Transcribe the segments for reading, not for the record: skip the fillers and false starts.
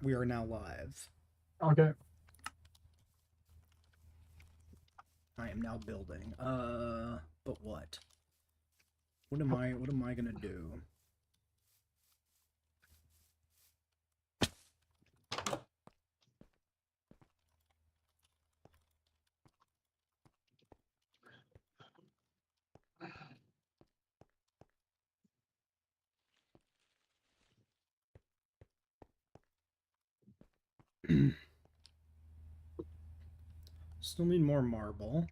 We are now live. Okay. I am now building. But what? What am I gonna do? Still need more marble.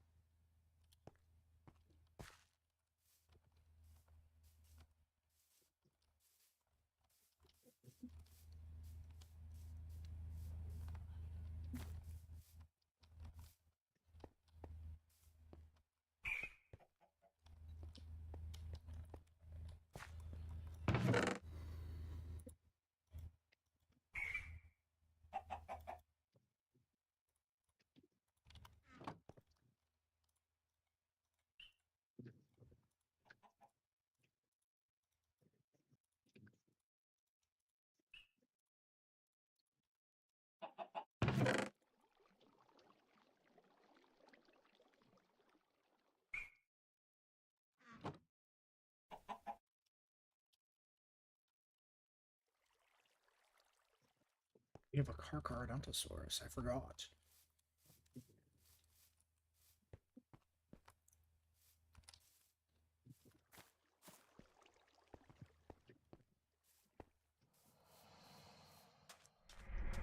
We have a Carcharodontosaurus. I forgot.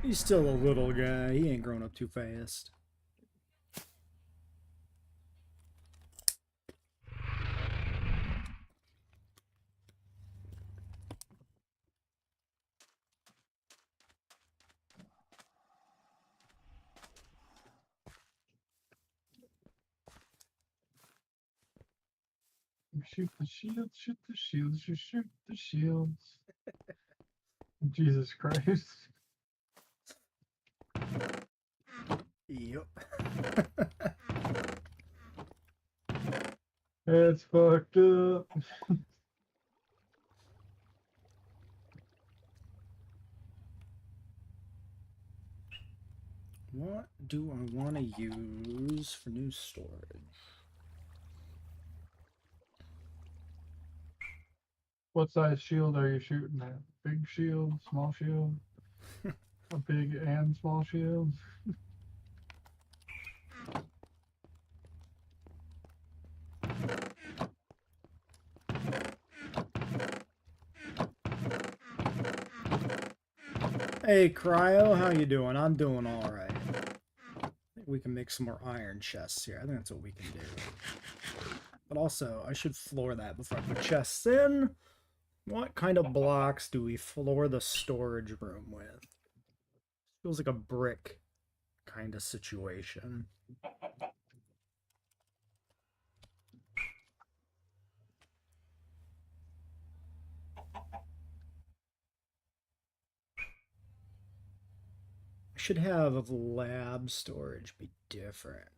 He's still a little guy. He ain't grown up too fast. Shoot the shields, shoot the shields, shoot the shields. Jesus Christ. Yep. It's fucked up. What do I want to use for new storage? What size shield are you shooting at? Big shield, small shield? A big and small shield? Hey, Cryo, how you doing? I'm doing all right. I think we can make some more iron chests here. I think that's what we can do. But also, I should floor that before I put chests in. What kind of blocks do we floor the storage room with? Feels like a brick kind of situation. I should have lab storage be different.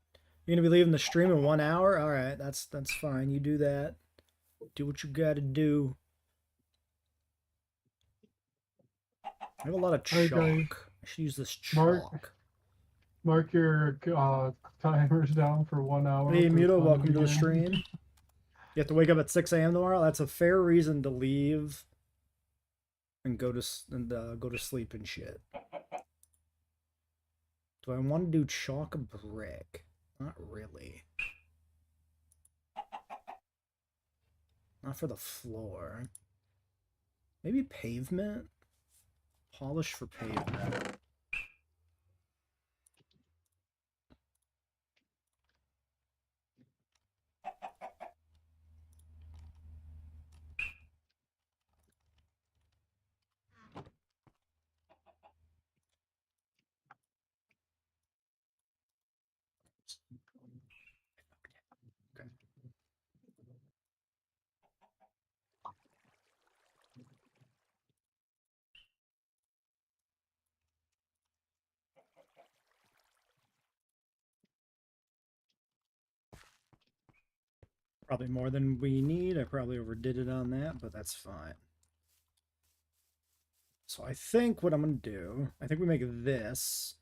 You're gonna be leaving the stream in 1 hour? Alright, that's fine. You do that. Do what you gotta do. I have a lot of chalk. Okay. I should use this chalk. Mark your timers down for 1 hour. Hey, Muto, welcome to the stream. You have to wake up at 6 a.m. tomorrow? That's a fair reason to leave and go to sleep and shit. Do I want to do chalk brick? Not really. Not for the floor. Maybe pavement? Polish for pavement. Probably more than we need. I probably overdid it on that, but that's fine. So I think what I'm going to do, I think we make this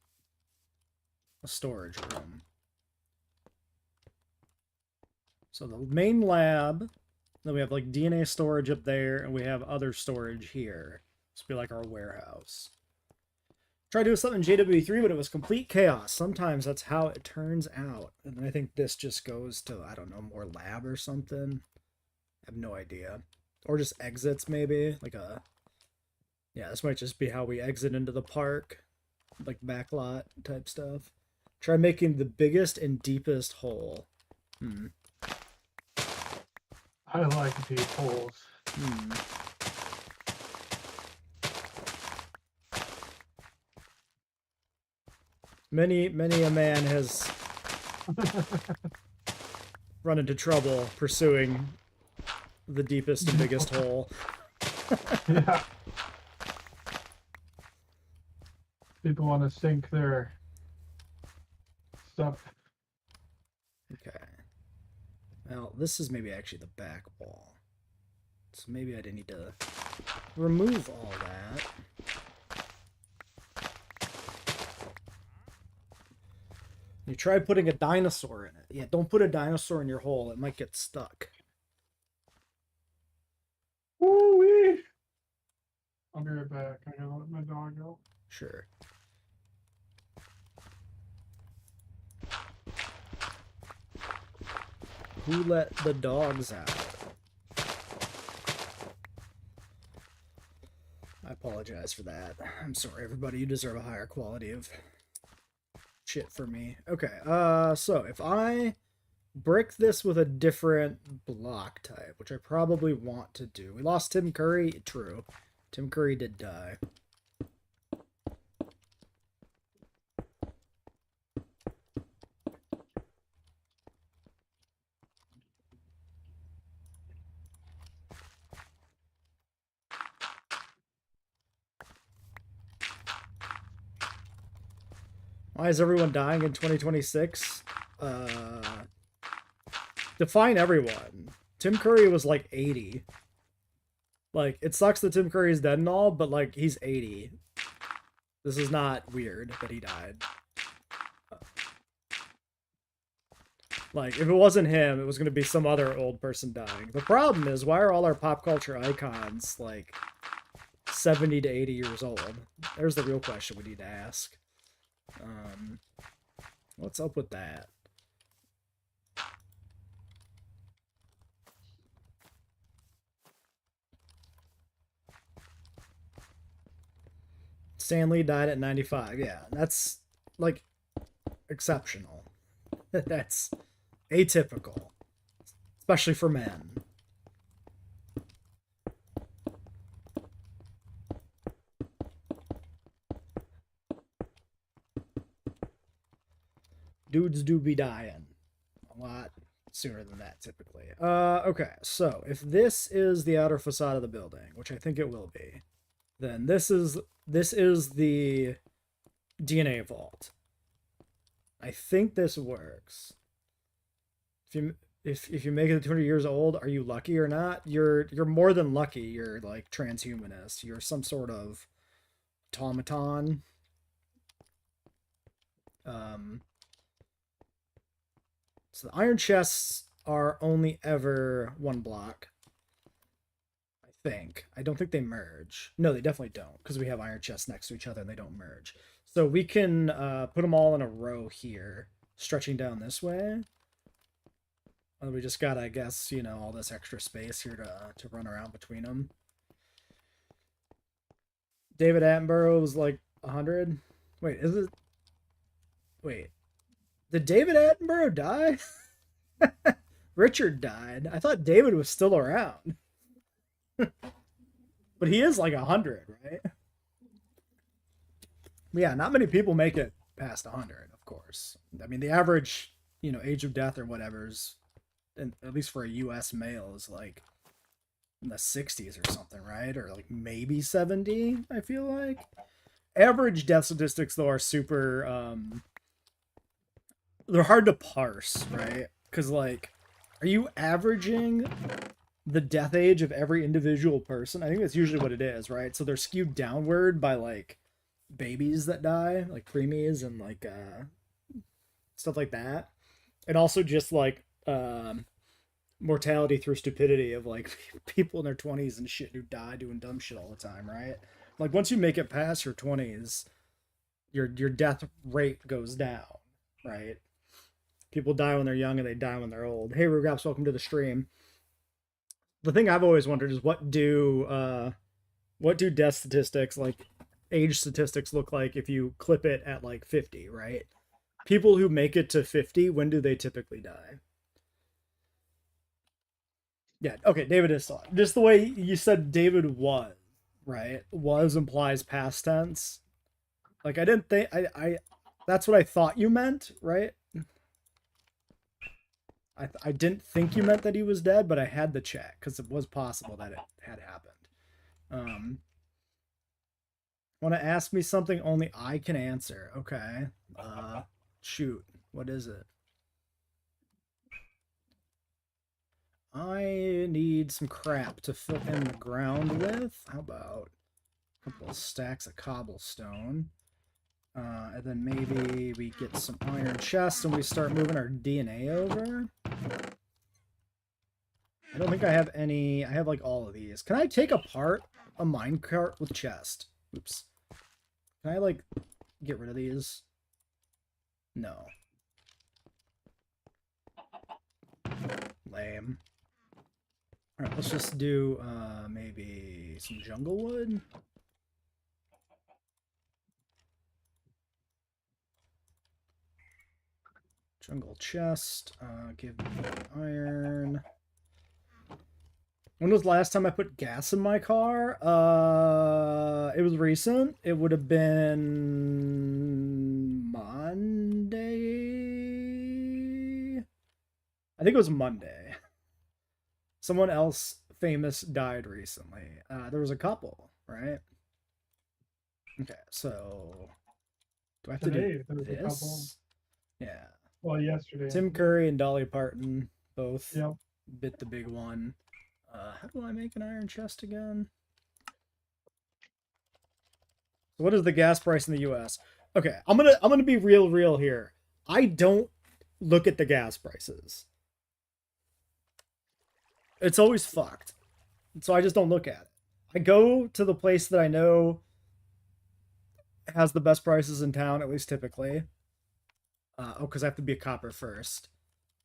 a storage room. So the main lab, then we have like DNA storage up there, and we have other storage here. This will be like our warehouse. Tried doing something in JW3, but it was complete chaos. Sometimes that's how it turns out. And then I think this just goes to, I don't know, more lab or something. I have no idea. Or just exits, maybe. Like a... Yeah, this might just be how we exit into the park. Like backlot type stuff. Try making the biggest and deepest hole. I like deep holes. Many a man has run into trouble pursuing the deepest and biggest hole. Yeah. People want to sink their stuff. Okay. Well, this is maybe actually the back wall. So maybe I didn't need to remove all that. You try putting a dinosaur in it. Yeah, don't put a dinosaur in your hole. It might get stuck. Woo-wee! I'll be right back. I gotta let my dog out. Sure. Who let the dogs out? I apologize for that. I'm sorry, everybody. You deserve a higher quality of shit for me. Okay, so if I brick this with a different block type, which I probably want to do. We lost Tim Curry. True. Tim Curry did die. Why is everyone dying in 2026? Define everyone. Tim Curry was like 80. Like, it sucks that Tim Curry's dead and all, but like, he's 80. This is not weird that he died. Like, if it wasn't him, it was going to be some other old person dying. The problem is, why are all our pop culture icons, like, 70 to 80 years old? There's the real question we need to ask. What's up with that? Stan Lee died at 95. Yeah, that's, like, exceptional. That's atypical. Especially for men. Dudes do be dying a lot sooner than that, typically. Okay, so if this is the outer facade of the building, which I think it will be, then this is the DNA vault. I think this works. If you make it 200 years old, are you lucky or not? You're more than lucky. You're like transhumanist. You're some sort of automaton. So the iron chests are only ever one block. I think. I don't think they merge. No, they definitely don't, because we have iron chests next to each other and they don't merge. So we can put them all in a row here, stretching down this way. And we just got, I guess, you know, all this extra space here to run around between them. David Attenborough was like 100. Wait, is it? Wait. Did David Attenborough die? Richard died. I thought David was still around. But he is like 100, right? Yeah, not many people make it past 100, of course. I mean, the average, you know, age of death or whatever's, and at least for a U.S. male, is like in the 60s or something, right? Or like maybe 70, I feel like. Average death statistics, though, are super, they're hard to parse, right? Because, like, are you averaging the death age of every individual person. I think that's usually what it is, right? So they're skewed downward by like babies that die, like preemies and like stuff like that. And also just like mortality through stupidity of like people in their 20s and shit who die doing dumb shit all the time, right? Like once you make it past your 20s, your death rate goes down, right? People die when they're young and they die when they're old. Hey Rugaps, welcome to the stream. The thing I've always wondered is what do death statistics, like age statistics, look like if you clip it at like 50, right? People who make it to 50, when do they typically die? Yeah, okay, David is still. Just the way you said David was, right? Was implies past tense. Like I didn't think I that's what I thought you meant, right? I didn't think you meant that he was dead, but I had to check because it was possible that it had happened. Want to ask me something only I can answer? Okay. Shoot. What is it? I need some crap to fill in the ground with. How about a couple of stacks of cobblestone? And then maybe we get some iron chests and we start moving our DNA over. I don't think I have any. I have like all of these. Can I take apart a minecart with chest? Oops. Can I like get rid of these? No. Lame. Alright, let's just do maybe some jungle wood. Jungle chest. Give me iron. When was the last time I put gas in my car? It was recent. It would have been Monday. I think it was Monday. Someone else famous died recently. There was a couple, right? Okay, so do I have Today, to there do was a couple. this? Yeah. Well, yesterday. Tim Curry and Dolly Parton both Yep. bit the big one. How do I make an iron chest again? What is the gas price in the US? Okay, I'm gonna be real here. I don't look at the gas prices. It's always fucked. So I just don't look at it. I go to the place that I know has the best prices in town, at least typically. Because I have to be a copper first.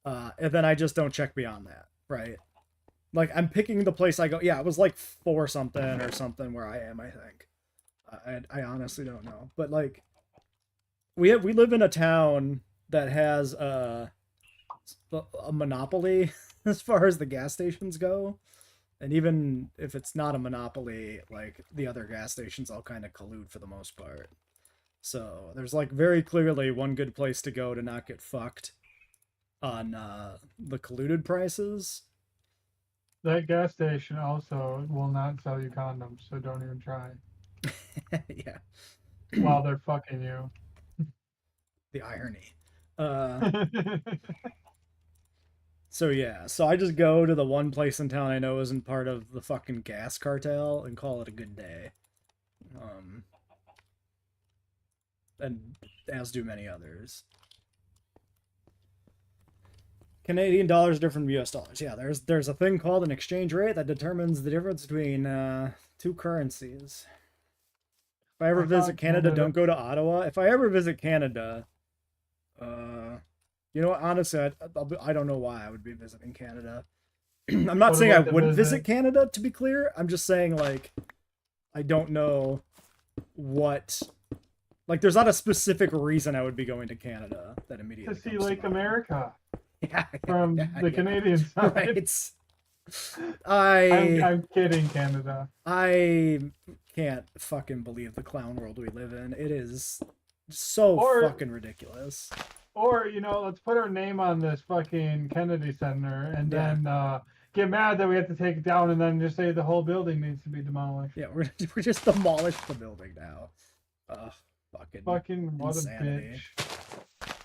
And then I just don't check beyond that, right? Like, I'm picking the place I go. Yeah, it was like 4 something or something where I am, I think. I honestly don't know. But, like, we live in a town that has a monopoly as far as the gas stations go. And even if it's not a monopoly, like, the other gas stations all kind of collude for the most part. So there's like very clearly one good place to go to not get fucked on the colluded prices. That gas station also will not sell you condoms, so don't even try. Yeah. While they're fucking you. The irony. So yeah, so I just go to the one place in town I know isn't part of the fucking gas cartel and call it a good day. And as do many others. Canadian dollars different from US dollars. Yeah, there's a thing called an exchange rate that determines the difference between two currencies. If I ever visit Canada, don't go to Ottawa. If I ever visit Canada, you know what? Honestly, I don't know why I would be visiting Canada. I'm not saying I wouldn't visit Canada, to be clear. I'm just saying, like, I don't know what... Like, there's not a specific reason I would be going to Canada that immediately to see Lake America. Yeah, from the Canadian side. Right. I'm kidding, Canada. I can't fucking believe the clown world we live in. It is so fucking ridiculous. Or, you know, let's put our name on this fucking Kennedy Center and then get mad that we have to take it down and then just say the whole building needs to be demolished. Yeah, we're just demolished the building now. Fucking what insanity. a bitch.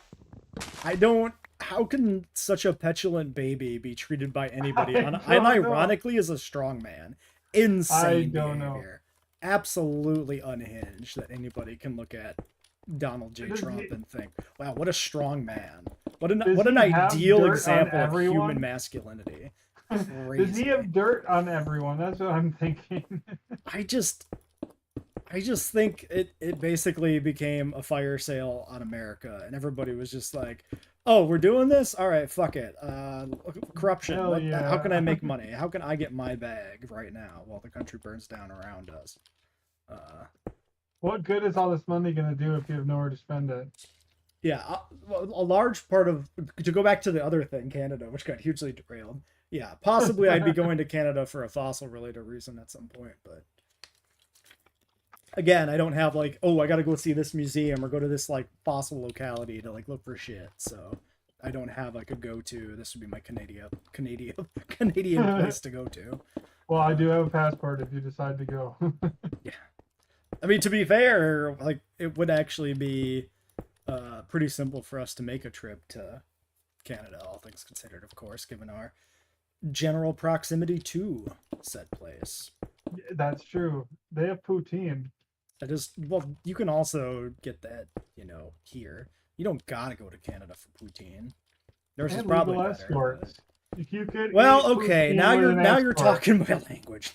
I don't how can such a petulant baby be treated by anybody I don't know. unironically as a strong man? Insane don't know. behavior. Absolutely unhinged that anybody can look at Donald J. Does Trump he- and think, wow, what a strong man. What Does an he have ideal dirt on example of everyone? human masculinity. Does Crazy. he have dirt on everyone? That's what I'm thinking. I just think it basically became a fire sale on America, and everybody was just like, "Oh, we're doing this. All right, fuck it. Corruption. Hell How can I yeah. make money? How can I get my bag right now while the country burns down around us?" What good is all this money going to do if you have nowhere to spend it? Yeah, a large part of, to go back to the other thing, Canada, which got hugely derailed. Yeah, possibly I'd be going to Canada for a fossil related reason at some point, but again, I don't have like, oh, I got to go see this museum or go to this like fossil locality to like look for shit. So I don't have like a go-to. This would be my Canadian place to go to. Well, I do have a passport if you decide to go. Yeah. I mean, to be fair, like it would actually be pretty simple for us to make a trip to Canada, all things considered, of course, given our general proximity to said place. That's true. They have poutine. That is, well, you can also get that, here. You don't gotta go to Canada for poutine. There's is And probably legal better. escorts. If you could. Well, eat okay, poutine now with you're an escort. talking my language.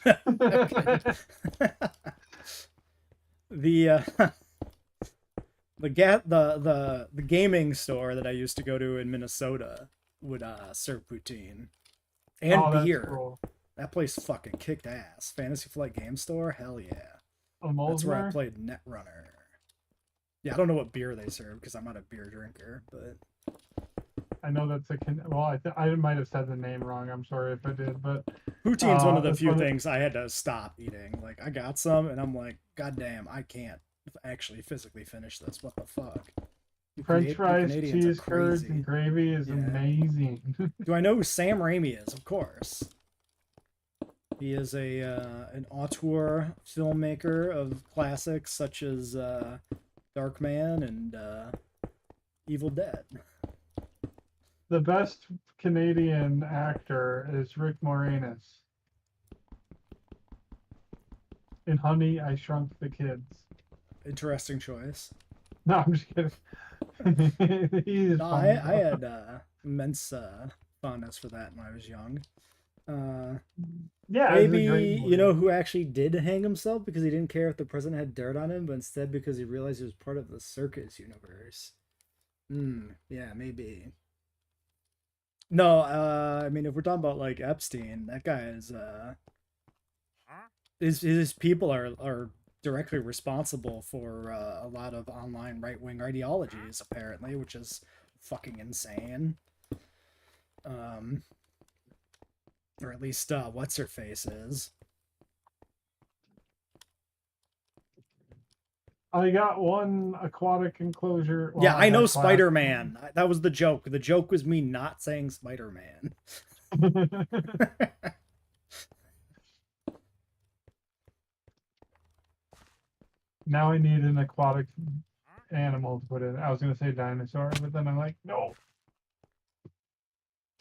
the the gaming store that I used to go to in Minnesota would serve poutine and Oh, that's beer. cool. That place fucking kicked ass. Fantasy Flight Game Store, hell yeah. A That's where I Molesmer? played Netrunner. Yeah, I don't know what beer they serve because I'm not a beer drinker, but I know that's a. Well, I might have said the name wrong. I'm sorry if I did, but poutine's one of the it's few one of- things I had to stop eating. Like, I got some, and I'm like, God damn, I can't actually physically finish this. What the fuck? You French fries, Canadians are cheese curds, crazy. and gravy is Yeah. amazing. Do I know who Sam Raimi is? Of course. He is an auteur filmmaker of classics such as Darkman and Evil Dead. The best Canadian actor is Rick Moranis. In Honey, I Shrunk the Kids. Interesting choice. No, I'm just kidding. He's No, funny. I had immense fondness for that when I was young. Yeah, it's a Maybe great you movie. know who actually did hang himself because he didn't care if the president had dirt on him, but instead because he realized he was part of the circus universe. Yeah, maybe. No, I mean if we're talking about like Epstein, that guy is his people are directly responsible for a lot of online right-wing ideologies apparently, which is fucking insane. Or at least what's her face is. I got one aquatic enclosure. Well, Yeah, I know had class. Spider-Man. That was the joke. The joke was me not saying Spider-Man. Now I need an aquatic animal to put in. I was gonna say dinosaur, but then I'm like, no.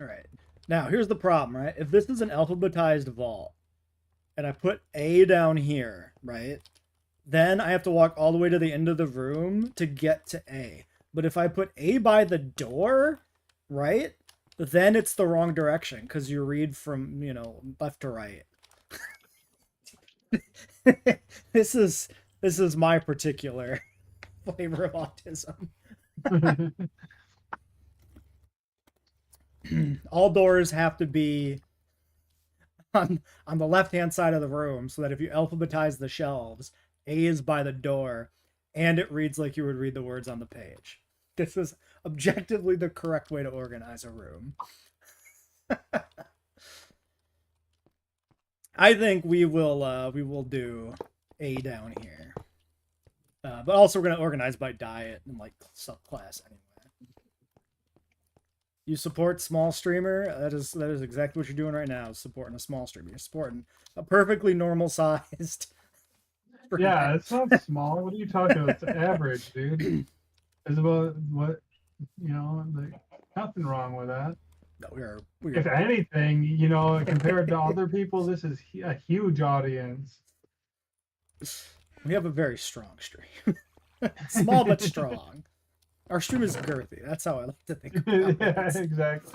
All right. Now, here's the problem, right? If this is an alphabetized vault, and I put A down here, right? Then I have to walk all the way to the end of the room to get to A. But if I put A by the door, right? Then it's the wrong direction because you read from, left to right. This is my particular flavor of autism. All doors have to be on the left-hand side of the room so that if you alphabetize the shelves, A is by the door, and it reads like you would read the words on the page. This is objectively the correct way to organize a room. I think we will do A down here. But also we're going to organize by diet and like subclass anyway. You support small streamer. That is exactly what you're doing right now. Is supporting a small streamer. You're supporting a perfectly normal sized. Yeah, it's not small. What are you talking about? It's average, dude. It's about what like Nothing wrong with that. No, we If are. anything, compared to other people, this is a huge audience. We have a very strong stream. Small but strong. Our stream is girthy. That's how I like to think about Yeah, it. exactly.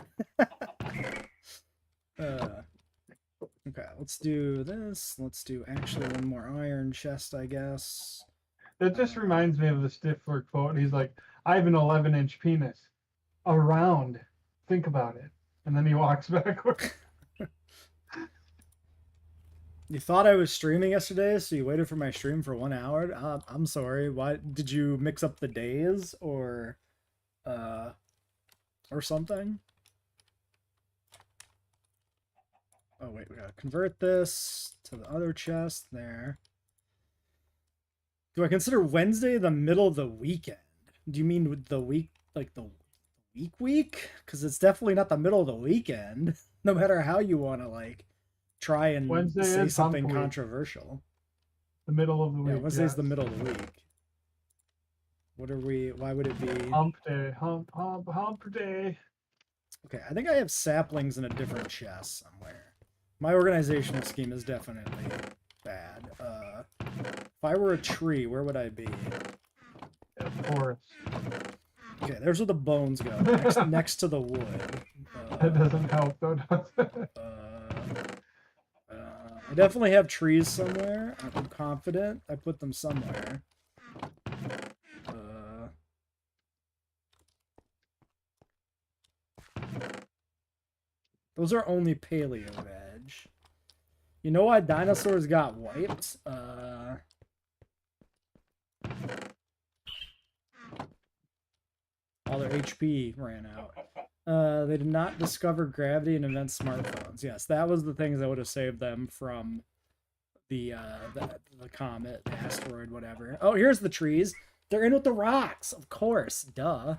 Okay, let's do this. Let's do actually one more iron chest, I guess. That just reminds me of the Stifler quote. He's like, I have an 11-inch penis. Around. Think about it. And then he walks backward. You thought I was streaming yesterday, so you waited for my stream for 1 hour? I'm sorry. Why did you mix up the days uh or something? Oh wait, we gotta convert this to the other chest there. Do I consider Wednesday the middle of the weekend? Do you mean with the week, like the week? Because it's definitely not the middle of the weekend. No matter how you want to like try and Wednesday say is something hump week. controversial. The middle of the Yeah, week. Wednesday's yes. the middle of the week. What are we? Why would it be? Hump day. Hump day. Okay, I think I have saplings in a different chest somewhere. My organizational scheme is definitely bad. If I were a tree, where would I be? Of course. Okay, there's where the bones go, next to the wood. That doesn't help, though, does it? I definitely have trees somewhere. I'm confident I put them somewhere. Those are only paleo veg. You know why dinosaurs got wiped? All their HP ran out. They did not discover gravity and invent smartphones. Yes, that was the things that would have saved them from the comet, the asteroid, whatever. Oh, here's the trees. They're in with the rocks, of course. Duh.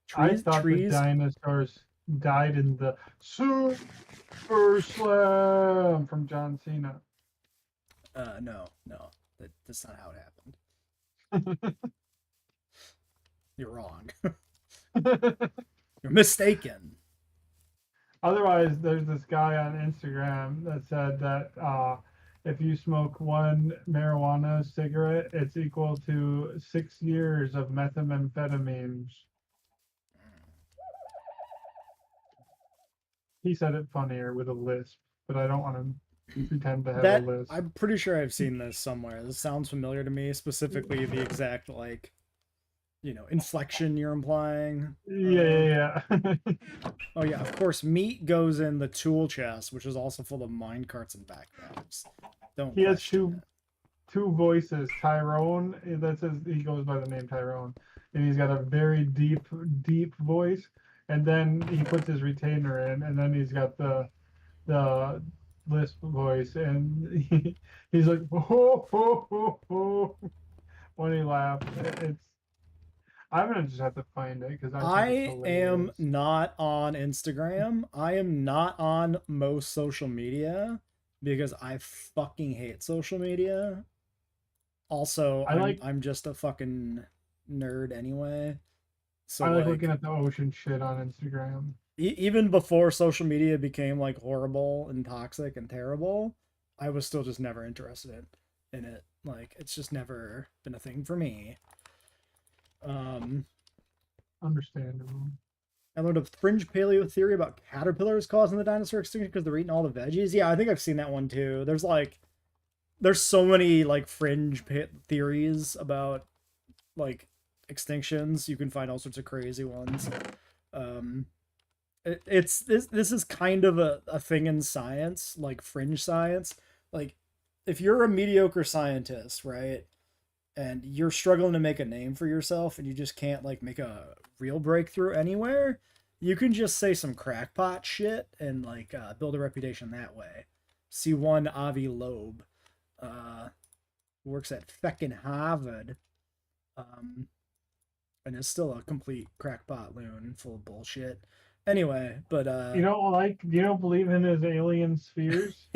Trees, I thought the dinosaurs died in the Super Slam from John Cena. No. That's not how it happened. You're wrong. You're mistaken. Otherwise, there's this guy on Instagram that said that if you smoke one marijuana cigarette, it's equal to 6 years of methamphetamines. He said it funnier with a lisp, but I don't want to pretend to have a lisp. I'm pretty sure I've seen this somewhere. This sounds familiar to me, specifically the exact, like, inflection you're implying. Yeah. Oh, yeah, of course, meat goes in the tool chest, which is also full of minecarts and backpacks. He has two voices. Tyrone, he goes by the name Tyrone, and he's got a very deep voice. And then he puts his retainer in, and then he's got the lisp voice, and he's like, ho, ho, ho, ho, when he laughs. I'm gonna just have to find it because I am not on Instagram. I am not on most social media because I fucking hate social media. Also, I'm just a fucking nerd anyway. So I like looking at the ocean shit on Instagram. Even before social media became like horrible and toxic and terrible, I was still just never interested in it. Like, it's just never been a thing for me. Understandable. I learned a fringe paleo theory about caterpillars causing the dinosaur extinction because they're eating all the veggies. Yeah, I think I've seen that one too. There's so many like fringe theories about like extinctions. You can find all sorts of crazy ones. This is kind of a thing in science, like fringe science. Like, if you're a mediocre scientist, right, and you're struggling to make a name for yourself and you just can't like make a real breakthrough anywhere, you can just say some crackpot shit and like build a reputation that way. See one Avi Loeb, works at feckin' Harvard, and is still a complete crackpot loon full of bullshit. Anyway, but you don't believe in his alien spheres?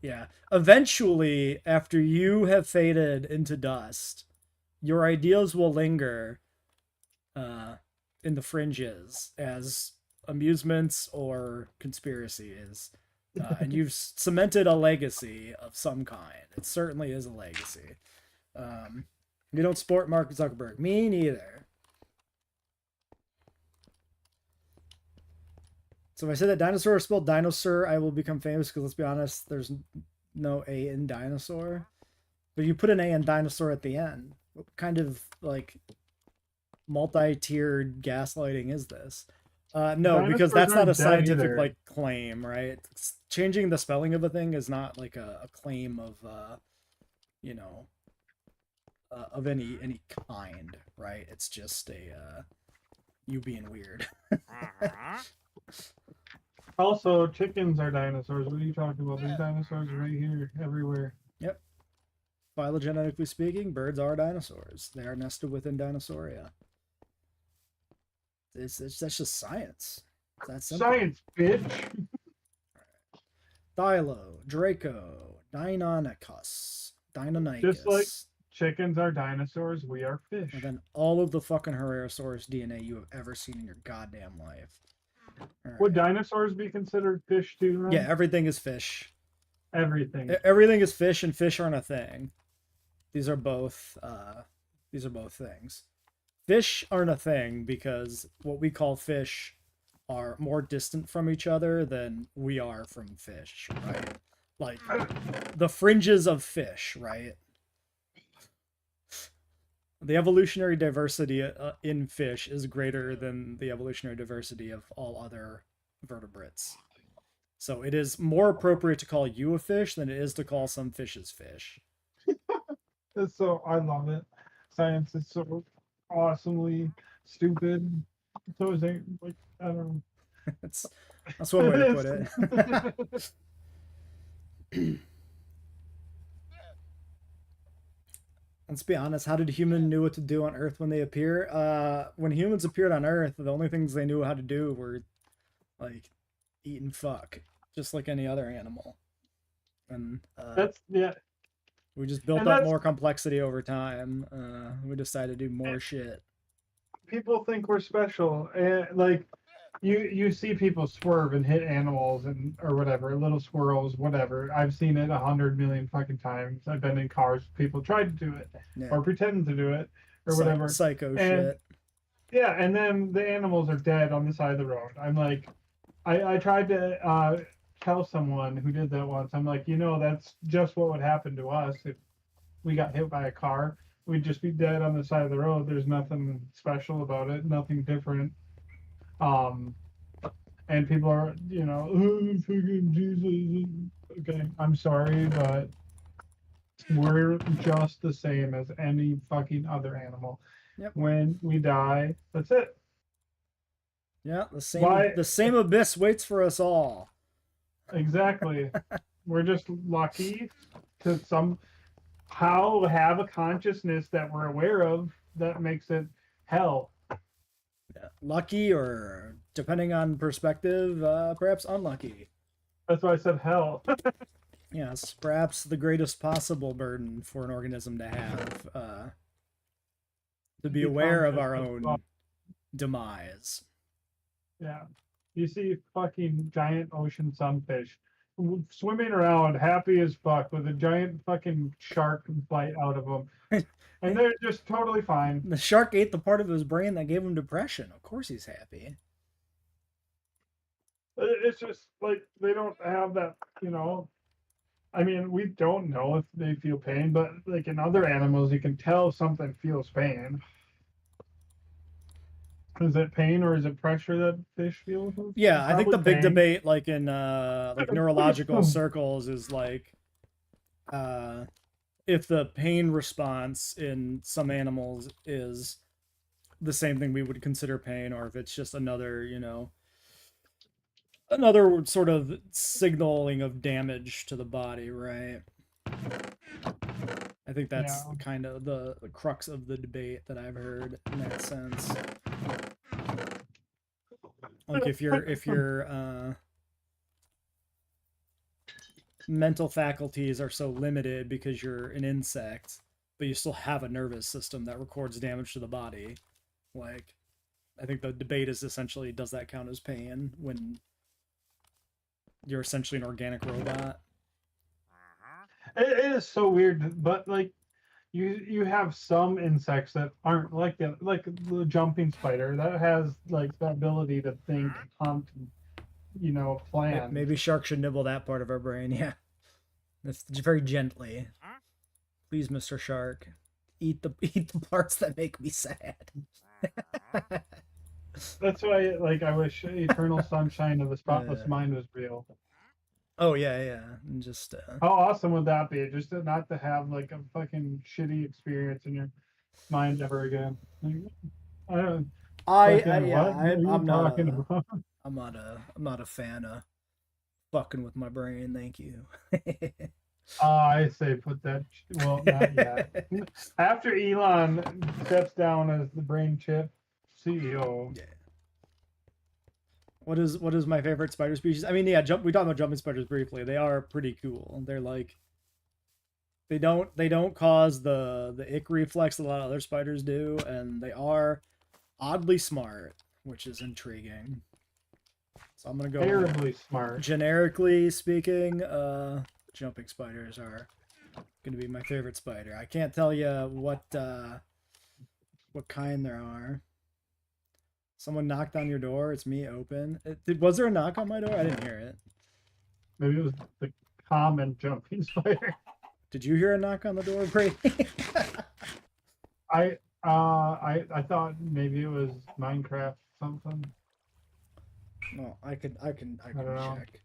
Yeah. Eventually, after you have faded into dust, your ideals will linger in the fringes as amusements or conspiracy is. And you've cemented a legacy of some kind. It certainly is a legacy. You don't support Mark Zuckerberg. Me neither. So if I say that dinosaur is spelled dinosaur, I will become famous because let's be honest, there's no A in dinosaur. But you put an A in dinosaur at the end. What kind of like multi-tiered gaslighting is this? No, because that's not a scientific like claim, right? Changing the spelling of a thing is not like a claim of you know, of any kind, right? It's just a you being weird. Also, chickens are dinosaurs. What are you talking about? There's dinosaurs right here, everywhere. Yep. Phylogenetically speaking, birds are dinosaurs. They are nested within Dinosauria. That's just science. That's science, bitch. Dilo, Draco, Deinonychus, Deinonychus. Just like chickens are dinosaurs, we are fish. And then all of the fucking Herrerasaurus DNA you have ever seen in your goddamn life. Right. Would dinosaurs be considered fish too, then? Yeah, everything is fish. Everything. Everything is fish, and fish aren't a thing. These are both things. Fish aren't a thing because what we call fish are more distant from each other than we are from fish, right? Like the fringes of fish, right? The evolutionary diversity in fish is greater than the evolutionary diversity of all other vertebrates. So it is more appropriate to call you a fish than it is to call some fishes fish. It's so, I love it. Science is so awesomely stupid. So is it, like, I don't know. that's one way to put it. Let's be honest, how did humans knew what to do on Earth when they appear? When humans appeared on Earth, the only things they knew how to do were like eat and fuck, just like any other animal. And that's we just built up more complexity over time. We decided to do more shit. People think we're special, and like you see people swerve and hit animals and or whatever, little squirrels, whatever. I've seen it 100 million fucking times. I've been in cars, people tried to do it or pretending to do it or whatever. Psycho shit. Yeah, and then the animals are dead on the side of the road. I'm like, I tried to tell someone who did that once. I'm like, that's just what would happen to us if we got hit by a car. We'd just be dead on the side of the road. There's nothing special about it, nothing different. And people are, oh, fucking Jesus. Okay, I'm sorry, but we're just the same as any fucking other animal. Yep. When we die, that's it. Yeah, the same abyss waits for us all. Exactly. We're just lucky to somehow have a consciousness that we're aware of that makes it hell. Yeah. Lucky, or depending on perspective, perhaps unlucky. That's why I said hell. Yes, perhaps the greatest possible burden for an organism to have, to be aware of our own demise. Yeah. You see fucking giant ocean sunfish swimming around happy as fuck with a giant fucking shark bite out of them. And they're just totally fine. The shark ate the part of his brain that gave him depression. Of course he's happy. It's just like they don't have that, I mean, we don't know if they feel pain, but like in other animals, you can tell something feels pain. Is it pain or is it pressure that fish feel? Yeah, I think the big debate, like in like neurological circles, is like if the pain response in some animals is the same thing we would consider pain, or if it's just another, another sort of signaling of damage to the body, right? I think that's kind of the crux of the debate that I've heard in that sense. Like if your mental faculties are so limited because you're an insect, but you still have a nervous system that records damage to the body, like I think the debate is essentially, does that count as pain when you're essentially an organic robot? It is so weird, but like you have some insects that aren't like the jumping spider that has like the ability to think, hunt, plan. Maybe sharks should nibble that part of our brain. Yeah, that's very gently. Please, Mr. Shark, eat the eat the parts that make me sad. That's why, like, I wish Eternal Sunshine of the Spotless Mind was real. Oh yeah, yeah, and just How awesome would that be? Just not to have like a fucking shitty experience in your mind ever again. Like, I don't. yeah, What are you talking about? I'm not a fan of fucking with my brain. Thank you. I say put that. Well, not yet. After Elon steps down as the brain chip CEO. Yeah. What is my favorite spider species? I mean, yeah, we talked about jumping spiders briefly. They are pretty cool. They're like, they don't cause the ick reflex that a lot of other spiders do, and they are oddly smart, which is intriguing. So I'm gonna go Terribly smart. Generically speaking, jumping spiders are gonna be my favorite spider. I can't tell you what kind there are. Someone knocked on your door. It's me. Open. Was there a knock on my door? I didn't hear it. Maybe it was the common jumping spider. Did you hear a knock on the door, Brady? I thought maybe it was Minecraft something. No, I can know. check.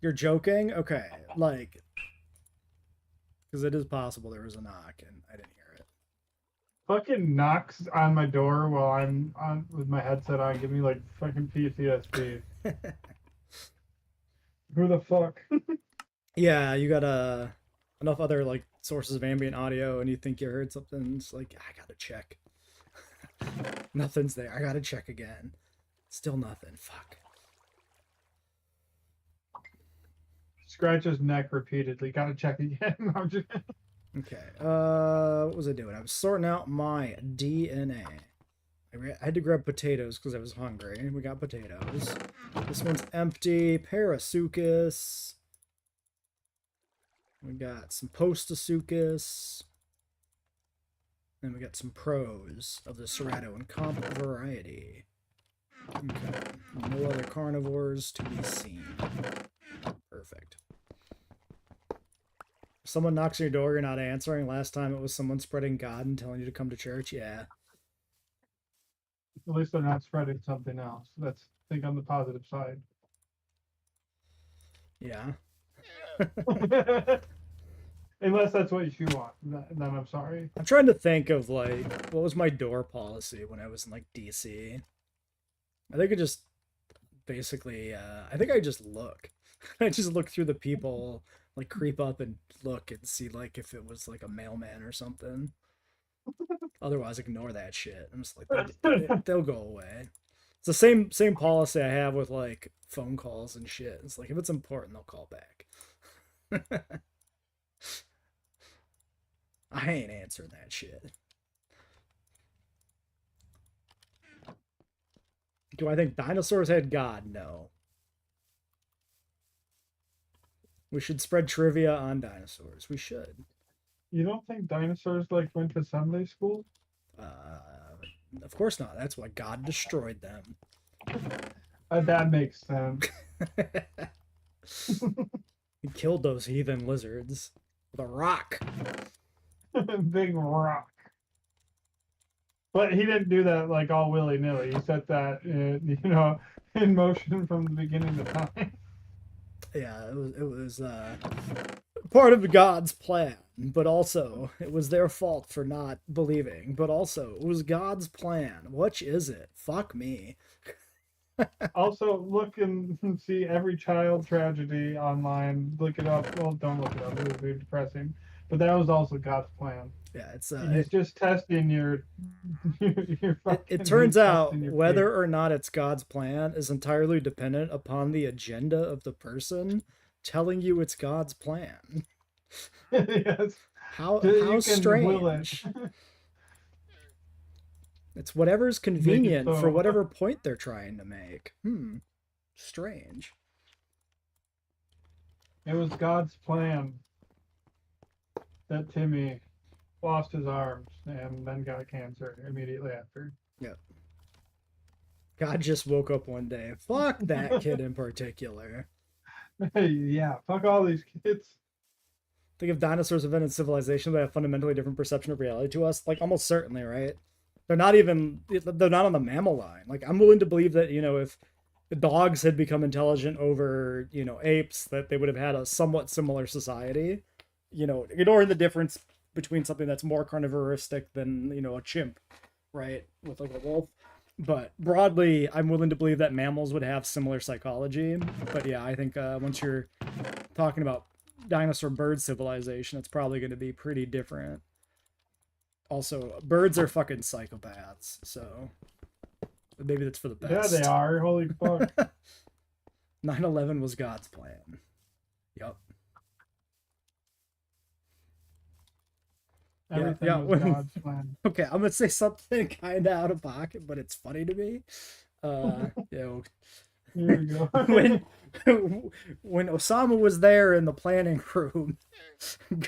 You're joking? Okay, like, because it is possible there was a knock and I didn't hear it. Fucking knocks on my door while I'm on with my headset on. Give me like fucking PTSD. Who the fuck? Yeah, you got enough other like sources of ambient audio, and you think you heard something. It's like, I gotta check. Nothing's there. I gotta check again. Still nothing. Fuck. Scratch his neck repeatedly. Gotta check again. Okay. What was I doing? I was sorting out my DNA. I had to grab potatoes because I was hungry. We got potatoes. This one's empty. Parasuchus. We got some Postosuchus. And we got some pros of the Cerrato and Comp variety. Okay. No other carnivores to be seen. Perfect. If someone knocks on your door, you're not answering. Last time it was someone spreading God and telling you to come to church. Yeah. At least they're not spreading something else. Let's think on the positive side. Yeah. Unless that's what you want, then I'm sorry. I'm trying to think of like, what was my door policy when I was in like DC? I think I just basically, I think I just look. I just look through the people, like creep up and look and see like if it was like a mailman or something. Otherwise, ignore that shit. I'm just like, they'll go away. It's the same policy I have with like phone calls and shit. It's like if it's important, they'll call back. I ain't answering that shit. Do I think dinosaurs had God? No. We should spread trivia on dinosaurs. We should. You don't think dinosaurs like went to Sunday school? Of course not. That's why God destroyed them. That makes sense. He killed those heathen lizards with a rock. Big rock. But he didn't do that like all willy-nilly. He set that, in motion from the beginning of time. Yeah, it was part of God's plan, but also it was their fault for not believing. But also it was God's plan. Which is it? Fuck me. Also, look and see every child tragedy online. Look it up. Well, don't look it up. It would be depressing. But that was also God's plan. Yeah, it's he's just testing your it turns out whether or not it's God's plan is entirely dependent upon the agenda of the person telling you it's God's plan. Yes. How strange. It's whatever's convenient for so. whatever point they're trying to make. Strange. It was God's plan that Timmy lost his arms and then got cancer immediately after. Yep. God just woke up one day. Fuck that kid in particular. Hey, yeah, fuck all these kids. Think if dinosaurs invented civilization, they have fundamentally different perception of reality to us. Like almost certainly, right? They're not on the mammal line. Like I'm willing to believe that, if the dogs had become intelligent over, apes, that they would have had a somewhat similar society. Ignoring the difference between something that's more carnivoristic than, a chimp, right? With like a wolf. But broadly, I'm willing to believe that mammals would have similar psychology. But yeah, I think once you're talking about dinosaur bird civilization, it's probably going to be pretty different. Also, birds are fucking psychopaths, so maybe that's for the best. Yeah, they are. Holy fuck. 9/11 was God's plan. Yep. Everything was God's plan. Okay, I'm gonna say something kind of out of pocket, but it's funny to me. Here we go. when Osama was there in the planning room,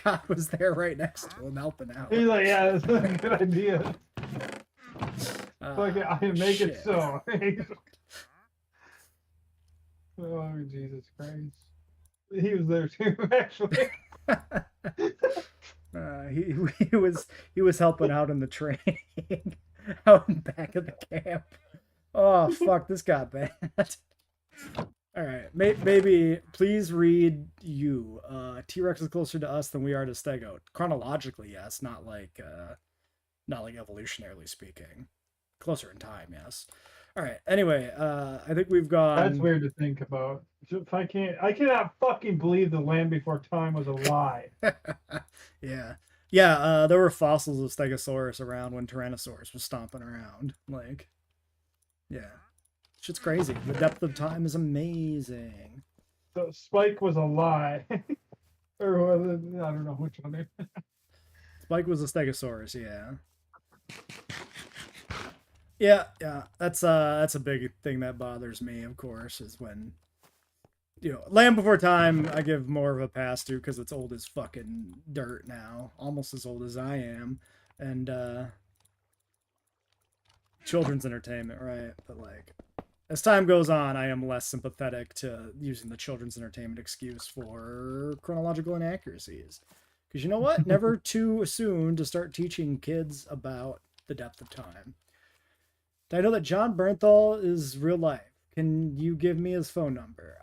God was there right next to him helping out. He's like, yeah, that's a good idea. Fuck it, I make shit. it so. Oh, Jesus Christ. He was there too, actually. He was helping out in the train out in back of the camp. Oh fuck, this got bad. All right, maybe please read you. T-Rex is closer to us than we are to Stego. Chronologically, yes, not like evolutionarily speaking. Closer in time, yes. All right. Anyway, I think we've gone. That's weird to think about. If I cannot fucking believe the Land Before Time was a lie. Yeah. There were fossils of Stegosaurus around when Tyrannosaurus was stomping around. Like, yeah, shit's crazy. The depth of time is amazing. So Spike was a lie, or was it, I don't know which one. Spike was a Stegosaurus. Yeah. That's a big thing that bothers me, of course, is when Land Before Time I give more of a pass to because it's old as fucking dirt now, almost as old as I am, and children's entertainment, right? But like as time goes on, I am less sympathetic to using the children's entertainment excuse for chronological inaccuracies. Because you know what? Never too soon to start teaching kids about the depth of time. Did I know that John Bernthal is real life? Can you give me his phone number?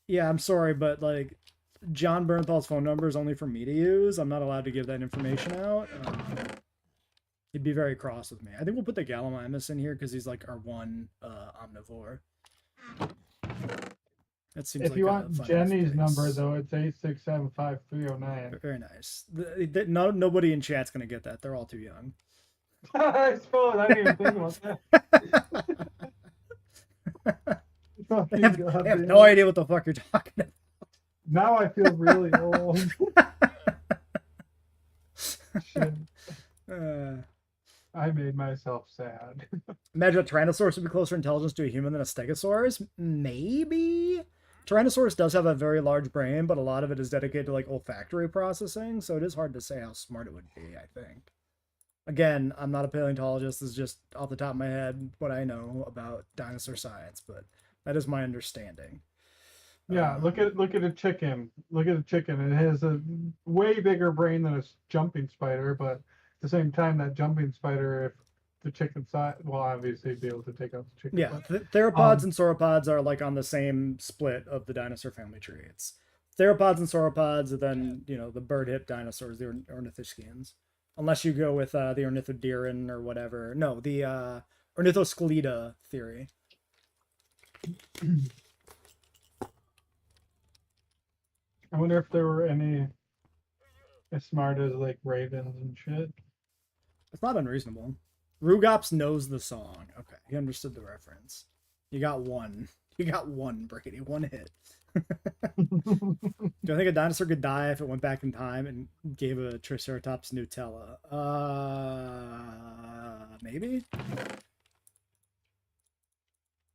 Yeah, I'm sorry, but like John Bernthal's phone number is only for me to use. I'm not allowed to give that information out. He'd be very cross with me. I think we'll put the Gallimimus in here because he's like our one omnivore. That seems if like you want Jenny's enough number, though, it's 8675309. Very nice. Nobody in chat's gonna get that. They're all too young. I suppose I didn't even think about that. They have no idea what the fuck you're talking about. Now I feel really old. Shit. I made myself sad. Imagine a Tyrannosaurus would be closer intelligence to a human than a Stegosaurus? Maybe? Tyrannosaurus does have a very large brain, but a lot of it is dedicated to like olfactory processing, so it is hard to say how smart it would be, I think. Again, I'm not a paleontologist. This is just off the top of my head what I know about dinosaur science, but that is my understanding. Yeah, look at a chicken. Look at a chicken. It has a way bigger brain than a jumping spider, but at the same time, that jumping spider, if the chicken size, well, obviously be able to take out the chicken. Yeah, theropods and sauropods are like on the same split of the dinosaur family tree. It's theropods and sauropods, and then the bird-hip dinosaurs, the ornithischians. Unless you go with the ornithodeiran or whatever. No, the Ornithoscelida theory. I wonder if there were any as smart as like ravens and shit. It's not unreasonable. Rugops knows the song. Okay, he understood the reference. You got one. You got one, Brady. One hit. Do I think a dinosaur could die if it went back in time and gave a Triceratops Nutella? maybe.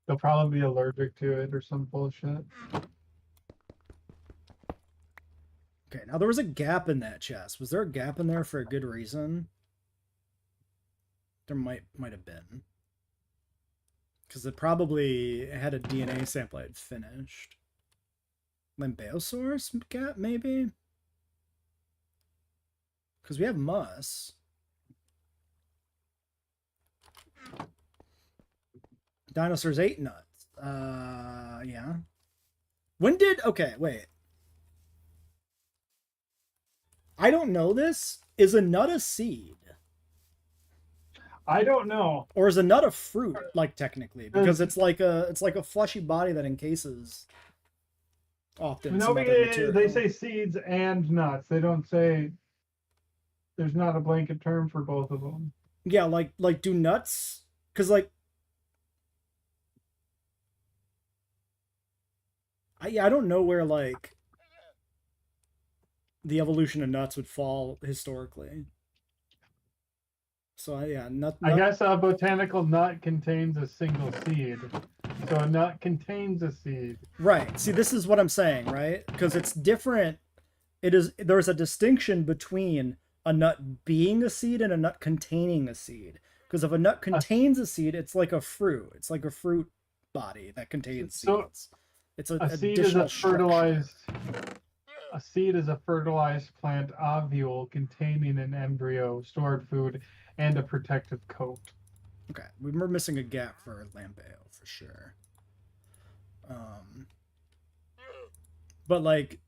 They'll probably be allergic to it or some bullshit. Okay, now there was a gap in that chest. Was there a gap in there for a good reason? There might have been. Because it probably had a DNA sample I'd finished. Lambeosaurus gap, maybe? Because we have mus. Dinosaurs ate nuts. Yeah. When did... Okay, wait. I don't know this. Is a nut a seed? I don't know. Or is a nut a fruit, like, technically? Because it's like a fleshy body that encases often No, some other material. they say seeds and nuts. They don't say... There's not a blanket term for both of them. Yeah, like do nuts... Because, like... I don't know where, like... the evolution of nuts would fall historically. So yeah, nut. I guess a botanical nut contains a single seed. So a nut contains a seed. Right. See, this is what I'm saying, right? Because it's different. There's a distinction between a nut being a seed and a nut containing a seed. Because if a nut contains a seed, it's like a fruit. It's like a fruit body that contains seeds. It's a seed is a fertilized. A seed is a fertilized plant ovule containing an embryo, stored food, and a protective coat. Okay, we're missing a gap for Lambeo for sure. But like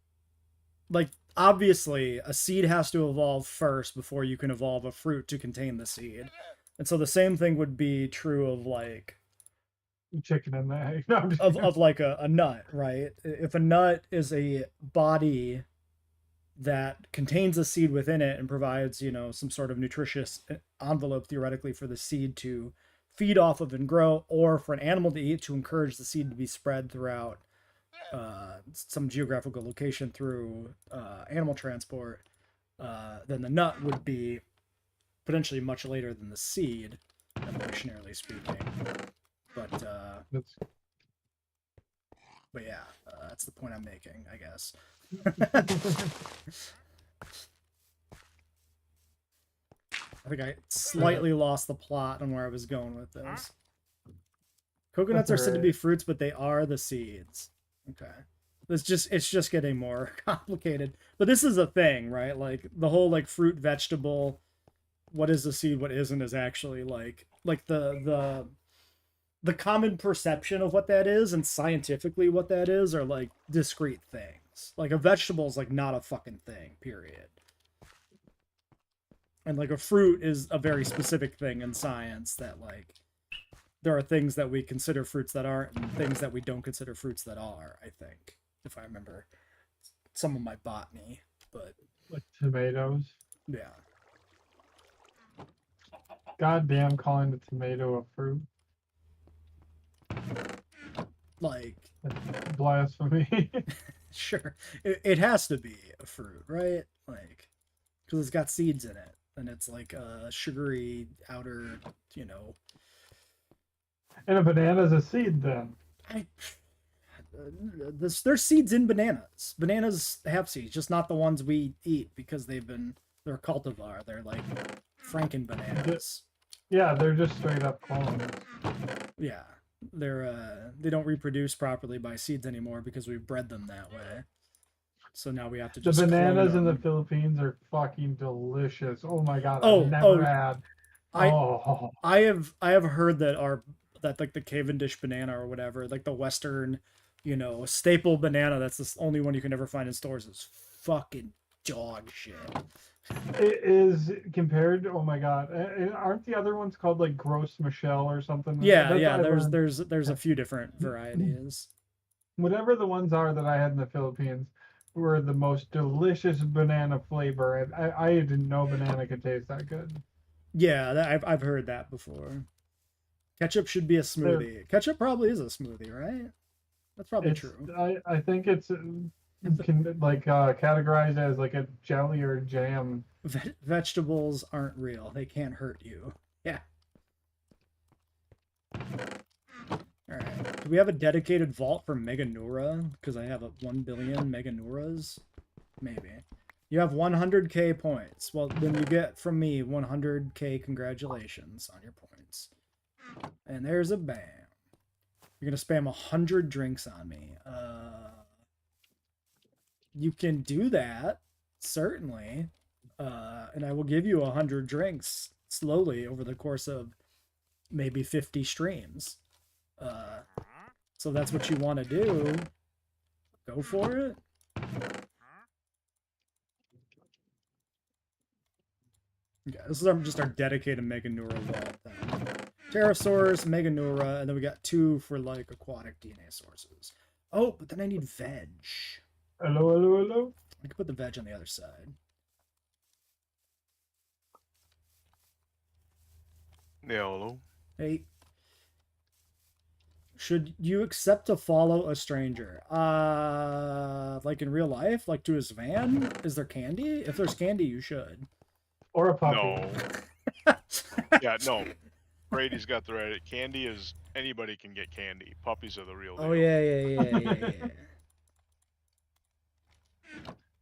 obviously a seed has to evolve first before you can evolve a fruit to contain the seed. And so the same thing would be true of like chicken and the egg. No, of like a nut, right? If a nut is a body that contains a seed within it and provides, you know, some sort of nutritious envelope theoretically for the seed to feed off of and grow, or for an animal to eat to encourage the seed to be spread throughout some geographical location through animal transport, then the nut would be potentially much later than the seed, evolutionarily speaking. But yeah, that's the point I'm making, I guess. I think I slightly lost the plot on where I was going with this. Coconuts are said to be fruits, but they are the seeds. Okay. It's just getting more complicated. But this is a thing, right? Like the whole like fruit vegetable, what is the seed, what isn't, is actually like the common perception of what that is and scientifically what that is are like discrete things. Like a vegetable is like not a fucking thing, period. And like a fruit is a very specific thing in science that like there are things that we consider fruits that aren't and things that we don't consider fruits that are, I think, if I remember some of my botany, but like tomatoes. Yeah. Goddamn calling the tomato a fruit. Like that's blasphemy. Sure. It has to be a fruit, right? Like because it's got seeds in it and it's like a sugary outer, you know. And a banana's a seed then. There's seeds in bananas. Bananas have seeds, just not the ones we eat because they're cultivar. They're like Franken bananas. Yeah, they're just straight up clones. Yeah. They don't reproduce properly by seeds anymore because we bred them that way. So now we have to just the bananas in the Philippines are fucking delicious. Oh my god, I've had. I have heard that like the Cavendish banana or whatever, like the Western, you know, staple banana that's the only one you can ever find in stores is fucking dog shit. It is compared. Oh my god, aren't the other ones called like Gross Michelle or something? Yeah. There's a few different varieties. Whatever the ones are that I had in the Philippines were the most delicious banana flavor. I didn't know banana could taste that good. Yeah, I've heard that before. Ketchup should be a smoothie. Ketchup probably is a smoothie, right? That's probably true. I think it's categorized as like a jelly or jam. Vegetables aren't real. They can't hurt you. Yeah. Do we have a dedicated vault for Meganura? Because I have 1 billion Meganuras? Maybe. You have 100k points. Well, then you get from me 100k congratulations on your points. And there's a bam. You're going to spam 100 drinks on me. You can do that, certainly. And I will give you 100 drinks slowly over the course of maybe 50 streams. So that's what you want to do. Go for it. Yeah, this is just our dedicated Meganura vault then. Pterosaurs, Meganura, and then we got 2 for like aquatic DNA sources. Oh, but then I need veg. Hello, hello, hello. I can put the veg on the other side. Yeah, hello. Hey. Should you accept to follow a stranger? Like in real life? Like to his van? Is there candy? If there's candy, you should. Or a puppy. No. Yeah, no. Brady's got the right. Candy is anybody can get candy. Puppies are the real deal. Oh yeah.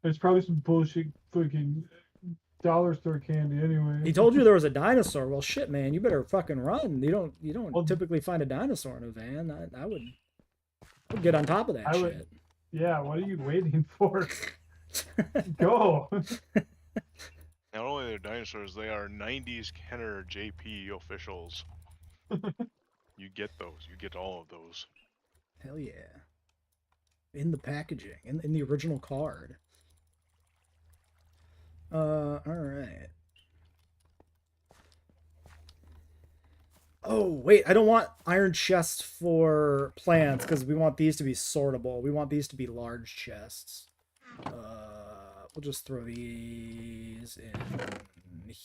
There's probably some bullshit fucking dollar store candy anyway. He told you there was a dinosaur. Well, shit, man, you better fucking run. You don't Well, typically find a dinosaur in a van. I would get on top of that shit. Yeah, what are you waiting for? Go. Not only are they dinosaurs, they are 90s Kenner JP officials. You get those. You get all of those. Hell yeah. In the packaging, in the original card. All right. Oh, wait, I don't want iron chests for plants because we want these to be sortable. We want these to be large chests. We'll just throw these in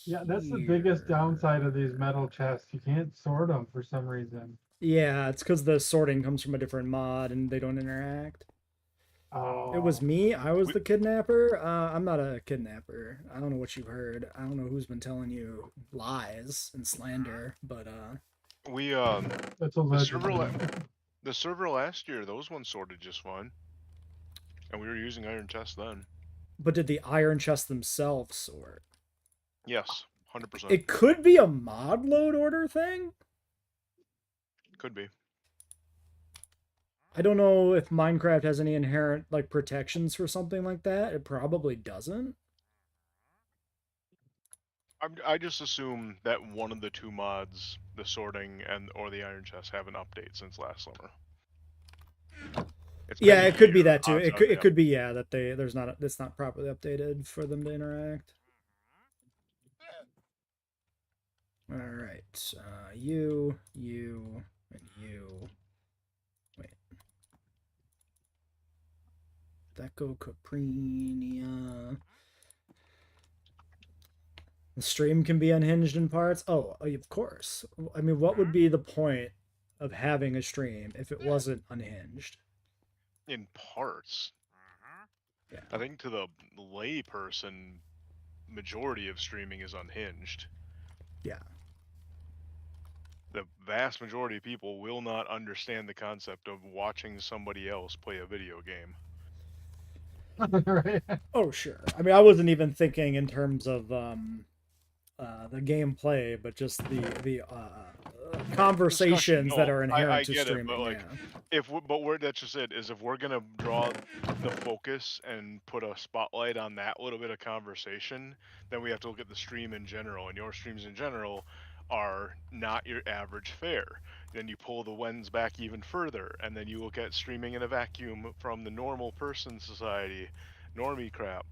Yeah, that's the here. biggest downside of these metal chests. You can't sort them for some reason. Yeah, it's because the sorting comes from a different mod and they don't interact. Oh. It was me. I was the kidnapper. I'm not a kidnapper. I don't know what you've heard. I don't know who's been telling you lies and slander, but We That's a the server last year, those ones sorted just fine. And we were using iron chests then. but did the iron chests themselves sort? Yes, 100%. It could be a mod load order thing. Could be. I don't know if Minecraft has any inherent like protections for something like that. It probably doesn't. I just assume that one of the 2 mods, the sorting or the iron chest, have an update since last summer. It's been Yeah, a it could be year, that too. odds It are, could yeah. it could be that it's not properly updated for them to interact. All right, you, and you. Wait, Deco Caprinia. The stream can be unhinged in parts. Oh, of course. I mean, what would be the point of having a stream if it wasn't unhinged? In parts. Yeah. I think to the lay person, majority of streaming is unhinged. Yeah. The vast majority of people will not understand the concept of watching somebody else play a video game. Right. Oh, sure. I mean, I wasn't even thinking in terms of the gameplay, but just the conversations No, that are inherent I to get streaming. it, but like, that's just it. Is if we're gonna draw the focus and put a spotlight on that little bit of conversation, then we have to look at the stream in general, and your streams in general are not your average fare. Then you pull the lens back even further, and then you look at streaming in a vacuum from the normal person society, normie crap.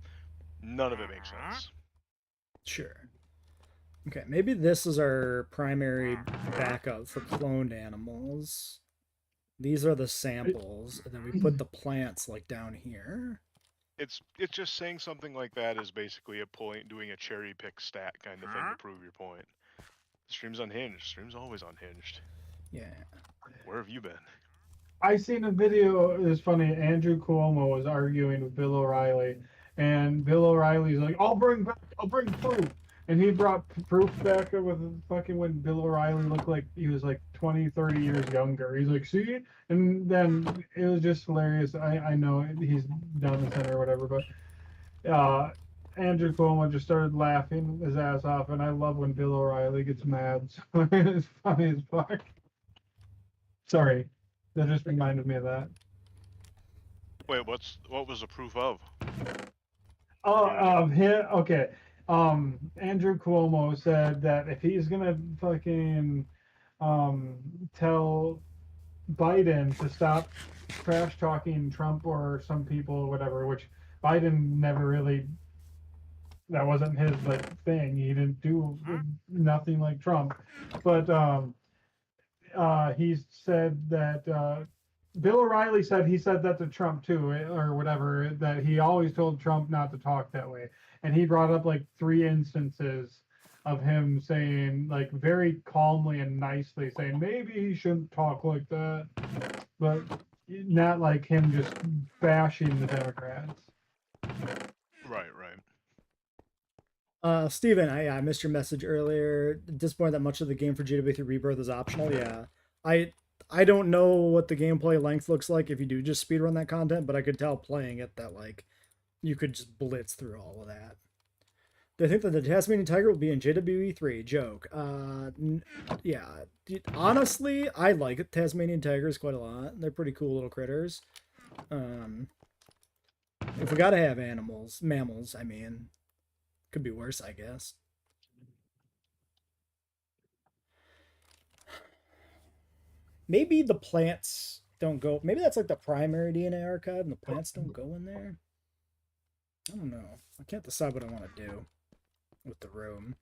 None of it makes sense. Sure. Okay, maybe this is our primary backup for cloned animals. These are the samples, and then we put the plants like down here. It's just saying something like that is basically doing a cherry pick stat kind of thing to prove your point. The stream's unhinged. Stream's always unhinged. Yeah. Where have you been? I seen a video. It was funny. Andrew Cuomo was arguing with Bill O'Reilly, and Bill O'Reilly's like, "I'll bring proof." And he brought proof back with fucking when Bill O'Reilly looked like he was like 20, 30 years younger. He's like, see? And then it was just hilarious. I know he's down the center or whatever, but Andrew Cuomo just started laughing his ass off, and I love when Bill O'Reilly gets mad. So it's funny as fuck. Sorry, that just reminded me of that. Wait, what was the proof of? Oh, him. Okay. Andrew Cuomo said that if he's gonna fucking tell Biden to stop trash talking Trump or some people or whatever, which Biden never really, that wasn't his like thing. He didn't do nothing like Trump, but he said that Bill O'Reilly said he said that to Trump too, or whatever, that he always told Trump not to talk that way. And he brought up like 3 instances of him saying, like, very calmly and nicely saying, maybe he shouldn't talk like that, but not like him just bashing the Democrats. Right, right. Steven, I missed your message earlier. Disappointed that much of the game for GW3 Rebirth is optional. Yeah, I don't know what the gameplay length looks like if you do just speedrun that content, but I could tell playing it that like you could just blitz through all of that. Do I think that the Tasmanian Tiger will be in JWE3? Joke. Yeah. Honestly, I like Tasmanian Tigers quite a lot. They're pretty cool little critters. If we gotta have mammals, I mean, could be worse, I guess. Maybe the plants don't go. Maybe that's like the primary DNA archive, and the plants don't go in there. I don't know. I can't decide what I want to do with the room.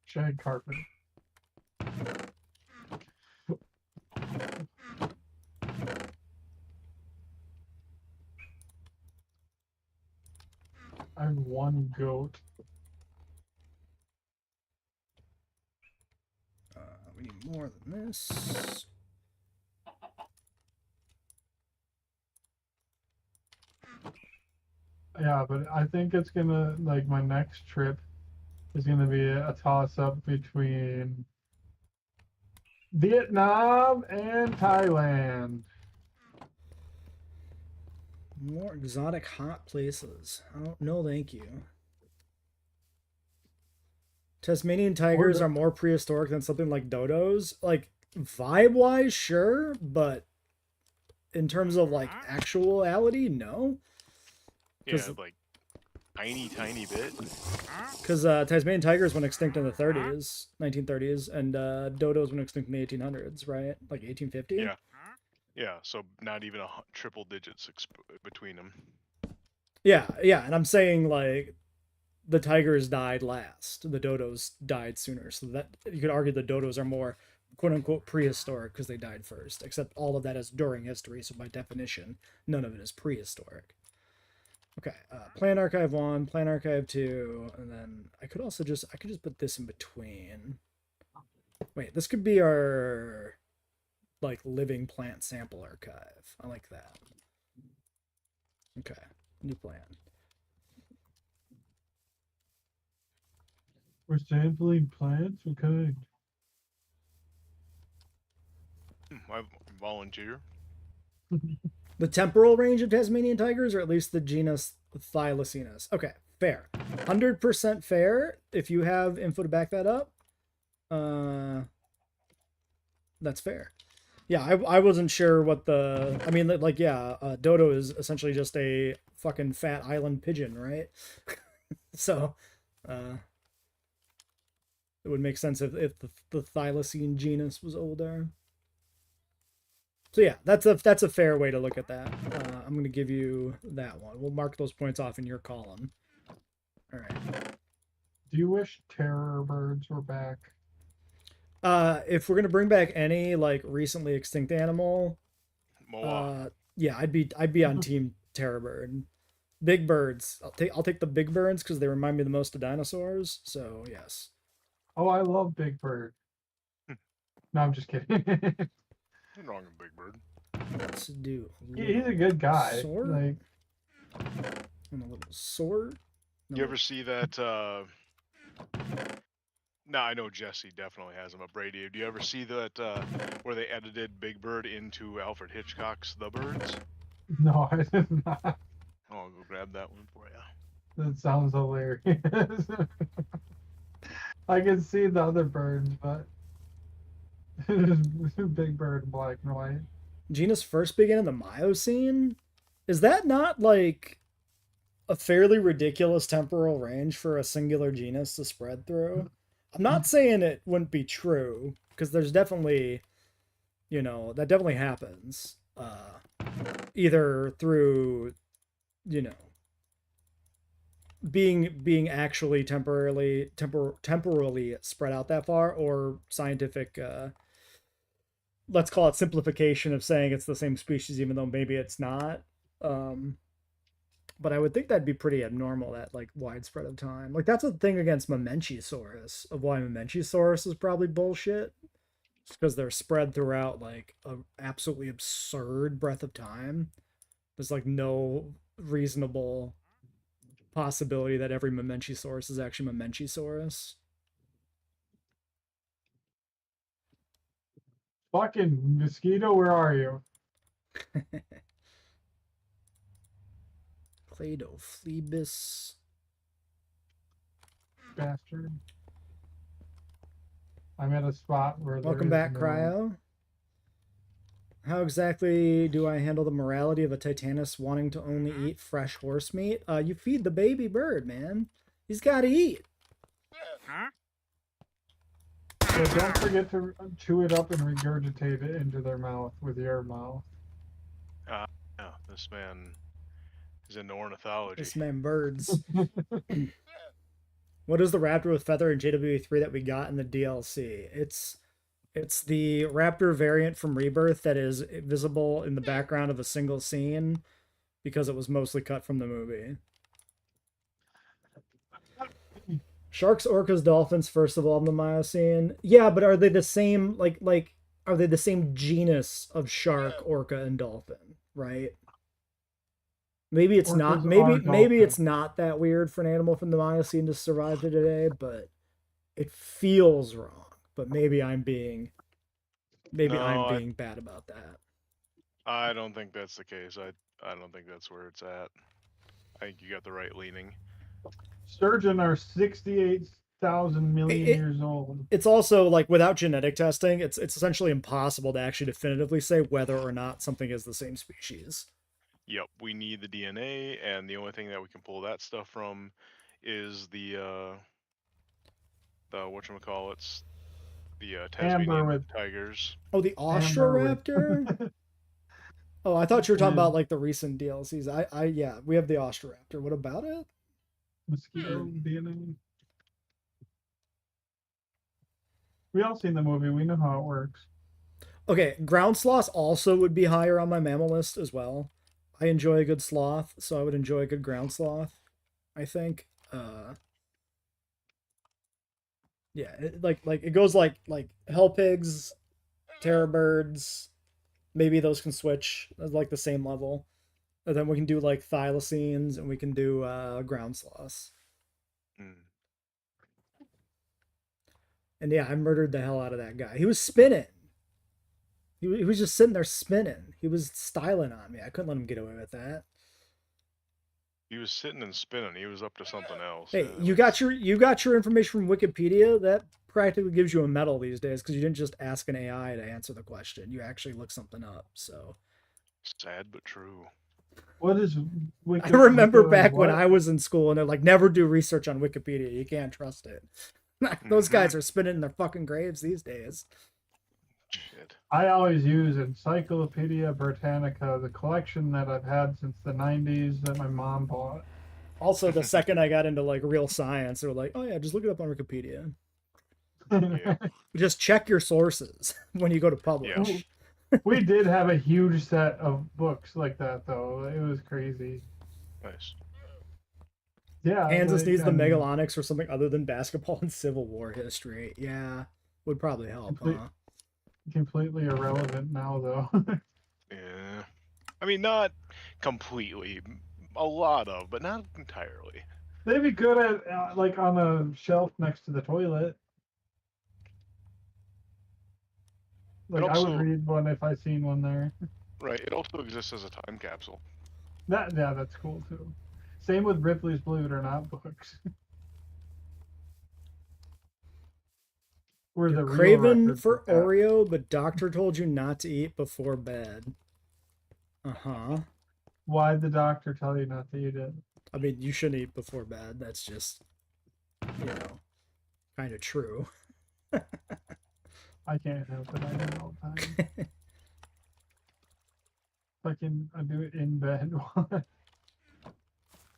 Shag carpet. I have one goat. We need more than this. Yeah, but I think it's gonna, like, my next trip is gonna be a toss up between Vietnam and Thailand. More exotic hot places. I don't know, thank you. Tasmanian tigers are more prehistoric than something like dodos. Like, vibe-wise, sure, but in terms of, like, actuality, no. Yeah, like, tiny bit. Because Tasmanian tigers went extinct in the 30s, 1930s, and dodos went extinct in the 1800s, right? Like 1850? Yeah. Yeah, so not even triple digits between them. Yeah, and I'm saying, like, the tigers died last. The dodos died sooner. So that you could argue the dodos are more quote unquote prehistoric because they died first. Except all of that is during history, so by definition, none of it is prehistoric. Okay, Plant Archive 1, Plant Archive 2, and then I could just put this in between. Wait, this could be our like living plant sample archive. I like that. Okay, new plant. We're sampling plants? What kind? I volunteer. The temporal range of Tasmanian tigers, or at least the genus Thylacinus. Okay, fair. 100% fair. If you have info to back that up, that's fair. Yeah, I wasn't sure what the... I mean, like, yeah, dodo is essentially just a fucking fat island pigeon, right? So, it would make sense if the thylacine genus was older. So yeah, that's a fair way to look at that. I'm going to give you that one. We'll mark those points off in your column. All right. Do you wish terror birds were back? If we're going to bring back any like recently extinct animal, Moa. yeah, I'd be on team terror bird. Big birds. I'll take the big birds because they remind me the most of dinosaurs. So yes. Oh, I love Big Bird. No, I'm just kidding. Nothing wrong with Big Bird. Let's do. He's a good guy. Sword? Like, And a little sword. You ever see that? No, I know Jesse definitely has them. But Brady, do you ever see that where they edited Big Bird into Alfred Hitchcock's The Birds? No, I did not. Oh, I'll go grab that one for you. That sounds hilarious. I can see the other birds, but Big Bird, black and white. Genus first began in the Miocene? Is that not like a fairly ridiculous temporal range for a singular genus to spread through? I'm not saying it wouldn't be true, because there's definitely, that definitely happens. Either through, being actually temporarily spread out that far, or scientific let's call it simplification of saying it's the same species even though maybe it's not. But I would think that'd be pretty abnormal, that like widespread of time. Like that's a thing against Mamenchisaurus, of why Mamenchisaurus is probably bullshit. Just because they're spread throughout like a absolutely absurd breadth of time. There's like no reasonable possibility that every Mamenchisaurus is actually Mamenchisaurus. Fucking mosquito, where are you? Cladophlebus. Bastard. I'm at a spot where Welcome back, Cryo. How exactly do I handle the morality of a Titanus wanting to only eat fresh horse meat? You feed the baby bird, man. He's got to eat. But don't forget to chew it up and regurgitate it into their mouth with your mouth. Yeah, this man is into ornithology. This man birds. What is the raptor with feather in JW3 that we got in the DLC? It's the raptor variant from Rebirth that is visible in the background of a single scene because it was mostly cut from the movie. Sharks, orcas, dolphins, first of all, in the Miocene. Yeah, but are they the same, like, are they the same genus of shark, orca, and dolphin, right? Maybe it's not, maybe it's not that weird for an animal from the Miocene to survive to today, but it feels wrong. But maybe I'm being bad about that. I don't think that's the case. I don't think that's where it's at. I think you got the right leaning. Sturgeon are 68,000 million years old. It's also like without genetic testing, it's essentially impossible to actually definitively say whether or not something is the same species. Yep, we need the DNA, and the only thing that we can pull that stuff from is the whatchamacallits, the Tasmanian tigers. Oh, the Austroraptor? Oh, I thought you were talking about like the recent DLCs. Yeah, we have the Austroraptor. What about it? Mosquito DNA. We all seen the movie. We know how it works. Okay, ground sloths also would be higher on my mammal list as well. I enjoy a good sloth, so I would enjoy a good ground sloth, I think. Yeah, it goes like hell pigs, terror birds. Maybe those can switch at like the same level. And then we can do like thylacines, and we can do ground sloths. And yeah, I murdered the hell out of that guy. He was spinning. He was just sitting there spinning. He was styling on me. I couldn't let him get away with that. He was sitting and spinning. He was up to something else. Hey, you got your information from Wikipedia. That practically gives you a medal these days because you didn't just ask an AI to answer the question. You actually looked something up. So sad but true. What is I remember back when I was in school, and they're like, never do research on Wikipedia. You can't trust it. Those guys are spinning in their fucking graves these days. Shit. I always use Encyclopedia Britannica, the collection that I've had since the 90s that my mom bought. Also, the second I got into like real science, they were like, oh yeah, just look it up on Wikipedia. Yeah. Just check your sources when you go to publish. Yeah. We did have a huge set of books like that, though. It was crazy. Nice. Yeah. Kansas needs the Megalonics or something other than basketball and Civil War history. Yeah, would probably help, huh? Completely irrelevant now, though. Yeah. I mean, not completely. A lot of, but not entirely. They'd be good at like on a shelf next to the toilet. Like I would also, read one if I seen one there. right, it also exists as a time capsule. That's cool too. Same with Ripley's Believe It or Not books. Where You're the real craving records for are kept. Oreo, but doctor told you not to eat before bed. Uh-huh. Why'd the doctor tell you not to eat it? I mean, you shouldn't eat before bed. That's just, kind of true. I can't help it. I do it all the time. I do it in bed.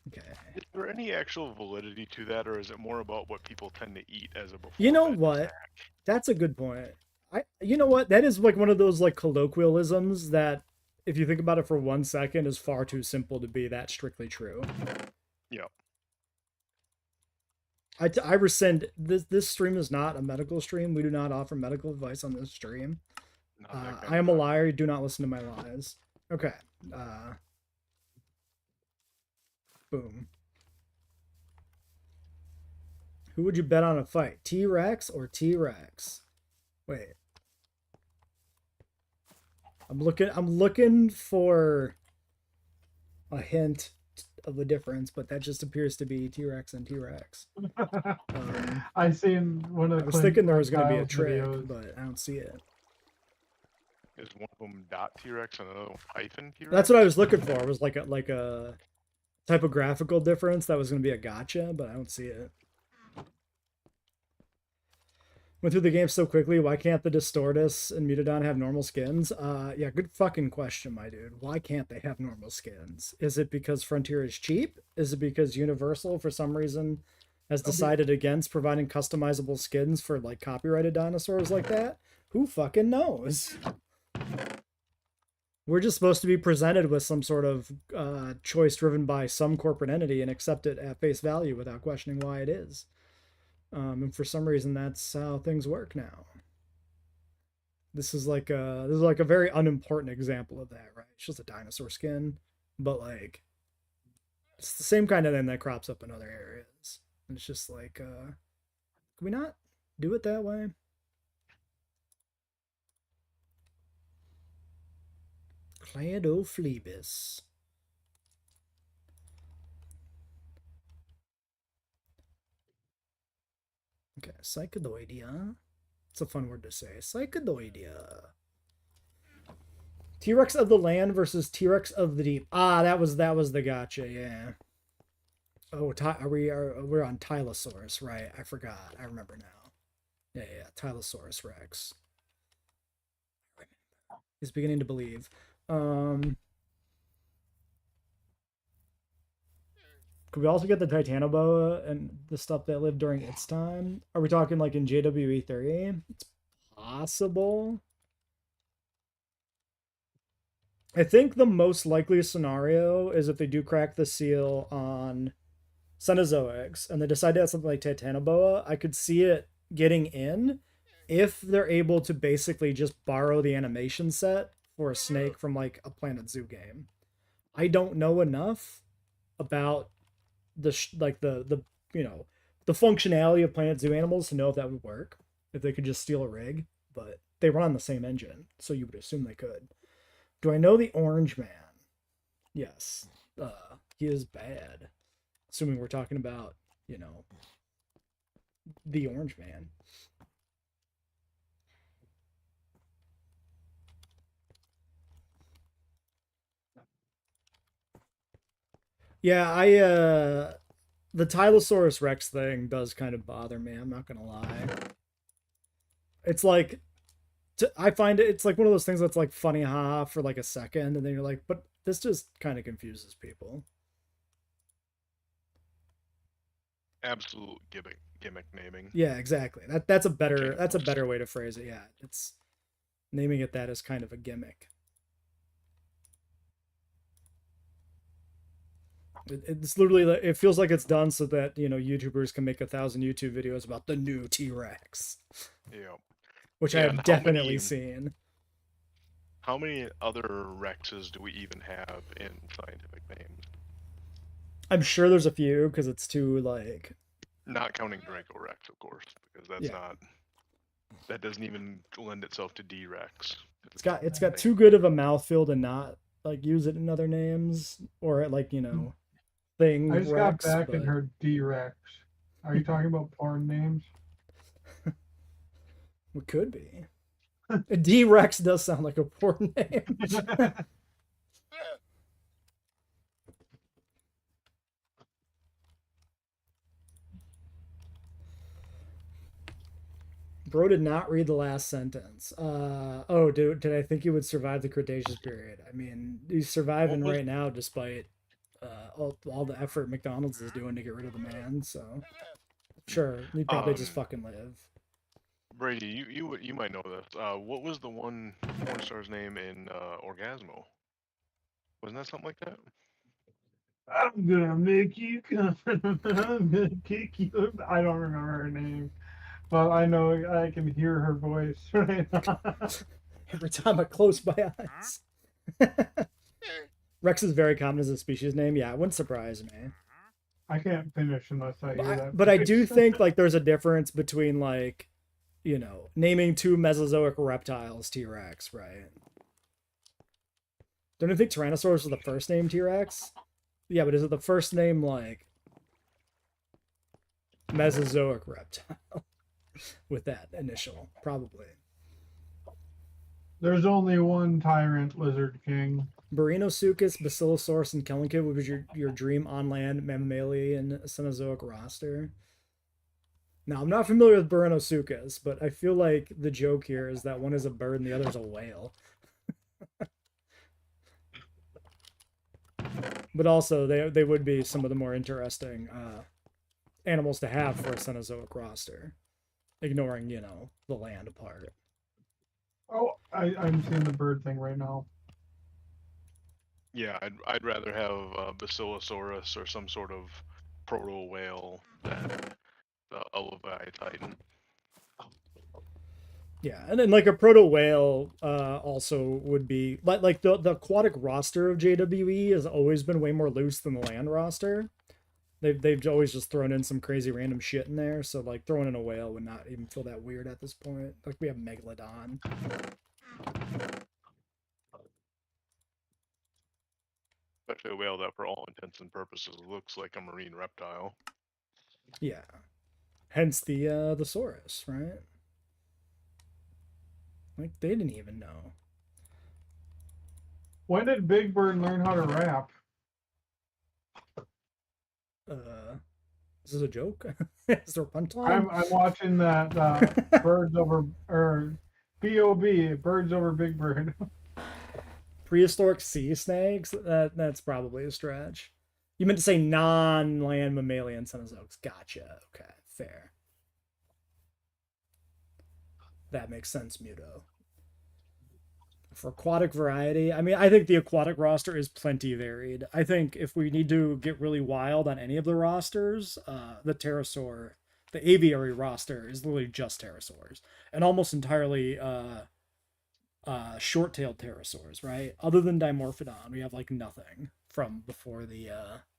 Okay. Is there any actual validity to that, or is it more about what people tend to eat as a before You know bed what? snack? That's a good point. You know what? That is like one of those like colloquialisms that, if you think about it for 1 second, is far too simple to be that strictly true. Yeah. I rescind this. This stream is not a medical stream. We do not offer medical advice on this stream. Not that kind I of am a doctor. liar. Do not listen to my lies. Okay. Boom. Who would you bet on a fight? T-Rex or T-Rex? Wait. I'm looking for a hint of a difference, but that just appears to be T-Rex and T-Rex. I seen one of the I was thinking there was going to be a Kyle's trick, videos. but I don't see it. Is one of them dot T-Rex and another one hyphen T-Rex? That's what I was looking for. It was like a typographical difference that was going to be a gotcha, but I don't see it. Went through the game so quickly. Why can't the Distortus and Mutadon have normal skins? Yeah, good fucking question, my dude. Why can't they have normal skins? Is it because Frontier is cheap? Is it because Universal, for some reason, has decided against providing customizable skins for like copyrighted dinosaurs like that? Who fucking knows? We're just supposed to be presented with some sort of choice driven by some corporate entity and accept it at face value without questioning why it is. And for some reason, that's how things work now. This is like a very unimportant example of that, right? It's just a dinosaur skin, but like it's the same kind of thing that crops up in other areas. And it's just like, can we not do it that way? Cladophlebus. Okay, Psychodoidea. It's a fun word to say. Psychodoidea. T-Rex of the land versus T-Rex of the deep. Ah, that was the gotcha, yeah. Oh, we're on Tylosaurus, right? I forgot. I remember now. Yeah, Tylosaurus Rex. He's beginning to believe. Could we also get the Titanoboa and the stuff that lived during its time? Are we talking like in JWE3? It's possible. I think the most likely scenario is if they do crack the seal on Cenozoics and they decide to have something like Titanoboa, I could see it getting in if they're able to basically just borrow the animation set for a snake from like a Planet Zoo game. I don't know enough about the functionality of Planet Zoo animals to know if that would work, if they could just steal a rig, but they run on the same engine, so you would assume they could. Do I know the Orange Man? Yes. He is bad. Assuming we're talking about, the Orange Man. Yeah, the Tylosaurus Rex thing does kind of bother me, I'm not gonna lie. It's like, I find it's like one of those things that's like funny haha for like a second, and then you're like, but this just kind of confuses people. Absolute gimmick naming. Yeah, exactly. That's a better way to phrase it. Yeah, it's naming it that is kind of a gimmick. It's literally, it feels like it's done so that YouTubers can make 1,000 YouTube videos about the new T-Rex. Yeah. Which I have definitely seen. How many other Rexes do we even have in scientific names? I'm sure there's a few because it's too like Not counting Draco Rex, of course, because that's Yeah. not. That doesn't even lend itself to D Rex. it's got too good of a mouthfeel to not like use it in other names or like thing I just got Rex, back and but heard D-Rex. Are you talking about porn names? it could be. D Rex does sound like a poor name. Bro did not read the last sentence. Oh, did I think he would survive the Cretaceous period? I mean, he's surviving right now despite all the effort McDonald's is doing to get rid of the man. So sure, he probably just fucking live. Brady, you might know this. What was the one porn star's name in Orgasmo? Wasn't that something like that? I'm gonna make you come. I'm gonna kick you. I don't remember her name, but I know I can hear her voice right now. Every time I close my eyes. Rex is very common as a species name. Yeah, it wouldn't surprise me. I can't finish unless I hear that. But I do think like there's a difference between like, naming two Mesozoic reptiles T-Rex, right? Don't you think Tyrannosaurus was the first name T-Rex? Yeah, but is it the first name like Mesozoic reptile with that initial? Probably. There's only one tyrant lizard king. Barinosuchus, Basilosaurus, and Kellinkid was your dream on land mammalian Cenozoic roster. Now, I'm not familiar with Barinosuchus, but I feel like the joke here is that one is a bird and the other is a whale. But also, they would be some of the more interesting animals to have for a Cenozoic roster, ignoring, the land part. Oh, I'm seeing the bird thing right now. Yeah, I'd rather have Basilosaurus or some sort of proto whale than a Leviathan. Yeah, and then like a proto whale also would be like the aquatic roster of JWE has always been way more loose than the land roster. They've always just thrown in some crazy random shit in there, so like throwing in a whale would not even feel that weird at this point. Like we have Megalodon. Especially a whale that, for all intents and purposes, looks like a marine reptile. Yeah, hence the Saurus, right? Like they didn't even know. When did Big Bird learn how to rap? Is this a joke? Is there a punchline? I'm watching that Birds Over or B.O.B. Birds Over Big Bird. Prehistoric sea snakes? That's probably a stretch. You meant to say non-land mammalian Cenozoics. Gotcha. Okay, fair. That makes sense, Muto. For aquatic variety, I mean, I think the aquatic roster is plenty varied. I think if we need to get really wild on any of the rosters, the pterosaur, the aviary roster is literally just pterosaurs and almost entirely short-tailed pterosaurs, right? Other than Dimorphodon, we have like nothing from before the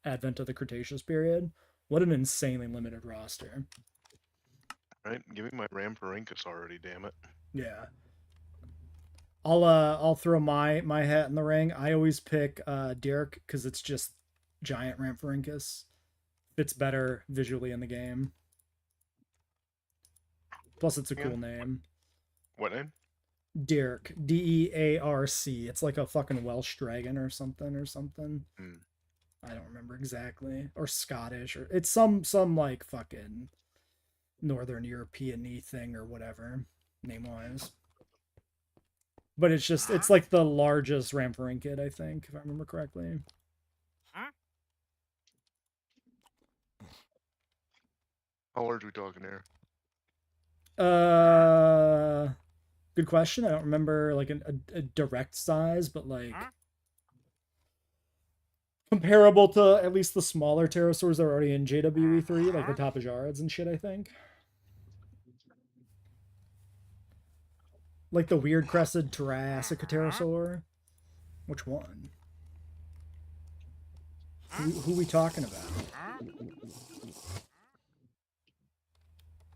advent of the Cretaceous period. What an insanely limited roster. Right? Give me my Rampharinkus already, damn it. Yeah. I'll throw my hat in the ring. I always pick Derek because it's just giant Rampharinkus. Fits better visually in the game. Plus, it's a cool name. What name? Derek, Dearc. It's like a fucking Welsh dragon or something. I don't remember exactly. Or Scottish or it's some like fucking Northern European-y thing or whatever name wise. But it's like the largest Rampharinchid, I think, if I remember correctly. How large are we talking here? Good question. I don't remember like a direct size, but like comparable to at least the smaller pterosaurs that are already in JWE3, like the Tapajarids and shit, I think. Like the weird crested Triassic pterosaur. Which one? Who we talking about?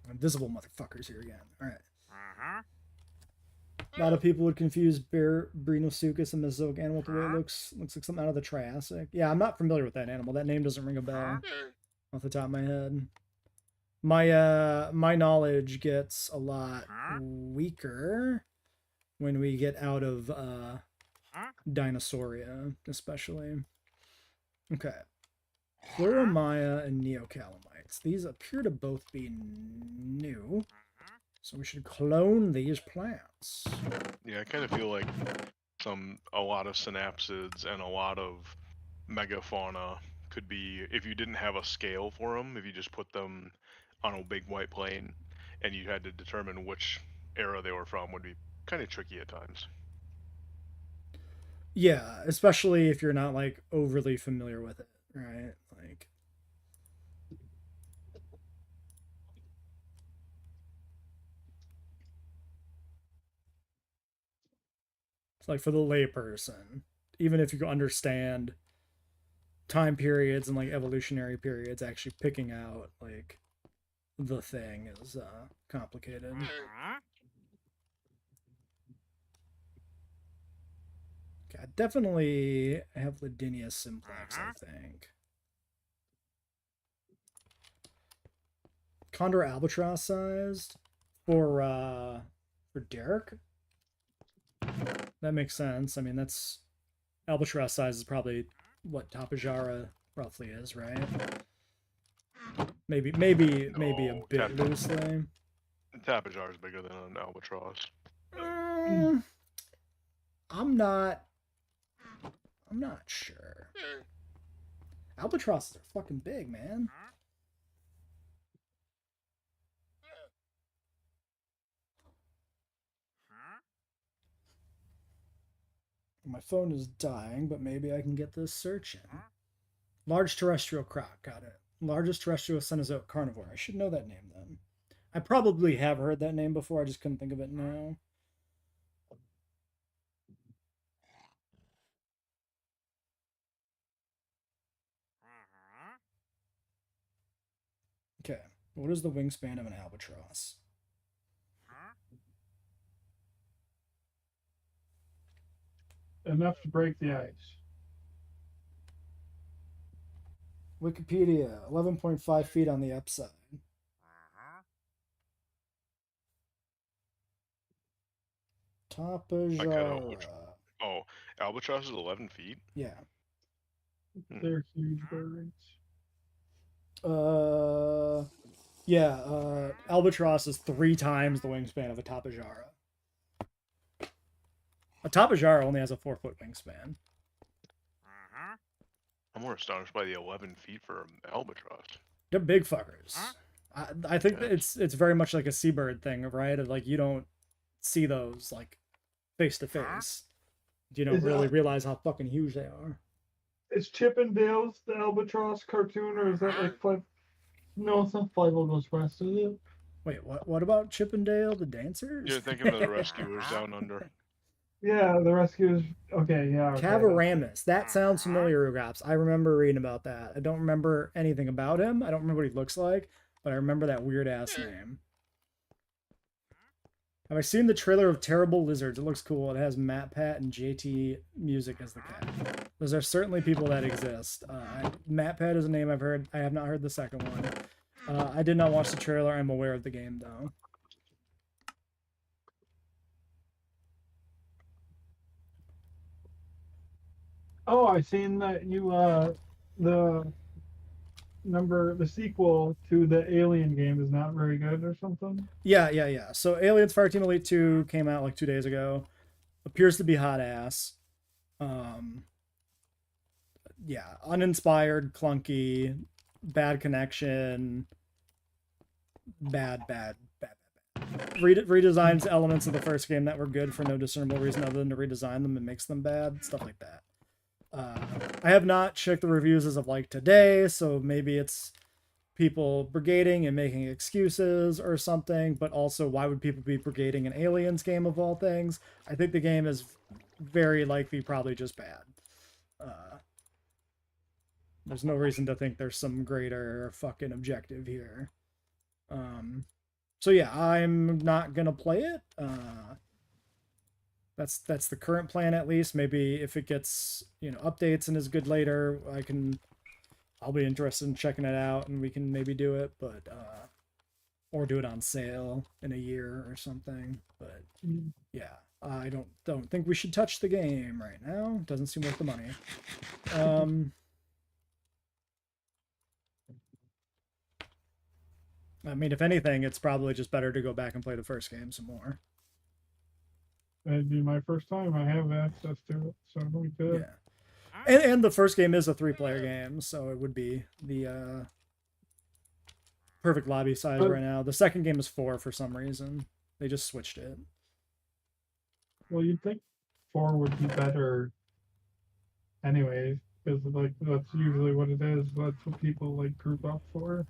Invisible motherfuckers here again. All right. A lot of people would confuse Brinosuchus and Mesozoic animal with the way it looks. Looks like something out of the Triassic. Yeah, I'm not familiar with that animal. That name doesn't ring a bell off the top of my head. My knowledge gets a lot weaker when we get out of Dinosauria, especially. Okay. Fluoromaya and Neocalamites. These appear to both be new. So we should clone these plants. Yeah, I kind of feel like a lot of synapsids and a lot of megafauna could be, if you didn't have a scale for them, if you just put them on a big white plane and you had to determine which era they were from, would be kind of tricky at times. Yeah, especially if you're not like overly familiar with it, right? Like it's like for the layperson, even if you understand time periods and like evolutionary periods, actually picking out like the thing is complicated. Okay, I definitely have Ladynia simplex, I think. Condor albatross sized for Derek. That makes sense. I mean, that's albatross size is probably what Tapajara roughly is, right? Maybe a bit loosely. Tapajar is bigger than an albatross. I'm not sure. Albatrosses are fucking big, man. My phone is dying, but maybe I can get this search in. Large terrestrial croc, got it. Largest terrestrial Cenozoic carnivore. I should know that name then. I probably have heard that name before, I just couldn't think of it now. Okay, what is the wingspan of an albatross? Enough to break the ice. Wikipedia, 11.5 feet on the upside. Tapajara. Oh, albatross is 11 feet? Yeah. They're huge birds. Yeah, albatross is 3 times the wingspan of a Tapajara. A Tapajara only has a 4-foot wingspan. I'm more astonished by the 11 feet for an albatross. They're big fuckers. I think that it's very much like a seabird thing, right? Of like you don't see those like face to face. You don't really realize how fucking huge they are. Is Chippendales the albatross cartoon, or is that like five? No, it's not Five Goes West, is it? Wait, what about Chippendale the dancers? You're thinking of the Rescuers Down Under. Yeah, the Rescuers. Okay, yeah. Okay. Cavaramus. That sounds familiar, Raps. I remember reading about that. I don't remember anything about him. I don't remember what he looks like, but I remember that weird ass name. Have I seen the trailer of Terrible Lizards? It looks cool. It has Matt Pat and JT Music as the cat. Those are certainly people that exist. Matt Pat is a name I've heard. I have not heard the second one. I did not watch the trailer. I'm aware of the game, though. Oh, I seen that you the sequel to the Alien game is not very good or something. Yeah. So Aliens Fireteam Elite 2 came out like 2 days ago. Appears to be hot ass. Yeah, uninspired, clunky, bad connection, bad. Redesigns elements of the first game that were good for no discernible reason other than to redesign them and makes them bad, stuff like that. I have not checked the reviews as of like today, so maybe it's people brigading and making excuses or something, but also why would people be brigading an Aliens game of all things? I think the game is very likely probably just bad. There's no reason to think there's some greater fucking objective here. So yeah, I'm not gonna play it. That's the current plan at least. Maybe if it gets updates and is good later, I'll be interested in checking it out and we can maybe do it, but or do it on sale in a year or something. But yeah, I don't think we should touch the game right now. Doesn't seem worth the money. I mean, if anything, it's probably just better to go back and play the first game some more. That'd be my first time. I have access to it, so I'm good. Yeah, and the first game is a 3-player game, so it would be the perfect lobby size right now. The second game is 4 for some reason. They just switched it. Well, you'd think 4 would be better, anyways, because like that's usually what it is. That's what people like group up for.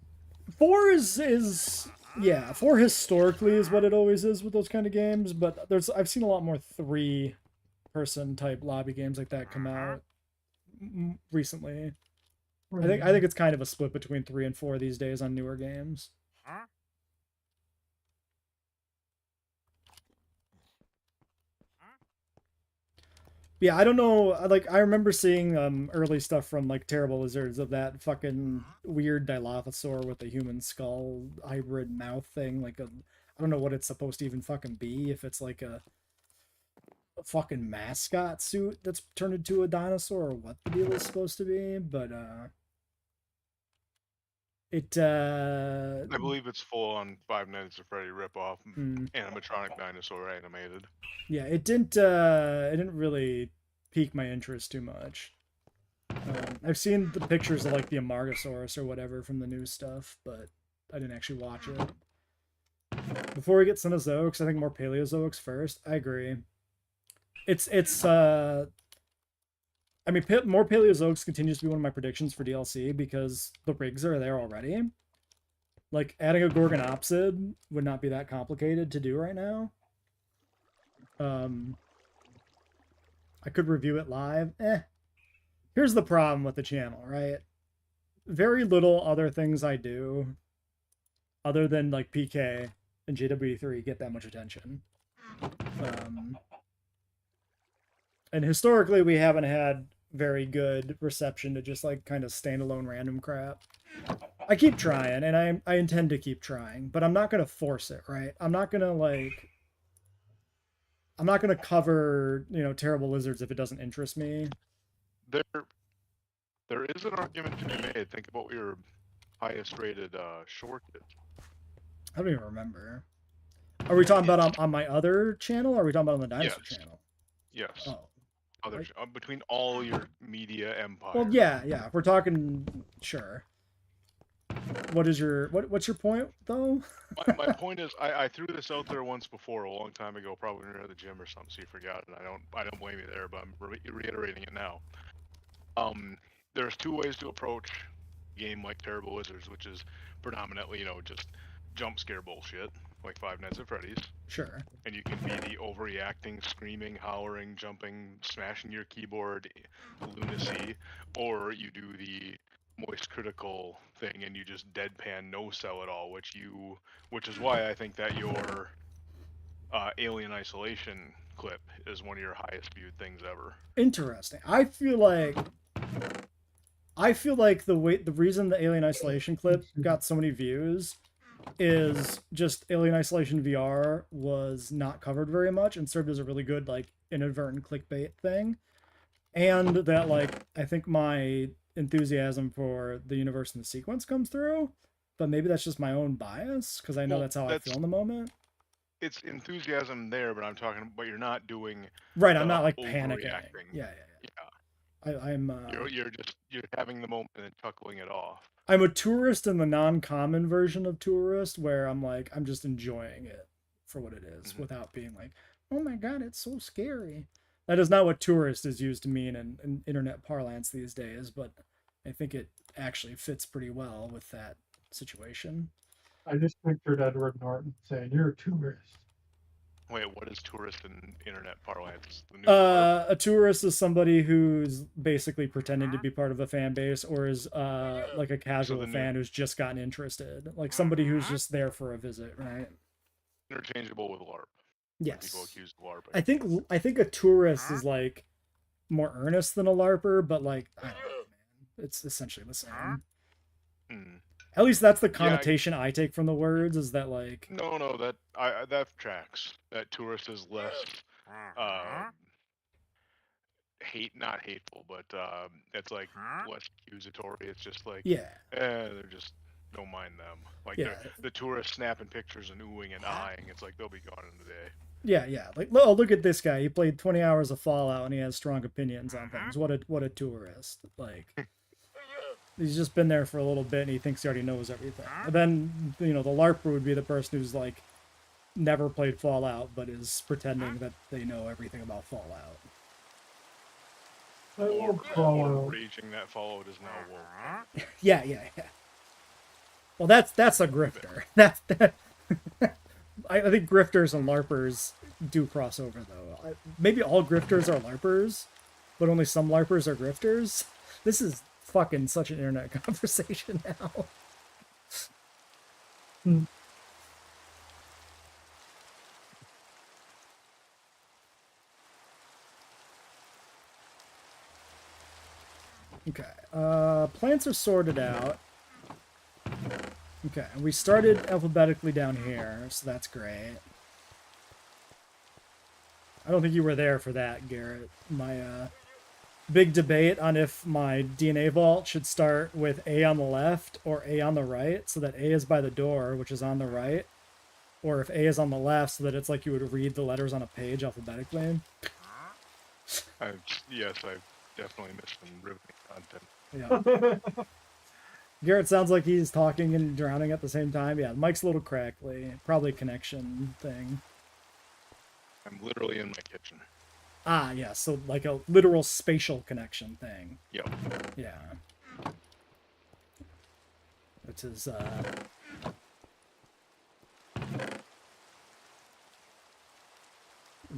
4 is yeah, 4 historically is what it always is with those kind of games, but I've seen a lot more 3-person type lobby games like that come out recently. Right. I think it's kind of a split between 3 and 4 these days on newer games. Yeah, I don't know. Like, I remember seeing early stuff from like Terrible Lizards of that fucking weird Dilophosaur with a human skull hybrid mouth thing. Like I don't know what it's supposed to even fucking be. If it's like a fucking mascot suit that's turned into a dinosaur, or what the deal is supposed to be. But I believe it's full on Five Nights at Freddy ripoff, mm, animatronic dinosaur animated. yeah, it didn't really pique my interest too much. I've seen the pictures of like the Amargasaurus or whatever from the new stuff, but I didn't actually watch it. Before we get Cenozoics, I think more Paleozoics first. I agree. It's I mean, more Paleozoics continues to be one of my predictions for DLC because the rigs are there already. Like, adding a Gorgonopsid would not be that complicated to do right now. I could review it live. Here's the problem with the channel, right? Very little other things I do, other than like PK and JW3, get that much attention. And historically, we haven't had very good reception to just like kind of standalone random crap. I keep trying, and I intend to keep trying, but I'm not gonna force it, right? I'm not gonna cover Terrible Lizards if it doesn't interest me. There is an argument to be made. Think about what your highest rated short is. I don't even remember. Are we talking about on my other channel, or are we talking about on the Dinosaur channel? Yes. Oh. Between all your media empire. Well, yeah. We're talking, sure. What's your point though? my point is, I threw this out there once before, a long time ago, probably near the gym or something, so you forgot, and I don't blame you there, but I'm reiterating it now. There's 2 ways to approach a game like Terrible Lizards, which is predominantly, just jump scare bullshit, like Five Nights at Freddy's. Sure. And you can be the overreacting, screaming, howling, jumping, smashing your keyboard lunacy, or you do the moist critical thing and you just deadpan no sell it all, which is why I think that your Alien Isolation clip is one of your highest viewed things ever. Interesting. I feel like the reason the Alien Isolation clip got so many views is just Alien Isolation VR was not covered very much and served as a really good like inadvertent clickbait thing, and that like I think my enthusiasm for the universe and the sequence comes through, but maybe that's just my own bias because I know that's how I feel in the moment. It's enthusiasm there, but I'm talking about you're not doing right. I'm not like panicking. Yeah. I'm you're having the moment and chuckling it off. I'm a tourist in the non-common version of tourist, where I'm just enjoying it for what it is, without being like, oh my god, it's so scary. That is not what tourist is used to mean in internet parlance these days, but I think it actually fits pretty well with that situation. I just pictured Edward Norton saying, "You're a tourist." Wait, what is tourist in internet parlance? The new LARP? A tourist is somebody who's basically pretending to be part of a fan base, or is like a casual the new- fan who's just gotten interested, like somebody who's just there for a visit, right? Interchangeable with LARP. When people Yes. accuse of LARP. I think a tourist is like more earnest than a LARPer, but like I don't know, man. It's essentially the same. Hmm. At least that's the Yeah, connotation I take from the words, is that like No, that tracks. That tourist is less not hateful, but it's like less accusatory. It's just like, yeah. they're just don't mind them. Like Yeah. the tourists snapping pictures and oohing and eyeing. It's like they'll be gone in a day. Yeah. Like, oh, look at this guy. He played 20 hours of Fallout and he has strong opinions on things. What a tourist. Like he's just been there for a little bit and he thinks he already knows everything. And then, the LARPer would be the person who's like never played Fallout but is pretending that they know everything about Fallout. I Or love Fallout. raging that Fallout is now woke. Yeah. Well, that's a grifter. That I think grifters and LARPers do cross over though. Maybe all grifters are LARPers, but only some LARPers are grifters. This is fucking such an internet conversation now. Okay. Plants are sorted out. Okay, we started alphabetically down here, so that's great. I don't think you were there for that, Garrett. My big debate on if my DNA vault should start with A on the left or A on the right, so that A is by the door, which is on the right, or if A is on the left, so that it's like you would read the letters on a page alphabetically. Yes, I've definitely missed some riveting content. Yeah. Garrett sounds like he's talking and drowning at the same time. Yeah, Mike's a little crackly. Probably a connection thing. I'm literally in my kitchen. Ah, yeah, so like a literal spatial connection thing. Yep. Yeah. Which is,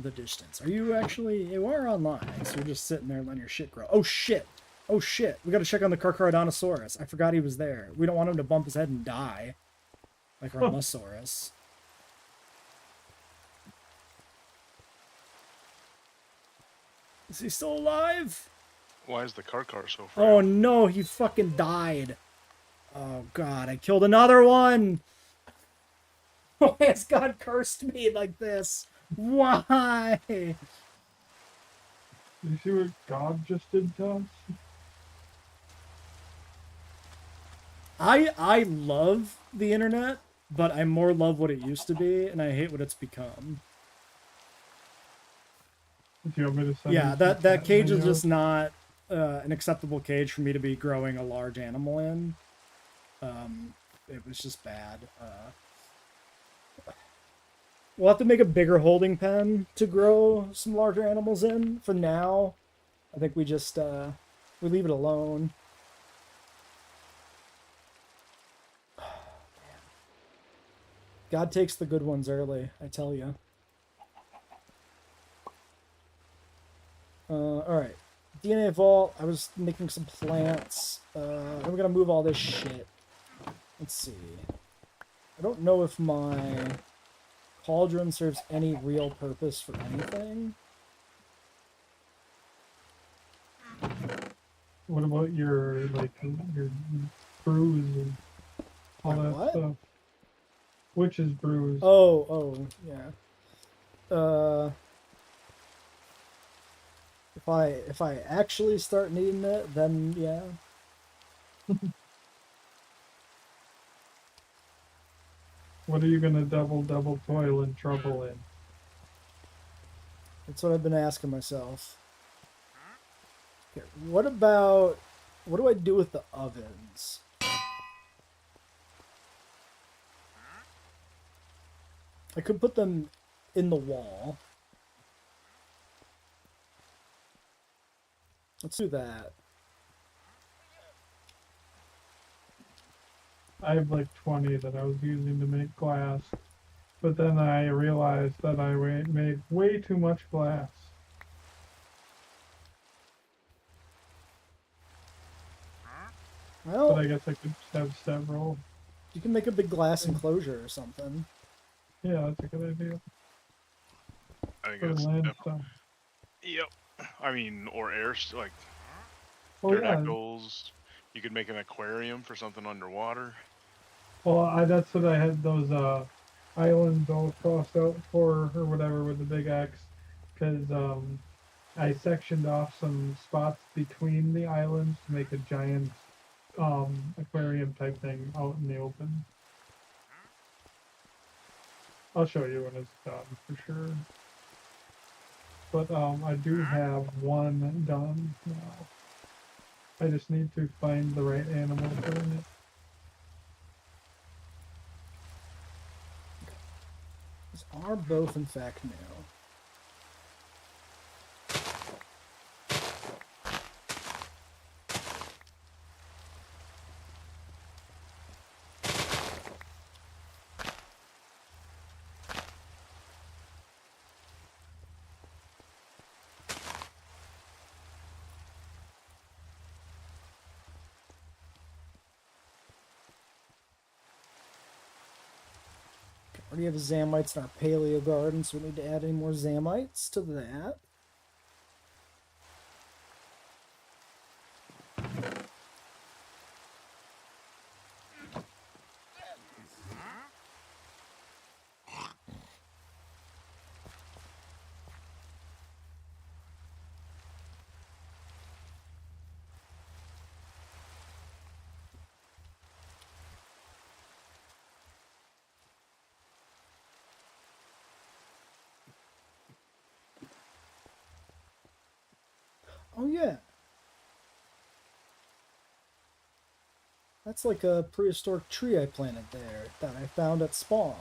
the distance. Are you actually... You are online, so you're just sitting there letting your shit grow. Oh, shit! Oh, shit! We gotta check on the Carcharodontosaurus. I forgot he was there. We don't want him to bump his head and die. Like our Mosaurus. Is he still alive? Why is the car so frail? Oh no, he fucking died. Oh god, I killed another one! Why has God cursed me like this? Why? You see what God just did to us? I love the internet, but I more love what it used to be, and I hate what it's become. Do you want me to send Yeah, you that some cage is videos? just not an acceptable cage for me to be growing a large animal in. It was just bad. We'll have to make a bigger holding pen to grow some larger animals in. For now, I think we just we leave it alone. God takes the good ones early, I tell you. Alright. DNA vault. I was making some plants. We're gonna move all this shit. Let's see. I don't know if my cauldron serves any real purpose for anything. What about your your brews and all My that what? stuff? Witch's brews. Oh, yeah. If I actually start needing it, then yeah. What are you gonna double toil and trouble in? That's what I've been asking myself. Okay, what do I do with the ovens? I could put them in the wall. Let's do that. I have like 20 that I was using to make glass. But then I realized that I made way too much glass. But Well, I guess I could have several. you can make a big glass enclosure or something. Yeah, that's a good idea. I think For that's limestone. yep. I mean, or like Oh yeah. pterodactyls. You could make an aquarium for something underwater. Well, that's what I had those islands all crossed out for, or whatever, with the big X, because I sectioned off some spots between the islands to make a giant aquarium type thing out in the open. I'll show you when it's done for sure. But I do have one done now. I just need to find the right animal for it. These are both, in fact, new. We already have Zamites in our paleo garden, so we need to add any more Zamites to that. Oh yeah. That's like a prehistoric tree I planted there that I found at spawn.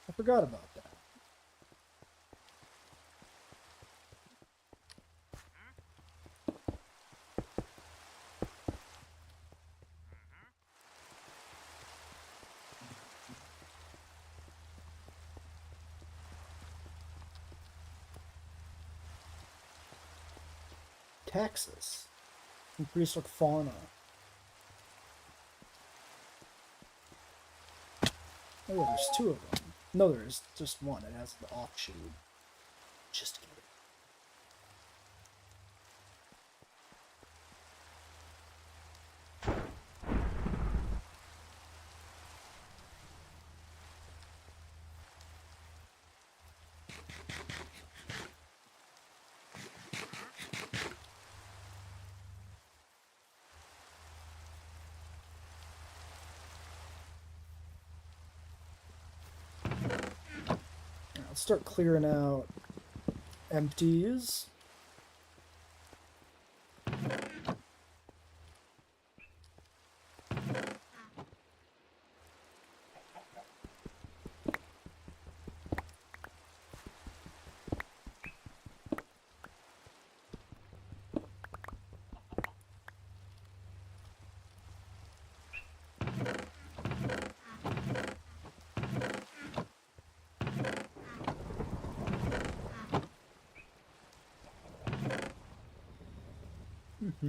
I forgot about that. Texas. And prehistoric fauna. Oh yeah, there's two of them. No, there's just one. It has the offshoot. Just kidding. Now, let's start clearing out empties.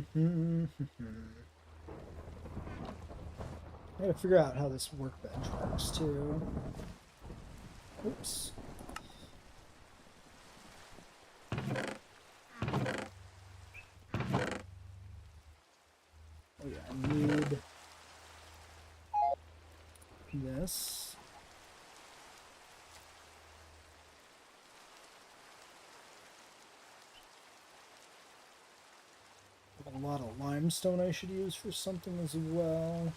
I gotta figure out how this workbench works too. Oops. Oh yeah, I need this. A lot of limestone I should use for something as well.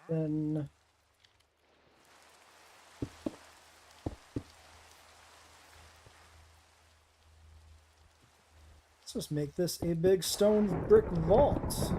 Then let's just make this a big stone brick vault.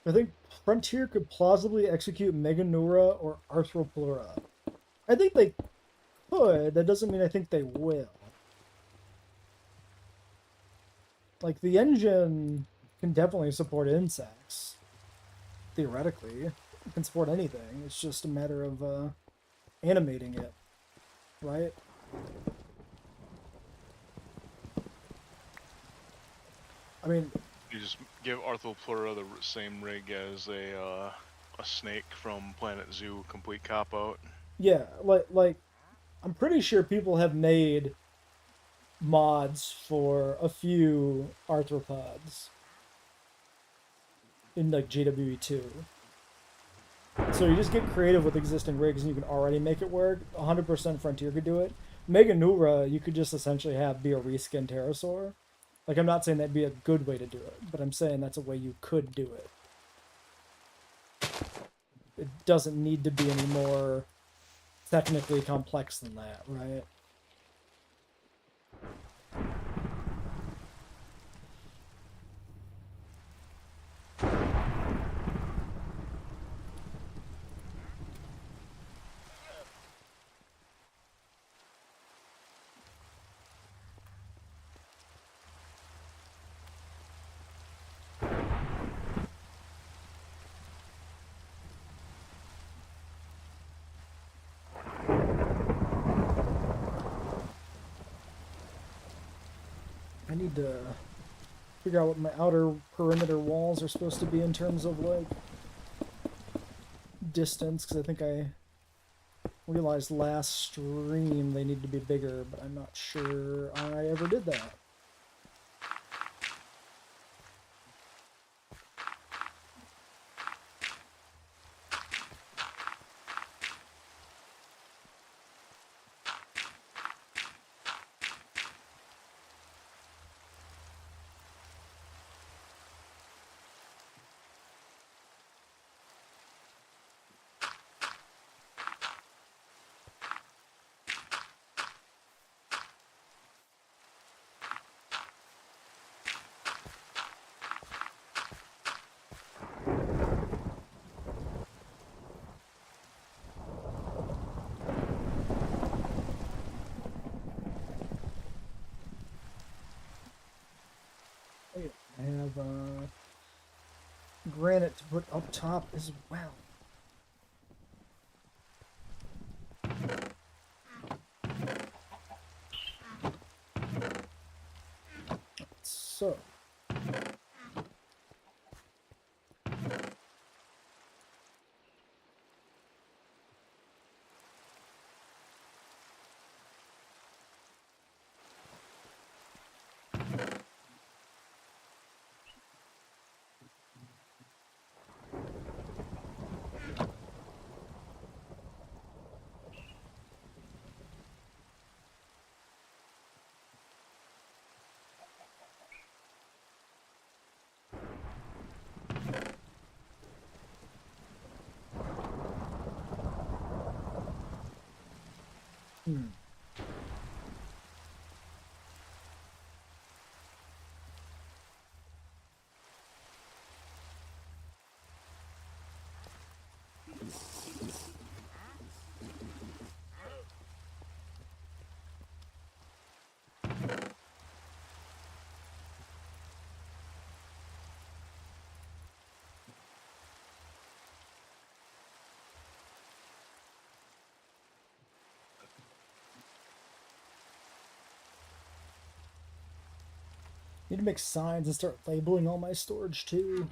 I think Frontier could plausibly execute Meganura or Arthropleura. I think they could. That doesn't mean I think they will. Like, the engine can definitely support insects. Theoretically. It can support anything. It's just a matter of animating it. Right? I mean, You just give Arthropleura the same rig as a snake from Planet Zoo, complete cop out. yeah, like I'm pretty sure people have made mods for a few arthropods in like JWE2. So you just get creative with existing rigs and you can already make it work. 100% Frontier could do it. Meganura, you could just essentially have be a reskin pterosaur. Like, I'm not saying that'd be a good way to do it, but I'm saying that's a way you could do it. It doesn't need to be any more technically complex than that, right? I need to figure out what my outer perimeter walls are supposed to be in terms of, like, distance, because I think I realized last stream they need to be bigger, but I'm not sure I ever did that. I have granite to put up top as well. So, Need to make signs and start labeling all my storage too.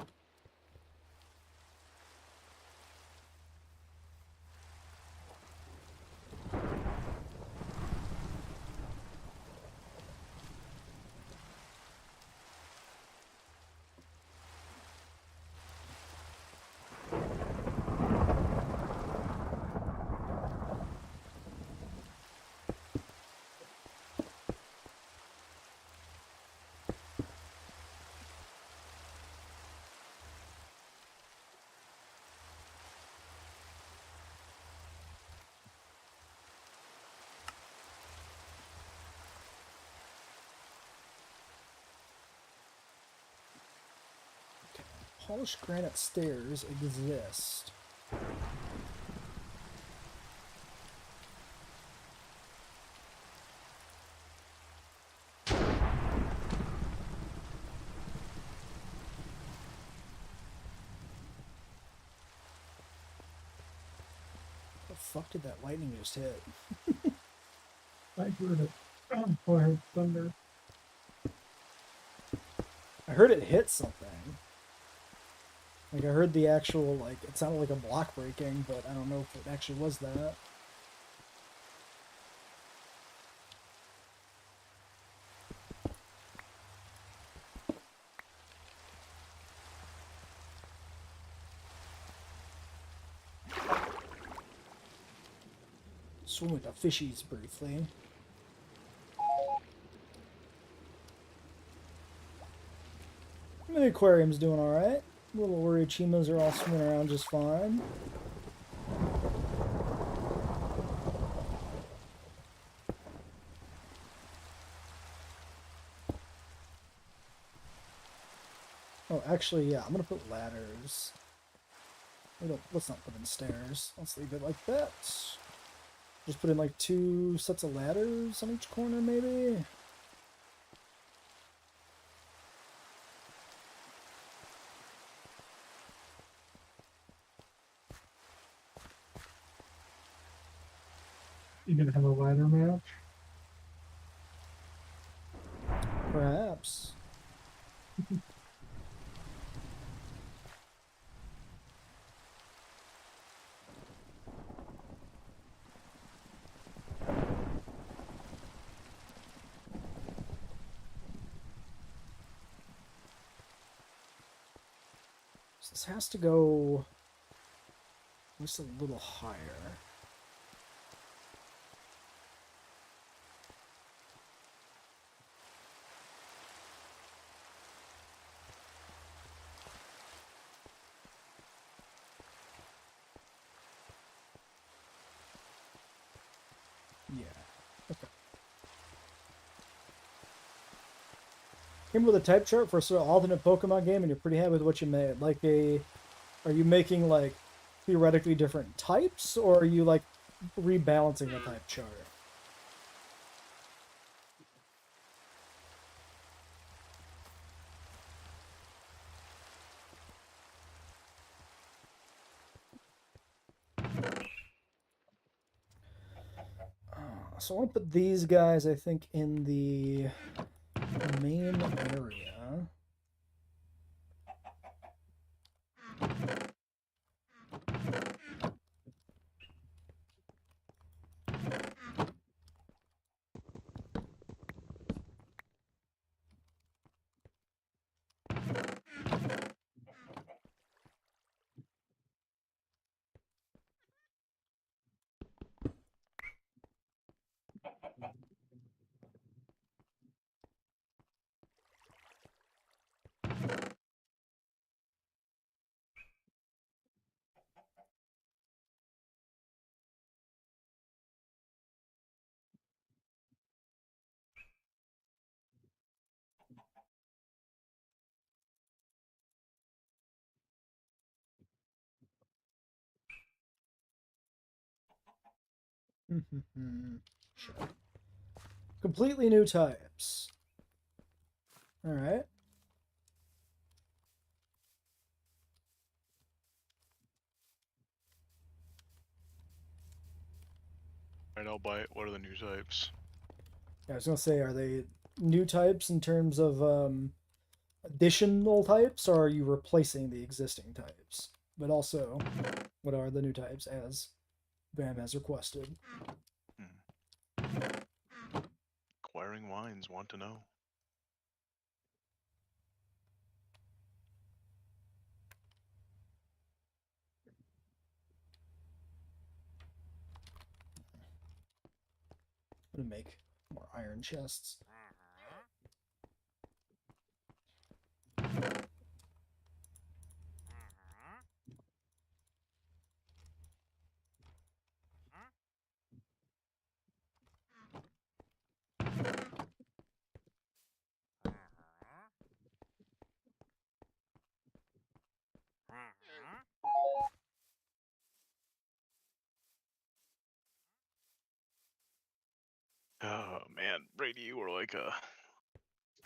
Polished granite stairs exist. The fuck did that lightning just hit? I heard it. Oh, I heard thunder. I heard it hit something. Like, I heard the actual, like, it sounded like a block breaking, but I don't know if it actually was that. Swim with the fishies briefly. The aquarium's doing alright. Little Orichimas are all swimming around just fine. Oh, actually, yeah, I'm gonna put ladders. Let's not put in stairs. Let's leave it like that. Just put in like 2 sets of ladders on each corner, maybe? You gonna have a ladder match? Perhaps. So this has to go just a little higher. Yeah. Okay. Came with a type chart for a sort of alternate Pokemon game, and you're pretty happy with what you made. Like are you making like theoretically different types, or are you like rebalancing the type chart? So I want to put these guys, I think, in the main area. Sure. Completely new types. All right. Alright, I'll buy it. What are the new types? Yeah, I was gonna say, are they new types in terms of additional types, or are you replacing the existing types? But also, what are the new types as Bam has requested? Acquiring wines want to know. I'm gonna make more iron chests. Oh man, Brady, you were like a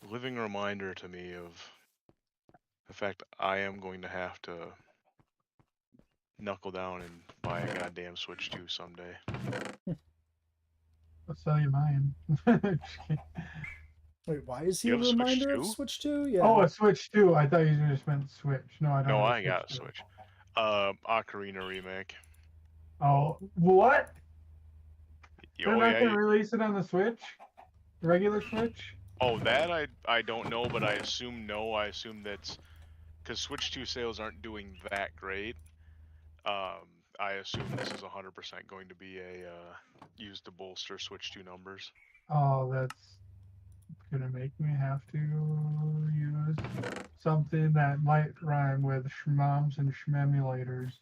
living reminder to me of the fact I am going to have to knuckle down and buy a goddamn Switch 2 someday. I'll sell you mine. Wait, why is he You a have a Switch reminder of 2? Switch 2? Yeah. Oh, a Switch 2. I thought you just meant Switch. No, I don't No, have a I Switch got a 2. Switch. Ocarina remake. Oh, what? They're Oh not yeah. going to release it on the Switch? Regular Switch? Oh, that I don't know, but I assume no. I assume that's because Switch 2 sales aren't doing that great. I assume this is 100% going to be a used to bolster Switch 2 numbers. Oh, that's going to make me have to use something that might rhyme with schmoms and schmemulators.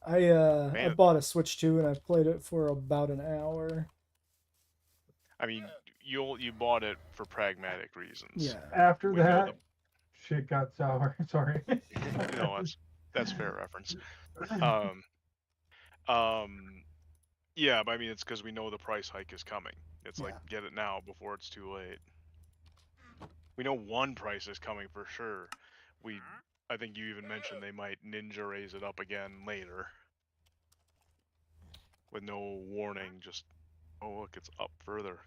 I Man, bought a Switch 2 and I've played it for about an hour. I mean, you bought it for pragmatic reasons. Yeah. After We know that, shit got sour. Sorry. No, that's fair reference. Um, yeah, but I mean, it's because we know the price hike is coming. It's like, Yeah. get it now before it's too late. We know one price is coming for sure. I think you even mentioned they might ninja raise it up again later. With no warning, just, oh look, it's up further.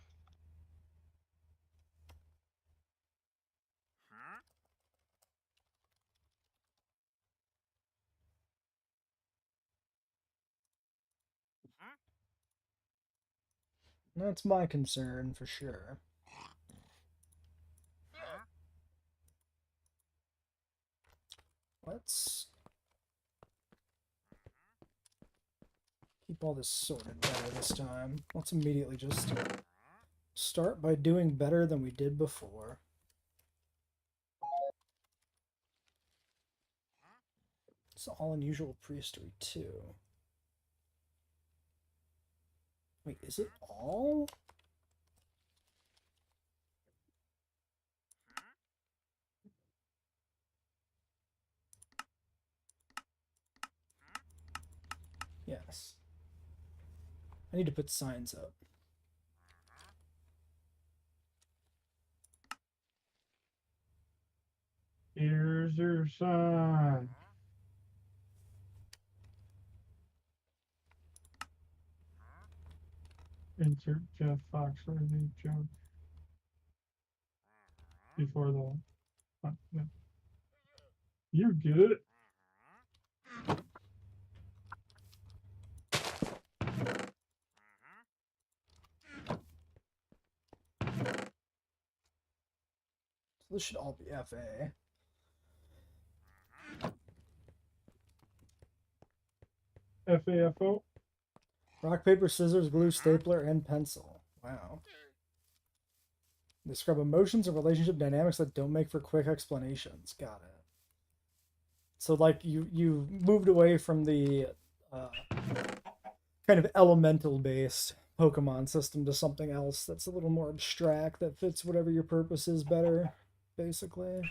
That's my concern for sure. Let's keep all this sorted better this time. Let's immediately just start by doing better than we did before. It's all unusual priestry too. Wait, is it all? Yes. I need to put signs up. Here's your son. Insert Jeff Foxworthy joke before the. Yeah. You get it. So this should all be FA. FAFO. Rock, paper, scissors, glue, stapler, and pencil. Wow. Describe emotions and relationship dynamics that don't make for quick explanations. Got it. So like you moved away from the kind of elemental based Pokemon system to something else that's a little more abstract that fits whatever your purpose is better, basically.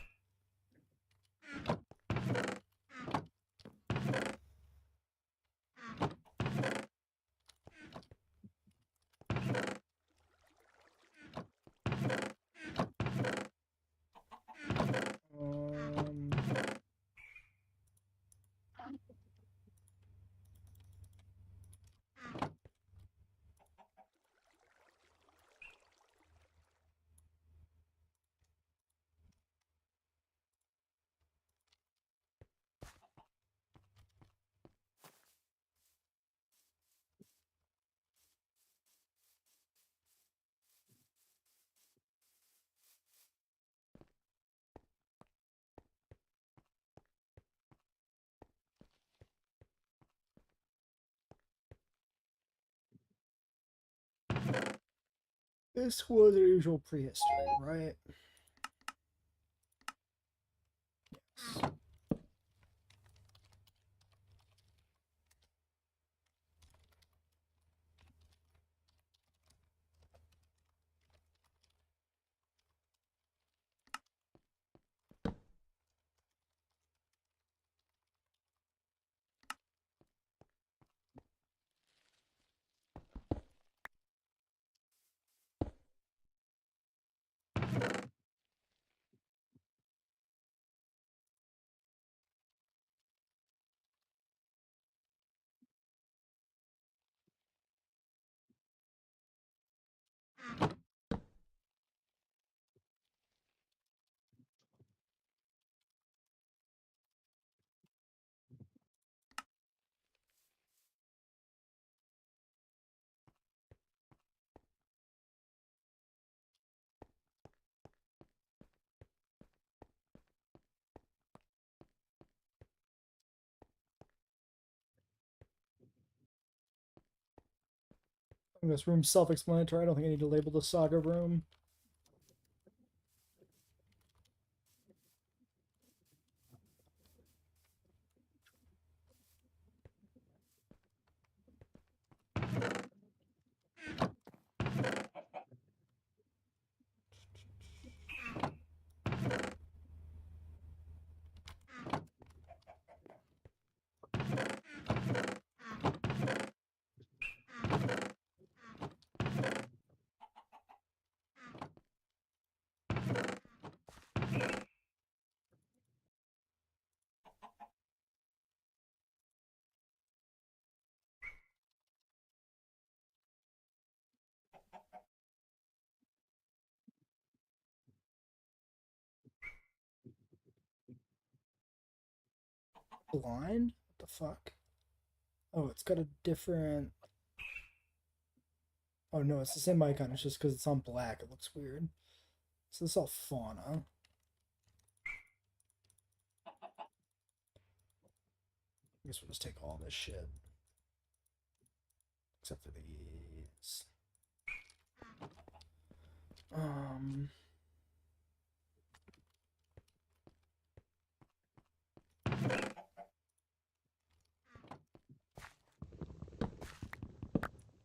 This was unusual prehistory, right? Yes. I think this room's self-explanatory. I don't think I need to label the saga room. Blind? What the fuck? Oh, it's got a different... Oh no, it's the same icon. It's just because it's on black. It looks weird. So this is all fauna. I guess we'll just take all this shit. Except for these.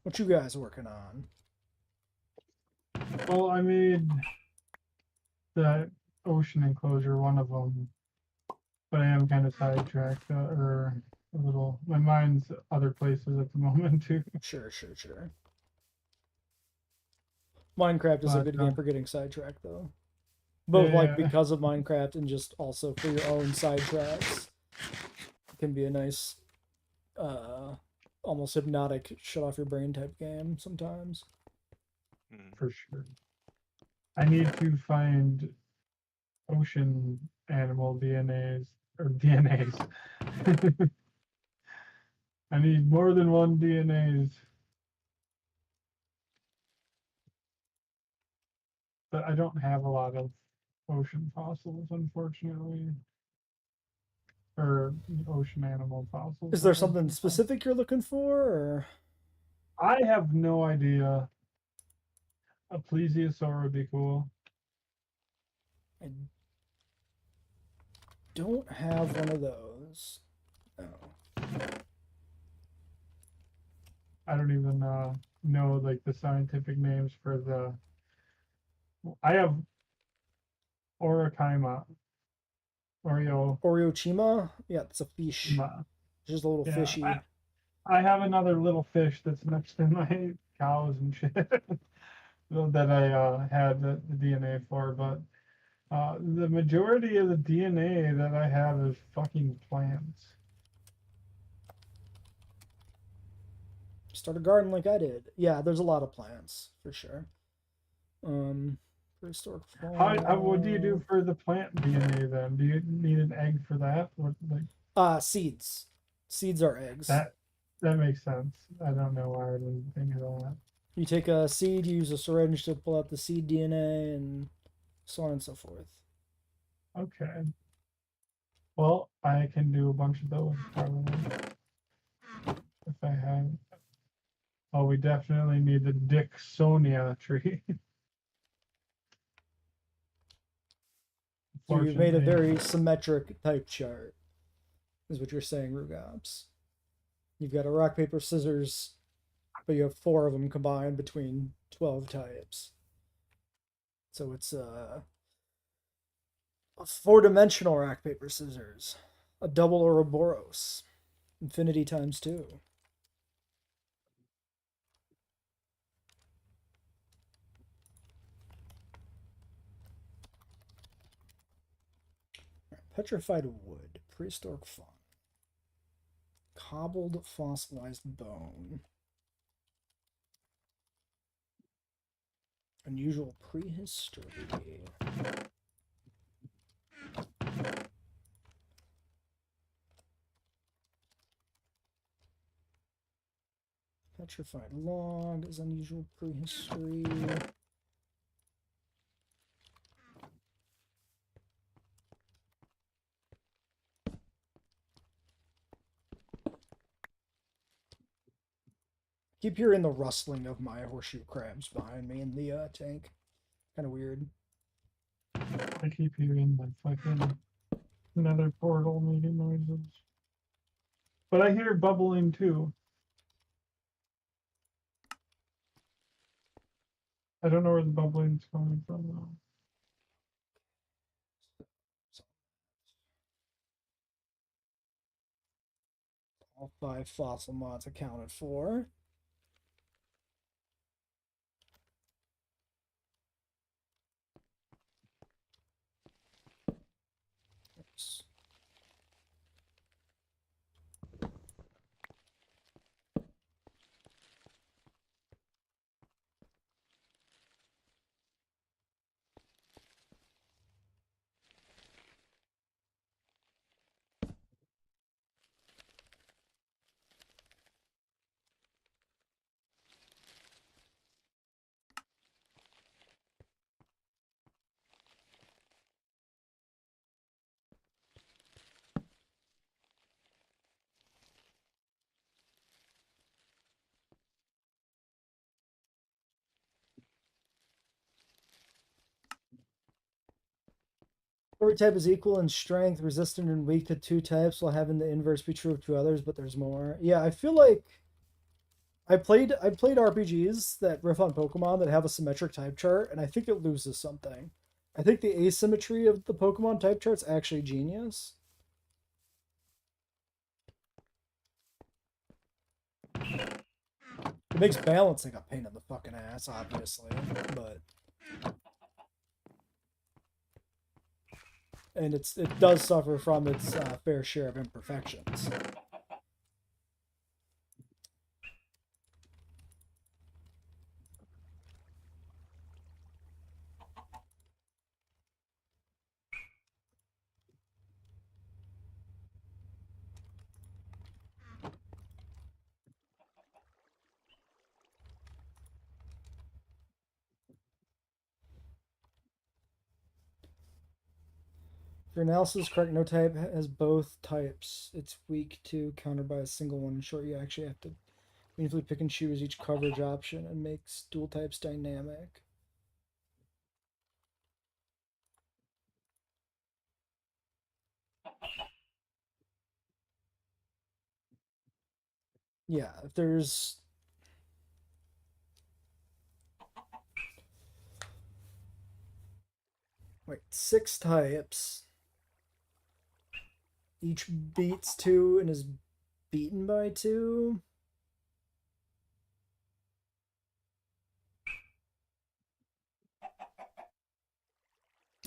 What you guys working on? Well, I made the ocean enclosure one of them, but I am kind of sidetracked or a little. My mind's other places at the moment too. Sure. Minecraft is a But good game for getting sidetracked, though. Both like yeah. because of Minecraft and just also for your own sidetracks. It can be a nice, almost hypnotic, shut off your brain type game sometimes. For sure. I need to find ocean animal DNAs or DNAs. I need more than one DNAs. But I don't have a lot of ocean fossils, unfortunately. Or ocean animal fossils. Is there something specific you're looking for, or? I have no idea. A plesiosaur would be cool. I don't have one of those. No. I don't even know like the scientific names for the. I have Orakaima. Oriochima? Yeah, it's a fish. Ma. It's just a little Yeah, fishy. I have another little fish that's next to my cows and shit that I had the DNA for, but the majority of the DNA that I have is fucking plants. Start a garden like I did. Yeah, there's a lot of plants for sure. Prehistoric What do you do for the plant DNA then? Do you need an egg for that? What like? Seeds. Seeds are eggs. That makes sense. I don't know why I didn't think of that. You take a seed, you use a syringe to pull out the seed DNA, and so on and so forth. Okay. Well, I can do a bunch of those probably if I have. Oh, we definitely need the Dicksonia tree. So you've made a Fortunately. very symmetric type chart, is what you're saying, Rugops. You've got a rock, paper, scissors, but you have 4 of them combined between 12 types. So it's a 4-dimensional rock, paper, scissors, a double Ouroboros, infinity times 2. Petrified wood, prehistoric fauna, cobbled fossilized bone, unusual prehistory. Petrified log is unusual prehistory. Keep hearing the rustling of my horseshoe crabs behind me in the tank. Kind of weird. I keep hearing the fucking nether portal making noises. But I hear bubbling too. I don't know where the bubbling's coming from though. All 5 fossil mods accounted for. Oops. Every type is equal in strength, resistant and weak to 2 types, while having the inverse be true of 2 others, but there's more. Yeah, I feel like I played RPGs that riff on Pokemon that have a symmetric type chart, and I think it loses something. I think the asymmetry of the Pokemon type chart's actually genius. It makes balancing a pain in the fucking ass, obviously, but and it does suffer from its fair share of imperfections. If your analysis is correct, no type has both types. It's weak to countered by a single one. In short, you actually have to meaningfully pick and choose each coverage option and makes dual types dynamic. Yeah, if there's wait, 6 types. Each beats 2 and is beaten by 2.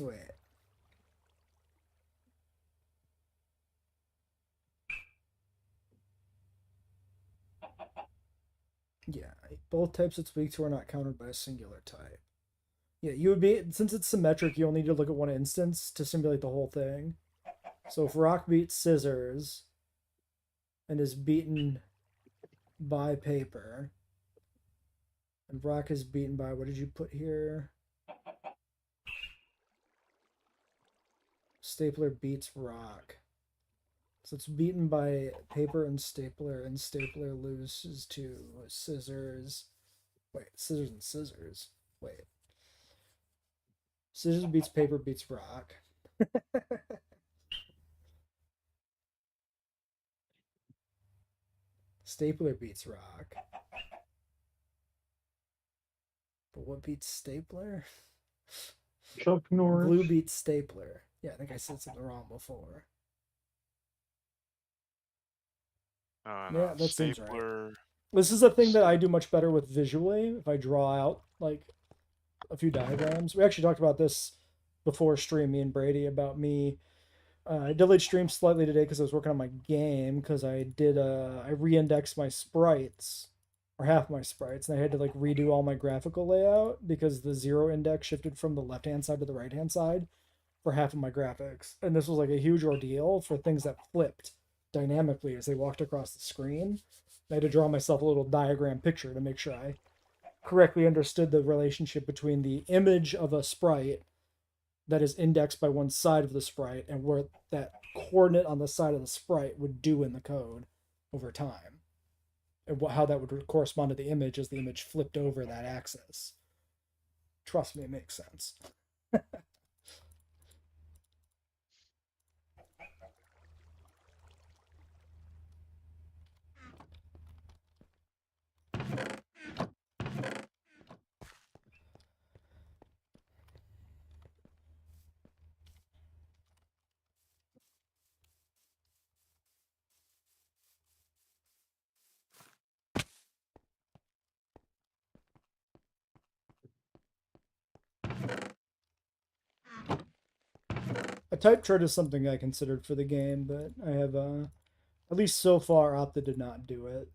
Wait. Yeah, both types it's weak to are not countered by a singular type. Yeah, you would be, since it's symmetric, you'll need to look at one instance to simulate the whole thing. So if rock beats scissors and is beaten by paper, and rock is beaten by, what did you put here? Stapler beats rock. So it's beaten by paper and stapler loses to scissors. Wait, scissors and scissors. Wait. Scissors beats paper beats rock. Stapler beats rock. But what beats stapler? Chuck Norris. Blue beats stapler. Yeah, I think I said something wrong before. Yeah, that seems right. Stapler. This is a thing that I do much better with visually if I draw out like a few diagrams. We actually talked about this before stream, me and Brady, about me. I delayed stream slightly today because I was working on my game because I re-indexed my sprites or half my sprites and I had to like redo all my graphical layout because the zero index shifted from the left hand side to the right hand side for half of my graphics. And this was like a huge ordeal for things that flipped dynamically as they walked across the screen. I had to draw myself a little diagram picture to make sure I correctly understood the relationship between the image of a sprite that is indexed by one side of the sprite and what that coordinate on the side of the sprite would do in the code over time, and how that would correspond to the image as the image flipped over that axis. Trust me, it makes sense. A type chart is something I considered for the game, but I have, at least so far, opted to not do it.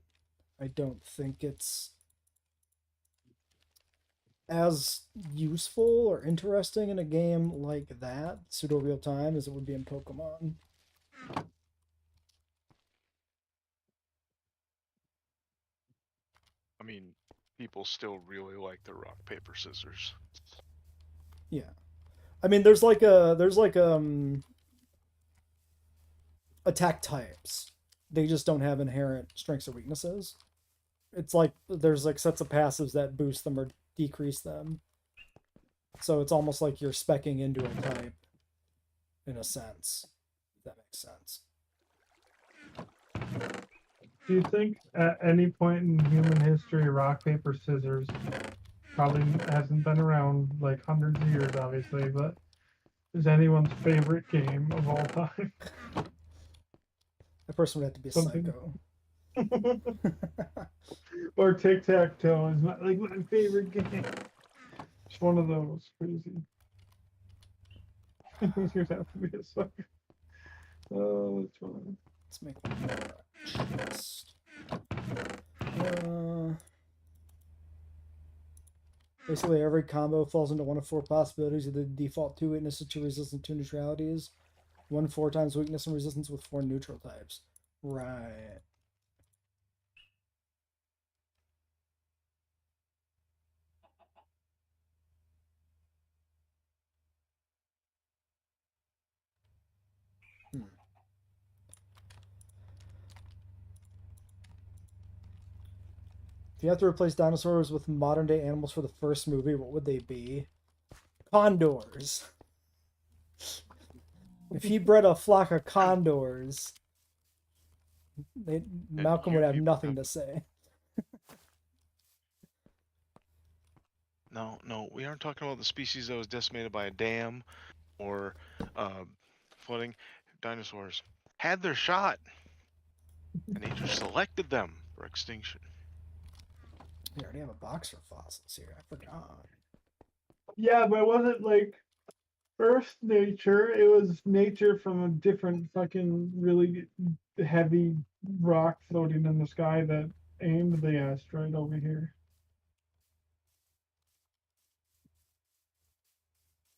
I don't think it's as useful or interesting in a game like that, pseudo real time, as it would be in Pokemon. I mean, people still really like the rock paper scissors. Yeah, I mean, there's like attack types. They just don't have inherent strengths or weaknesses. It's like there's like sets of passives that boost them or decrease them. So it's almost like you're speccing into a type, in a sense. If that makes sense. Do you think at any point in human history, rock, paper, scissors probably hasn't been around like hundreds of years, obviously, but is anyone's favorite game of all time? That person would have to be a psycho. Or tic-tac-toe is my favorite game. It's one of those crazy. You'd have to be a sucker. Oh, it's fun. Let's make one more chest. Basically, every combo falls into one of four possibilities: either the default 2 weaknesses, 2 resistance, and 2 neutralities. 1 4 times weakness and resistance with 4 neutral types. Right. If you have to replace dinosaurs with modern day animals for the first movie, what would they be? Condors. If he bred a flock of condors, Malcolm would have nothing to say. No, we aren't talking about the species that was decimated by a dam or flooding. Dinosaurs had their shot, and nature selected them for extinction. We already have a box for fossils here. I forgot. Yeah, but it wasn't like Earth nature. It was nature from a different fucking really heavy rock floating in the sky that aimed the asteroid over here.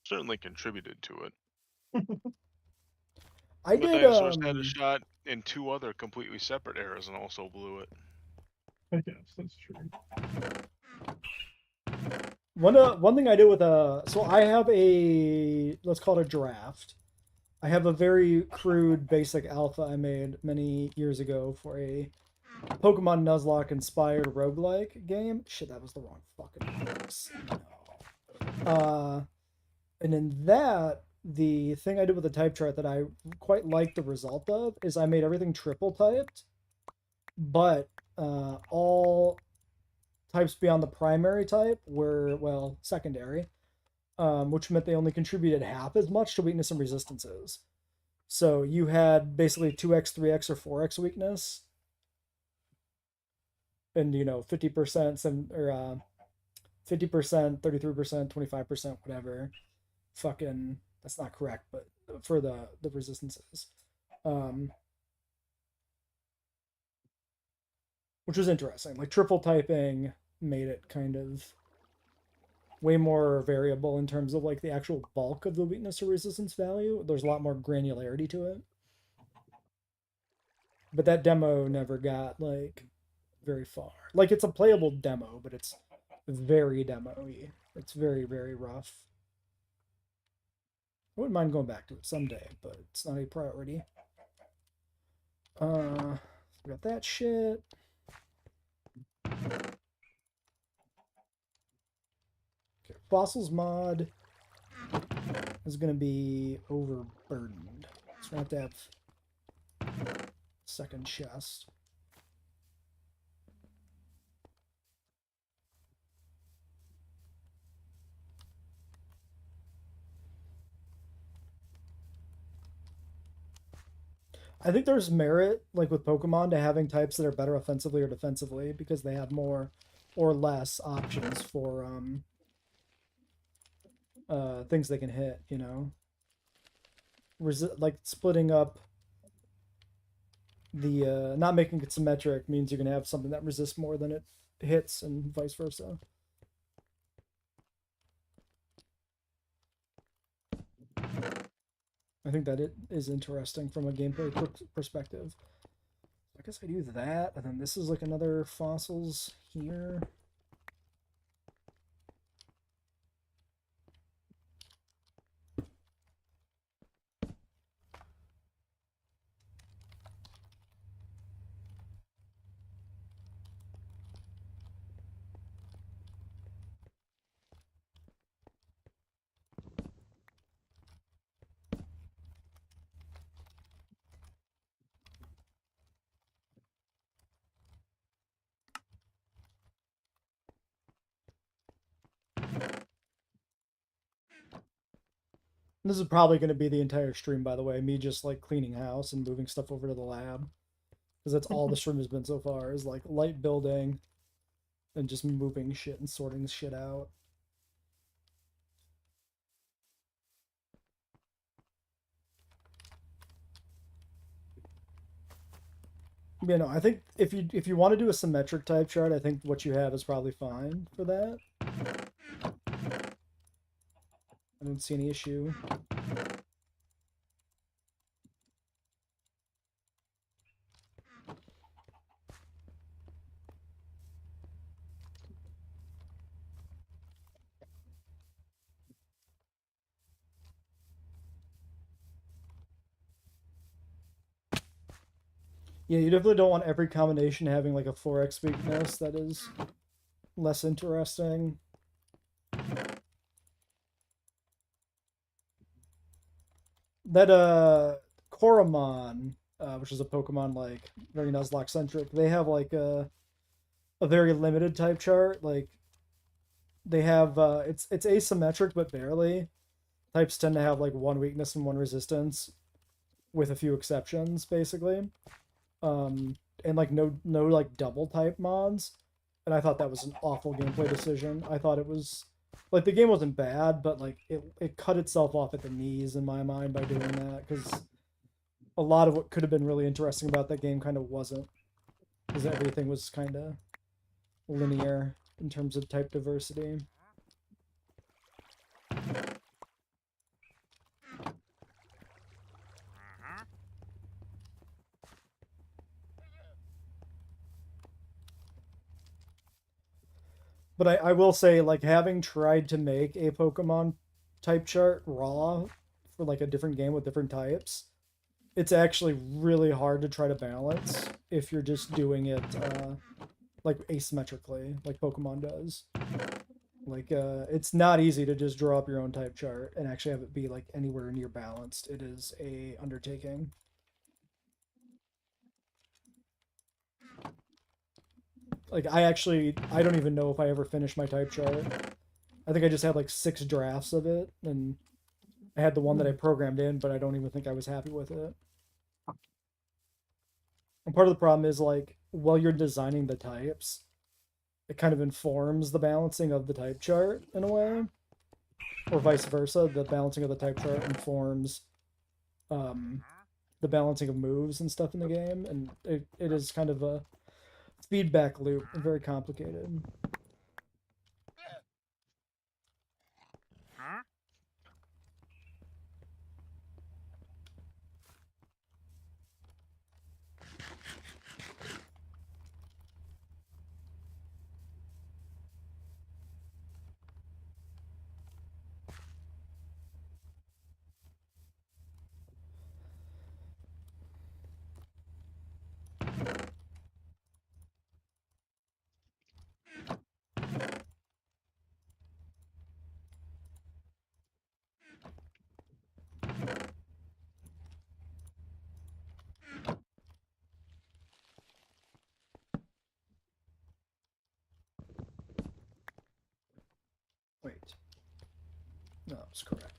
Certainly contributed to it. I But did. dinosaurs had a shot in 2 other completely separate eras and also blew it. I guess that's true. One thing I did with so I have a, let's call it a draft, I have a very crude basic alpha I made many years ago for a Pokemon Nuzlocke inspired roguelike game. Shit, that was the wrong fucking box. No. And in that, the thing I did with the type chart that I quite liked the result of is I made everything triple typed, but all types beyond the primary type were, well, secondary, which meant they only contributed half as much to weakness and resistances. So you had basically 2x, 3x, or 4x weakness, and 50% or 50%, 33%, 25%, whatever. Fucking, that's not correct, but for the resistances, which was interesting. Like triple typing made it kind of way more variable in terms of like the actual bulk of the weakness or resistance value. There's a lot more granularity to it. But that demo never got like very far. Like it's a playable demo, but it's very demo-y. It's very, very rough. I wouldn't mind going back to it someday, but it's not a priority. We got that shit. Okay, fossils mod is gonna be overburdened. So we have to have second chest. I think there's merit, like with Pokemon, to having types that are better offensively or defensively because they have more or less options for things they can hit. Like splitting up the not making it symmetric means you're gonna have something that resists more than it hits, and vice versa. I think that it is interesting from a gameplay perspective. I guess I do that, and then this is like another fossils here. This is probably going to be the entire stream, by the way. Me just like cleaning house and moving stuff over to the lab. Because that's all the stream has been so far, is like light building and just moving shit and sorting shit out. I think if you want to do a symmetric type chart, I think what you have is probably fine for that. I don't see any issue. Yeah, you definitely don't want every combination having like a 4x weakness. That is less interesting. That Koromon, which is a Pokemon like very Nuzlocke centric, they have like a very limited type chart. Like they have it's asymmetric but barely. Types tend to have like one weakness and one resistance, with a few exceptions, basically. And like no like double type mods. And I thought that was an awful gameplay decision. I thought it was like the game wasn't bad, but like it cut itself off at the knees in my mind by doing that, because a lot of what could have been really interesting about that game kind of wasn't, because everything was kind of linear in terms of type diversity. But I will say, like, having tried to make a Pokemon type chart raw for like a different game with different types, it's actually really hard to try to balance if you're just doing it like asymmetrically, like Pokemon does. Like it's not easy to just draw up your own type chart and actually have it be like anywhere near balanced. It is a undertaking. Like I don't even know if I ever finished my type chart. I think I just had like 6 drafts of it, and I had the one that I programmed in, but I don't even think I was happy with it. And part of the problem is like while you're designing the types, it kind of informs the balancing of the type chart in a way, or vice versa. The balancing of the type chart informs the balancing of moves and stuff in the game, and it is kind of a feedback loop, very complicated. Wait, no, that's correct.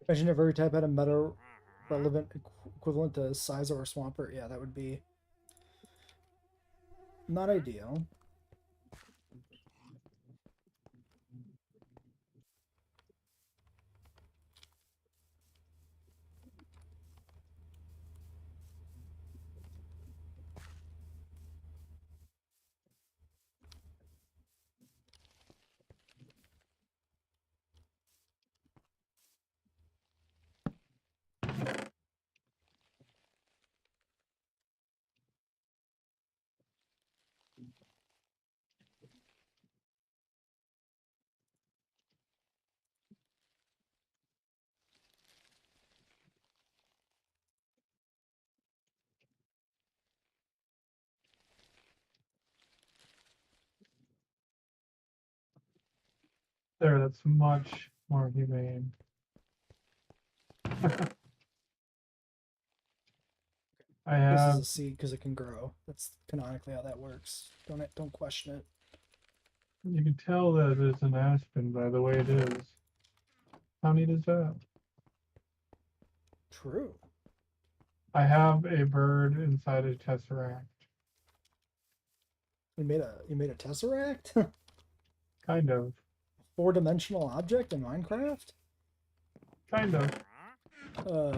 Imagine if every type had a meta relevant equivalent to size or Swampert. Yeah, that would be not ideal. There, that's much more humane. I This is have. a seed because it can grow. That's canonically how that works. Don't question it. You can tell that it's an aspen by the way it is. How neat is that? True. I have a bird inside a tesseract. You made a tesseract? Kind of. 4-dimensional object in Minecraft? Kind of. I feel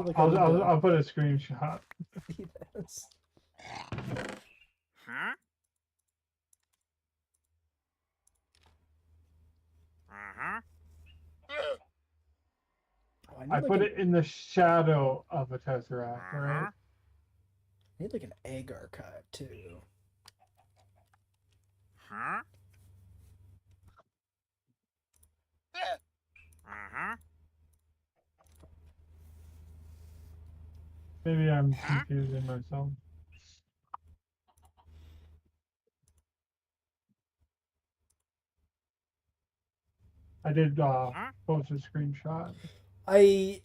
like I need to I'll put a screenshot. see this. Oh, I need I like put it in the shadow of a tesseract, right? I need like an egg archive too. Maybe I'm confusing myself. I did post a screenshot. I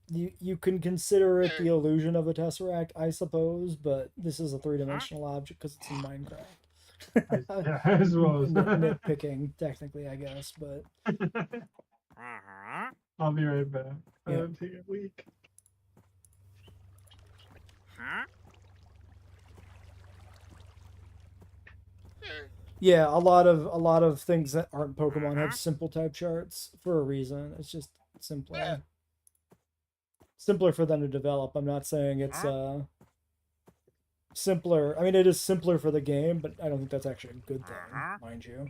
you can consider it the illusion of a tesseract, I suppose, but this is a three-dimensional object because it's in Minecraft. Yeah, I suppose. Nitpicking, technically, I guess, but I'll be right back. Yeah. It'll take a week. yeah, a lot of things that aren't Pokemon have simple type charts for a reason. It's just simpler for them to develop. I'm not saying it's simpler. I mean, it is simpler for the game, but I don't think that's actually a good thing, mind you.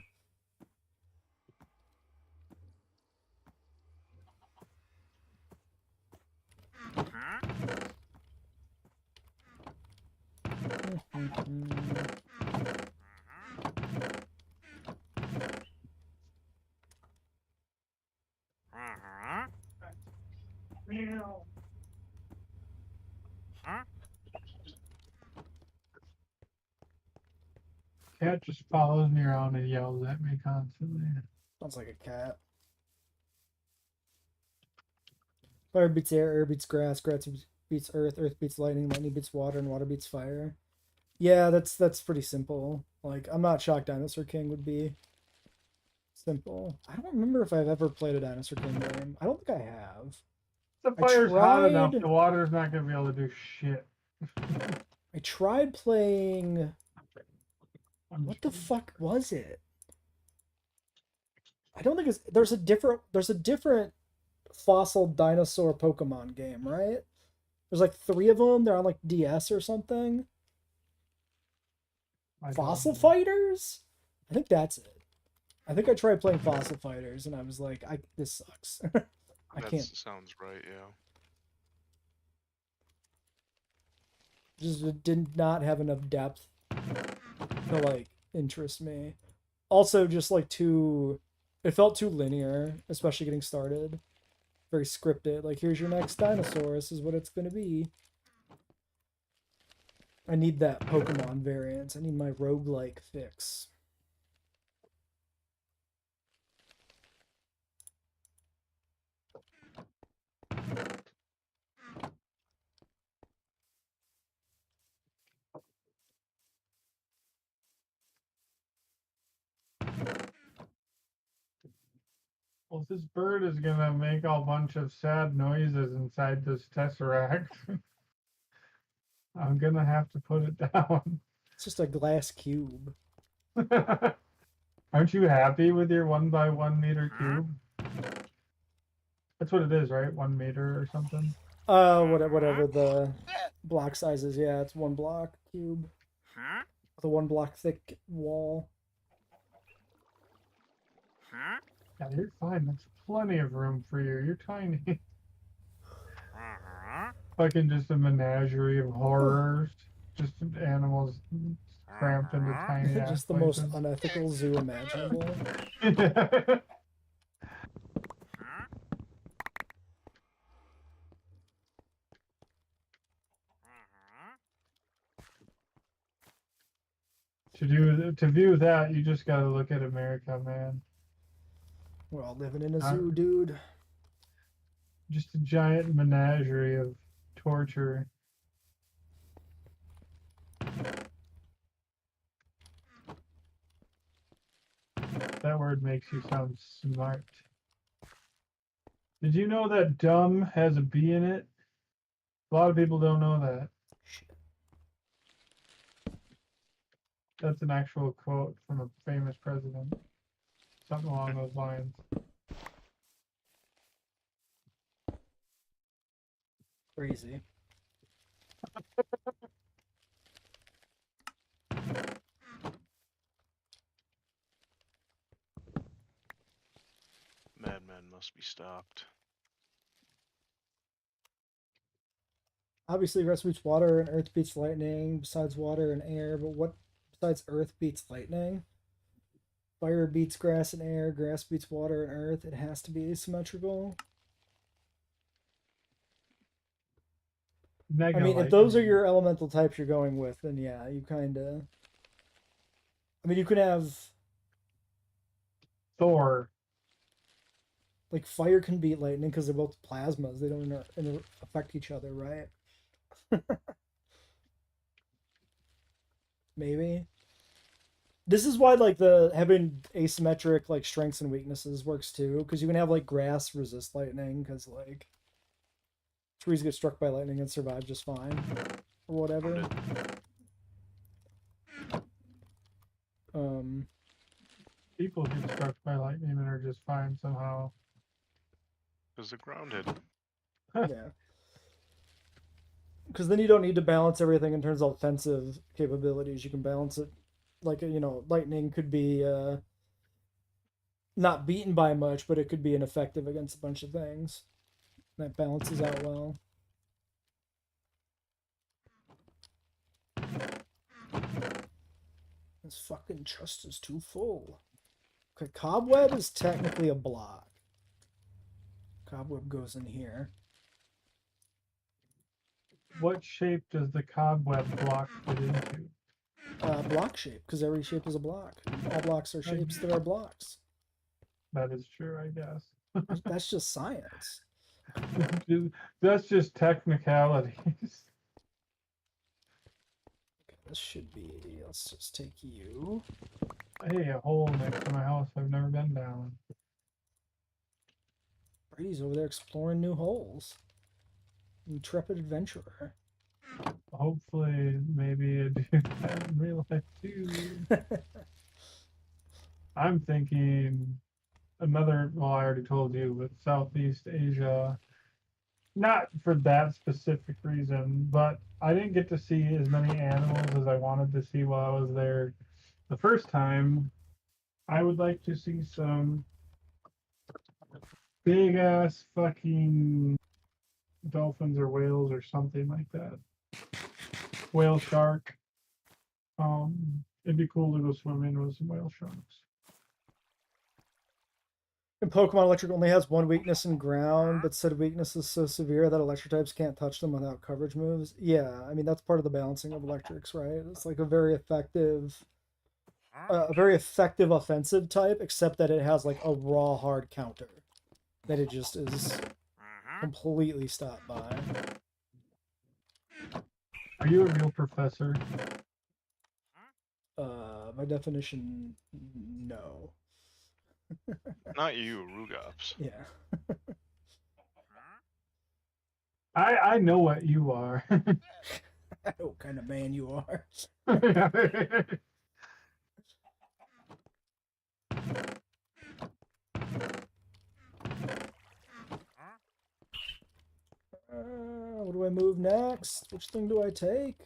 Cat just follows me around and yells at me constantly. Sounds like a cat. Fire beats air beats grass, grass beats earth, earth beats lightning, lightning beats water, and water beats fire. Yeah, that's pretty simple. Like, I'm not shocked Dinosaur King would be simple. I don't remember if I've ever played a Dinosaur King game. I don't think I have. The fire's hot enough. tried- The water's not going to be able to do shit. I tried playing... I'm What just the kidding. fuck was it? I don't think it's... There's a different fossil dinosaur Pokemon game, right? There's like 3 of them. They're on like DS or something. I don't Fossil know. Fighters? I think that's it. I think I tried playing Fossil Fighters and I was like, this sucks. I That can't. sounds right, yeah. Just did not have enough depth to like interest me. Also, just like it felt too linear, especially getting started. Very scripted. Like, here's your next dinosaur. This is what it's gonna be. I need that Pokemon variant. I need my roguelike fix. Well, this bird is going to make a bunch of sad noises inside this tesseract. I'm going to have to put it down. It's just a glass cube. Aren't you happy with your 1 by 1 meter cube? That's what it is, right? 1 meter or something? Whatever the block size is. Yeah, it's 1 block cube. With a 1 block thick wall. Yeah, you're fine. That's plenty of room for you. You're tiny. Fucking just a menagerie of horrors. Just animals cramped into tiny ass Just the most unethical zoo imaginable. To view that, you just gotta look at America, man. We're all living in a zoo, dude. Just a giant menagerie of torture. That word makes you sound smart. Did you know that dumb has a B in it? A lot of people don't know that. That's an actual quote from a famous president. Something along those lines. Crazy. madmen must be stopped. Obviously, grass beats water and earth beats lightning. Besides water and air, but what besides earth beats lightning? Fire beats grass and air. Grass beats water and earth. It has to be asymmetrical. Mega I mean, if those are lightning. your elemental types you're going with, then yeah, you kind of. I mean, you could have Thor. like fire can beat lightning because they're both plasmas. They don't affect each other, right? Maybe. This is why like the having asymmetric like strengths and weaknesses works too, because you can have like grass resist lightning because like trees get struck by lightning and survive just fine or whatever. People get struck by lightning and are just fine somehow. Because they're grounded. Yeah. Because then you don't need to balance everything in terms of offensive capabilities. You can balance it like lightning could be not beaten by much, but it could be ineffective against a bunch of things. That balances out well. This fucking chest is too full. Okay, cobweb is technically a block. Cobweb goes in here. What shape does the cobweb block fit into? Block shape, because every shape is a block. All blocks are shapes that are blocks. That is true, I guess. That's just science. That's just technicalities. Okay, this should be. Let's just take you. Hey, a hole next to my house I've never been down. Brady's over there exploring new holes. Intrepid adventurer. Hopefully, maybe I do that in real life too. I'm thinking another, well, I already told you, but Southeast Asia. Not for that specific reason, but I didn't get to see as many animals as I wanted to see while I was there the first time. I would like to see some big ass fucking dolphins or whales or something like that. Whale shark. It'd be cool to go swimming with some whale sharks. And Pokemon Electric only has one weakness in ground, but said weakness is so severe that electric types can't touch them without coverage moves. Yeah, I mean that's part of the balancing of electrics, right? It's like a very effective offensive type, except that it has like a raw hard counter that it just is completely stopped by. Are you a real professor? By definition, no. Not you, Rugops. Yeah. I know what you are. I know what kind of man you are. What do I move next? Which thing do I take?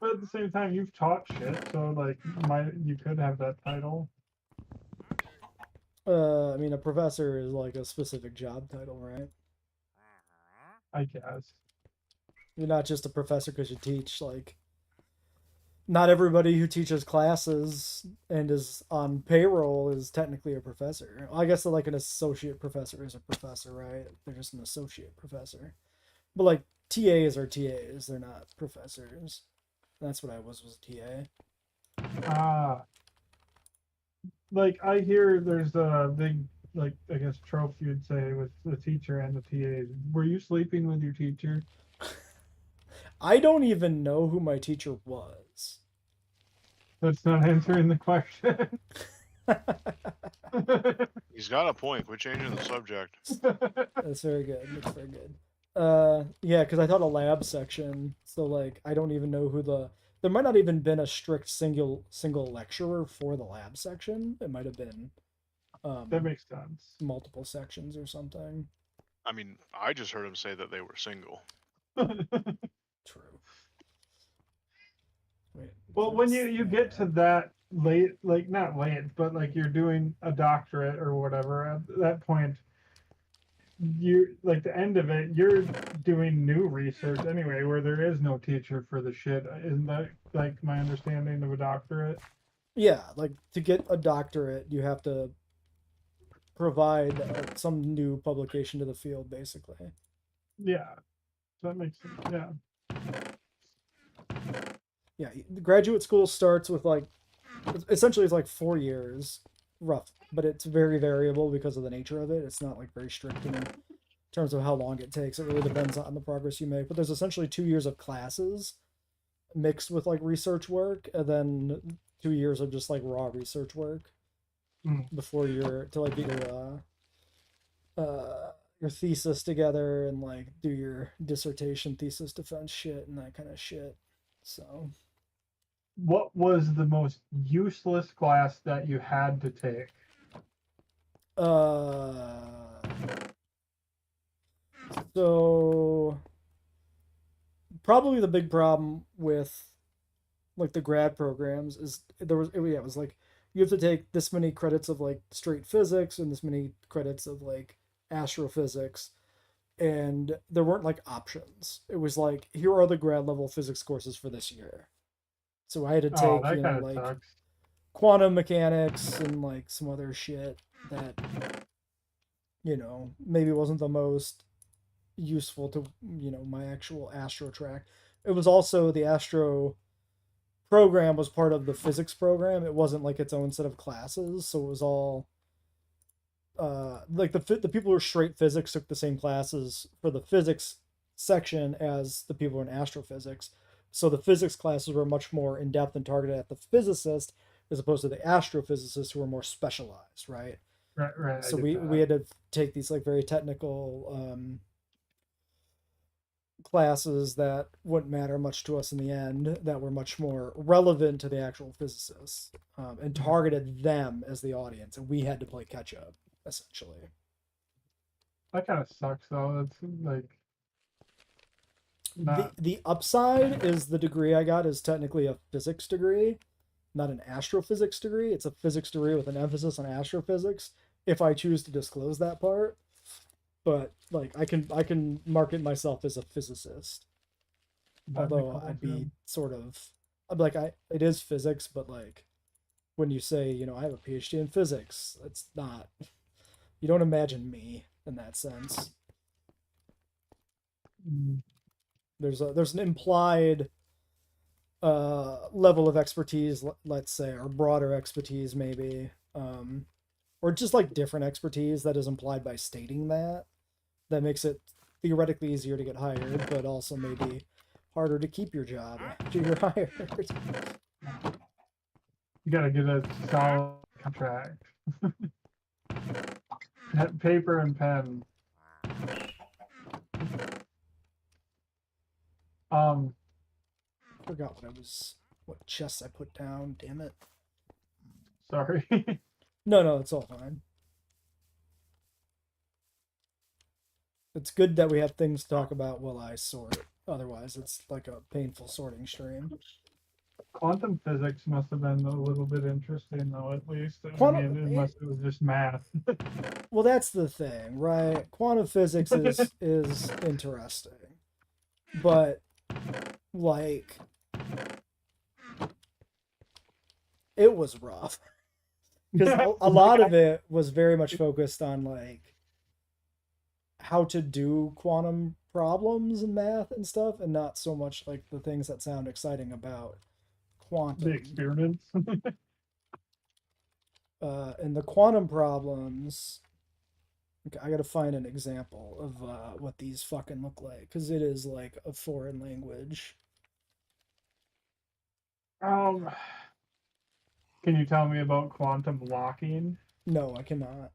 But at the same time, you've taught shit, so like, you could have that title. I mean, a professor is like a specific job title, right? I guess. You're not just a professor because you teach. Like, not everybody who teaches classes and is on payroll is technically a professor. I guess like an associate professor is a professor, right? They're just an associate professor. But like TAs are TAs, they're not professors. That's what I was a TA. Like I hear there's a big, like, I guess trope you'd say with the teacher and the TAs. Were you sleeping with your teacher? I don't even know who my teacher was. That's not answering the question. He's got a point. Quit changing the subject. That's very good. That's very good. Yeah, because I taught a lab section, so like I don't even know who there might not even been a strict single lecturer for the lab section. It might have been that makes sense. multiple sections or something. I mean, I just heard him say that they were single. True. Wait, Well, when you get to that late, like not late, but like you're doing a doctorate or whatever. At that point, you like the end of it, you're doing new research anyway, where there is no teacher for the shit. Isn't that like my understanding of a doctorate? Yeah, like to get a doctorate, you have to provide some new publication to the field, basically. Yeah, that makes sense. Yeah. Yeah, the graduate school starts with like essentially it's like 4 years, rough, but it's very variable because of the nature of it. It's not like very strict in terms of how long it takes. It really depends on the progress you make. But there's essentially 2 years of classes mixed with like research work, and then 2 years of just like raw research work Mm. before you're to like get your thesis together and like do your dissertation thesis defense shit and that kind of shit. So What was the most useless class that you had to take? uh so probably the big problem with like the grad programs is it was like you have to take this many credits of like straight physics and this many credits of like astrophysics, and there weren't like options. It was like, here are the grad level physics courses for this year. So I had to Oh, take, that kind of like sucks. quantum mechanics and like some other shit that, maybe wasn't the most useful to, my actual astro track. It was also the astro program was part of the physics program. It wasn't like its own set of classes, so it was all like the people who are straight physics took the same classes for the physics section as the people in astrophysics. So the physics classes were much more in depth and targeted at the physicist as opposed to the astrophysicists who were more specialized, right? Right, right. I So get we that. had to take these like very technical classes that wouldn't matter much to us in the end, that were much more relevant to the actual physicists, and targeted them as the audience, and we had to play catch up essentially. That kind of sucks though. That's like the not. the upside is the degree I got is technically a physics degree, not an astrophysics degree. It's a physics degree with an emphasis on astrophysics if I choose to disclose that part. But like I can market myself as a physicist, That'd be although cool I'd be too. sort of, I'm like, I it is physics, but like when you say, I have a PhD in physics, it's not, you don't imagine me in that sense. Mm. There's an implied level of expertise, let's say, or broader expertise maybe, or just like different expertise that is implied by stating that makes it theoretically easier to get hired, but also maybe harder to keep your job after you're hired. You gotta get a solid contract. Paper and pen. Um, Forgot what chests I put down. Damn it. sorry. No, it's all fine. It's good that we have things to talk about while I sort. Otherwise, it's like a painful sorting stream. Quantum physics must have been a little bit interesting though, at least. I Quantum, mean, unless it was just math. well, that's the thing, right? Quantum physics is interesting, but like it was rough because a lot of it was very much focused on like how to do quantum problems and math and stuff, and not so much like the things that sound exciting about The quantum. experiments. And the quantum problems, okay, I gotta find an example of what these fucking look like because it is like a foreign language. um, can you tell me about quantum locking? No, I cannot.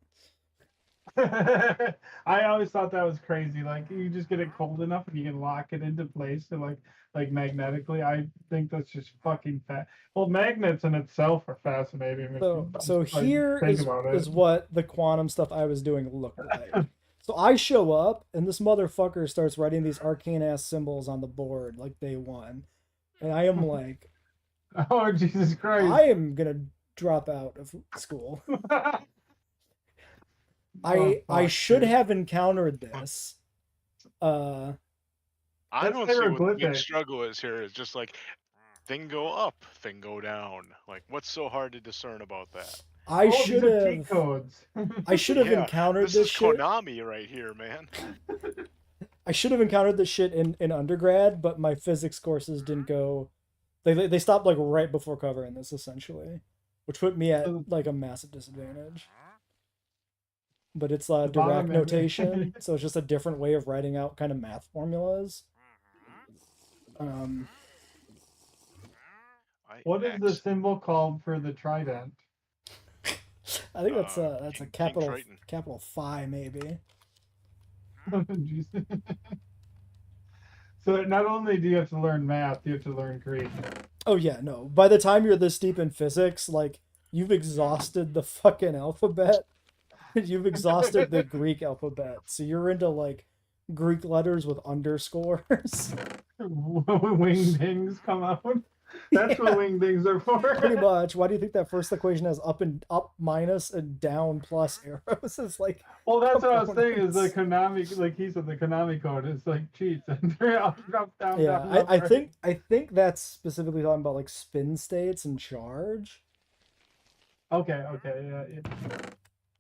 I always thought that was crazy. Like you just get it cold enough and you can lock it into place and like magnetically. I think that's just fucking fat. Well, magnets in itself are fascinating if So you so like here think is about it. is what the quantum stuff I was doing looked like. So I show up and this motherfucker starts writing these arcane ass symbols on the board like day one. And I am like, Oh, Jesus Christ. I am gonna drop out of school. I fuck, should dude. have encountered this. I That's don't see what the big hieroglyphic. struggle is here. It's just like thing go up, thing go down. Like, what's so hard to discern about that? I Oh, these should are cheat have codes. I should have Yeah, encountered this this is shit. Konami right here, man. I should have encountered this shit in undergrad, but my physics courses didn't go. They stopped like right before covering this essentially, which put me at like a massive disadvantage. But it's The direct bottom end. notation, so it's just a different way of writing out kind of math formulas. What is the symbol called for the trident? I think that's a King capital Triton. capital phi maybe. Jeez. So not only do you have to learn math, you have to learn Greek. Oh yeah, no. By the time you're this deep in physics, like you've exhausted the fucking alphabet. You've exhausted the Greek alphabet. So you're into like Greek letters with underscores. Wingdings come out. That's Yeah. what wingdings are for. Pretty much. Why do you think that first equation has up minus and down plus arrows? It's like Well, that's what I was saying. Is the components. Konami, like he said, the Konami code is like cheats and they're up, down, Yeah, down, I right. think that's specifically talking about like spin states and charge. Okay, yeah,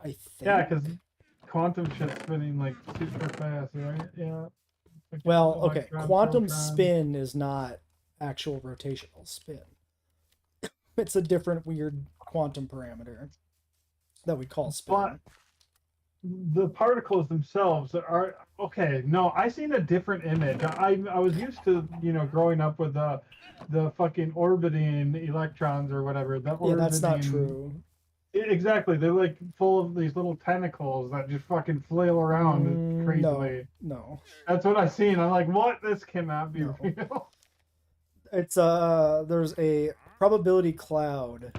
I think. yeah, because quantum shit's spinning like super fast, right? Yeah. Like Well, okay, electron, quantum proton. spin is not actual rotational spin. It's a different weird quantum parameter that we call spin. But the particles themselves are okay. No, I seen a different image. I was used to growing up with the fucking orbiting electrons or whatever. Yeah, that's not orbiting- true. Exactly, they're like full of these little tentacles that just fucking flail around crazily. No. That's what I seen. I'm like, what? This cannot be No. real. It's there's a probability cloud.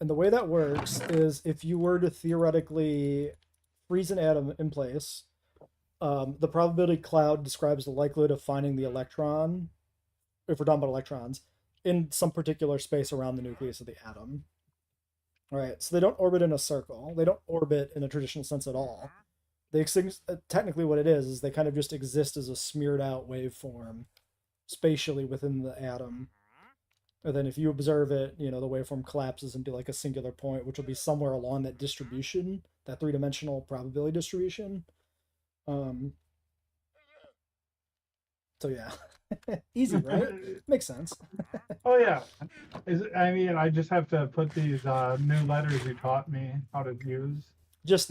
And the way that works is if you were to theoretically freeze an atom in place, the probability cloud describes the likelihood of finding the electron, if we're talking about electrons, in some particular space around the nucleus of the atom. Right, so they don't orbit in a circle. They don't orbit in a traditional sense at all. They technically what it is they kind of just exist as a smeared out waveform spatially within the atom. And then if you observe it, the waveform collapses into like a singular point, which will be somewhere along that distribution, that three-dimensional probability distribution. So yeah, easy, right? Makes sense. Oh yeah. I just have to put these new letters you taught me how to use. Just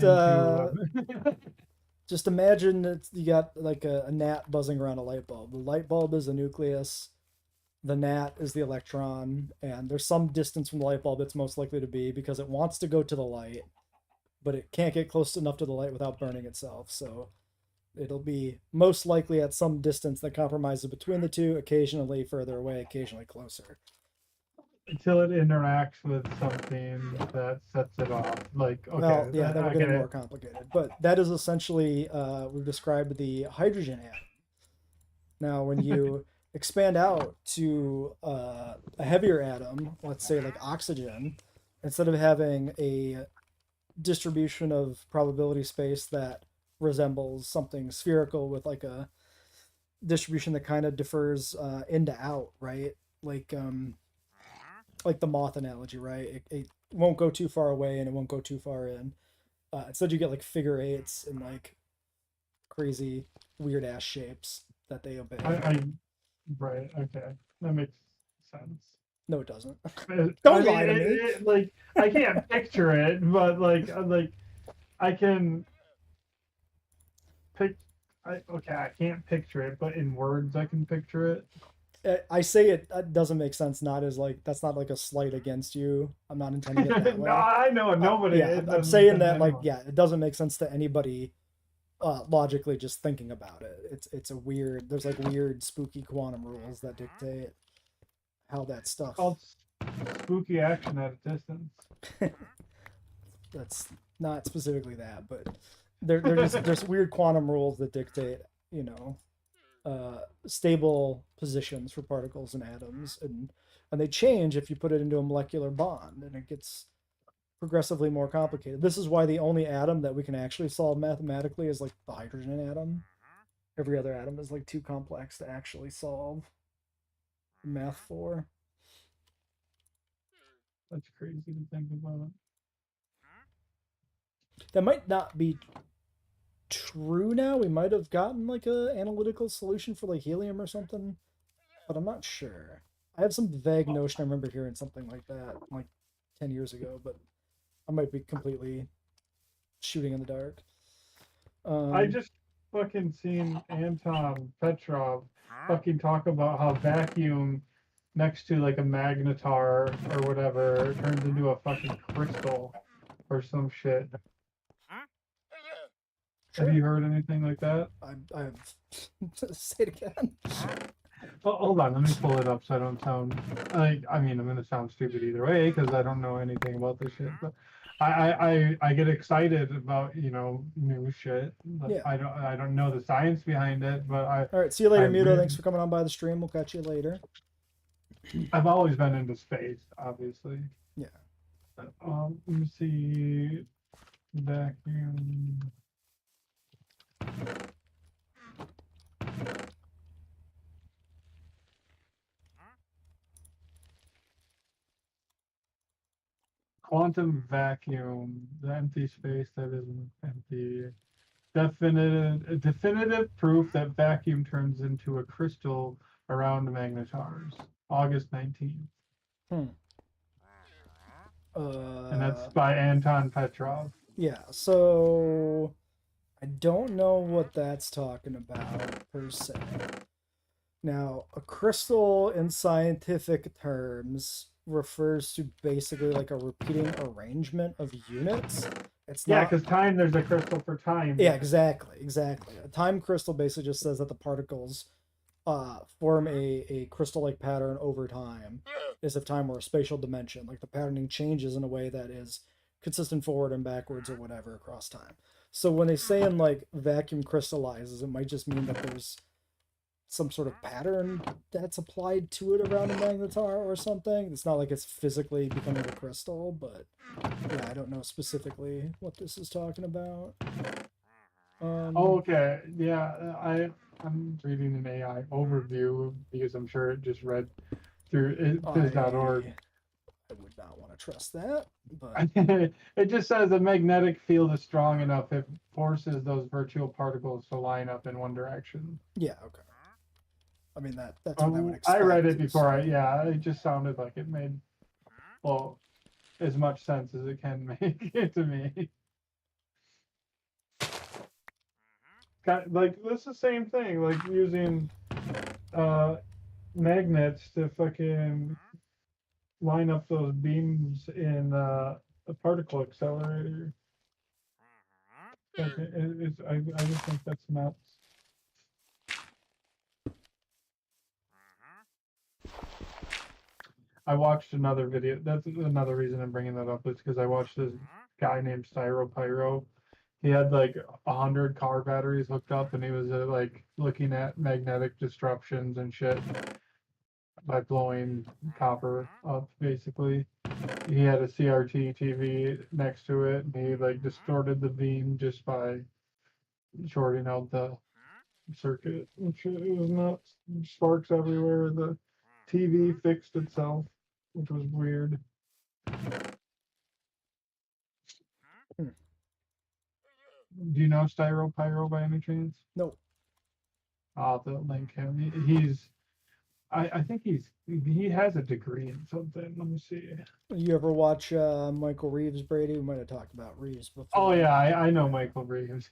just imagine that you got like a gnat buzzing around a light bulb. The light bulb is the nucleus, the gnat is the electron, and there's some distance from the light bulb it's most likely to be because it wants to go to the light, but it can't get close enough to the light without burning itself. So it'll be most likely at some distance that compromises between the two, occasionally further away, occasionally closer. Until it interacts with something that sets it off. Like, okay. Well, yeah, then we're I getting get more it. complicated. But that is essentially, we've described the hydrogen atom. Now, when you expand out to a heavier atom, let's say like oxygen, instead of having a distribution of probability space that resembles something spherical with like a distribution that kind of differs in to out, right? Like the moth analogy, right? It won't go too far away and it won't go too far in. Instead, you get like figure eights and like crazy weird ass shapes that they obey. Right. Okay, that makes sense. No, it doesn't. Don't lie to me. Like, I can't picture it, but like I can pick. I can't picture it, but in words I can picture it. I say it doesn't make sense. Not as like that's not like a slight against you. I'm not intending it that way. No, I know nobody. Yeah, it I'm doesn't saying make that sense like to yeah, it doesn't make sense to anybody logically just thinking about it. It's a weird. There's like weird spooky quantum rules that dictate how that stuff. anyone. Called spooky action at a distance. That's not specifically that, but there's weird quantum rules that dictate stable positions for particles and atoms, and and they change if you put it into a molecular bond, and it gets progressively more complicated. This is why the only atom that we can actually solve mathematically is like the hydrogen atom. Every other atom is like too complex to actually solve math for. That's crazy to think about. That might not be true now. We might have gotten like a analytical solution for like helium or something, but I'm not sure. I have some vague notion. I remember hearing something like that like 10 years ago, but I might be completely shooting in the dark. I just fucking seen Anton Petrov fucking talk about how vacuum next to like a magnetar or whatever turns into a fucking crystal or some shit. Sure. Have you heard anything like that? I've say it again. Oh, hold on, let me pull it up so I don't sound like, I mean, I'm gonna sound stupid either way because I don't know anything about this shit. But I get excited about, you know, new shit. But Yeah. I don't know the science behind it, but All right. See you later, I Muto. really, Thanks for coming on by the stream. We'll catch you later. I've always been into space, obviously. Yeah. Let me see. Vacuum. Quantum vacuum, the empty space that isn't empty. Definitive proof that vacuum turns into a crystal around magnetars. August 19th. Hmm. And that's by Anton Petrov. Yeah. So I don't know what that's talking about per se. Now, a crystal in scientific terms refers to basically like a repeating arrangement of units. It's Yeah, not. because time, there's a crystal for time. Yeah, exactly. A time crystal basically just says that the particles form a crystal-like pattern over time, as if time were a spatial dimension. Like the patterning changes in a way that is consistent forward and backwards or whatever across time. So when they say in like vacuum crystallizes, it might just mean that there's some sort of pattern that's applied to it around a magnetar or something. It's not like it's physically becoming a crystal, but yeah, I don't know specifically what this is talking about. Okay, yeah, I'm reading an AI overview because I'm sure it just read through phys.org. I would not want to trust that, but It just says a magnetic field is strong enough it forces those virtual particles to line up in one direction. yeah, okay. I mean that's what I would I expect. read it before. Yeah, it just sounded like it made, well, as much sense as it can make it to me. Like this is the same thing, like using magnets to fucking line up those beams in a particle accelerator. I just think that's nuts. I watched another video. That's another reason I'm bringing that up. Is because I watched this guy named Pyro. He had like 100 car batteries hooked up, and he was like looking at magnetic disruptions and shit by blowing copper up. Basically, he had a CRT TV next to it, and he like distorted the beam just by shorting out the circuit. And shit, it was nuts. Sparks everywhere. The TV fixed itself, which was weird. Hmm. Do you know Pyro by any chance? No. I'll have to link him. I think he has a degree in something. Let me see. You ever watch Michael Reeves, Brady? We might have talked about Reeves before. Oh yeah, I know Michael Reeves.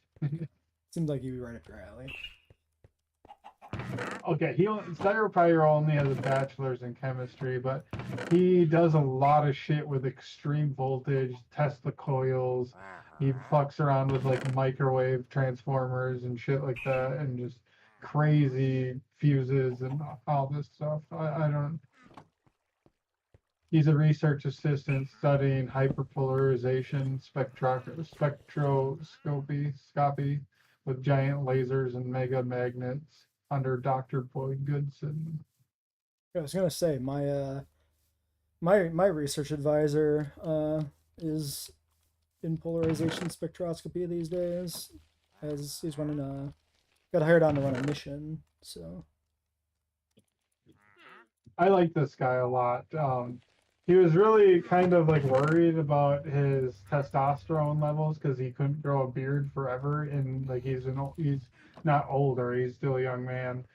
Seems like he'd be right up your alley. Okay, Pyro only has a bachelor's in chemistry, but he does a lot of shit with extreme voltage, Tesla coils. He fucks around with like microwave transformers and shit like that, and just crazy fuses and all this stuff. I don't. He's a research assistant studying hyperpolarization spectroscopy with giant lasers and mega magnets under Dr. Boyd Goodson. I was gonna say my My research advisor is in polarization spectroscopy these days, as he's running a got hired on to run a mission. So I like this guy a lot. He was really kind of like worried about his testosterone levels because he couldn't grow a beard forever, and like he's not older, he's still a young man.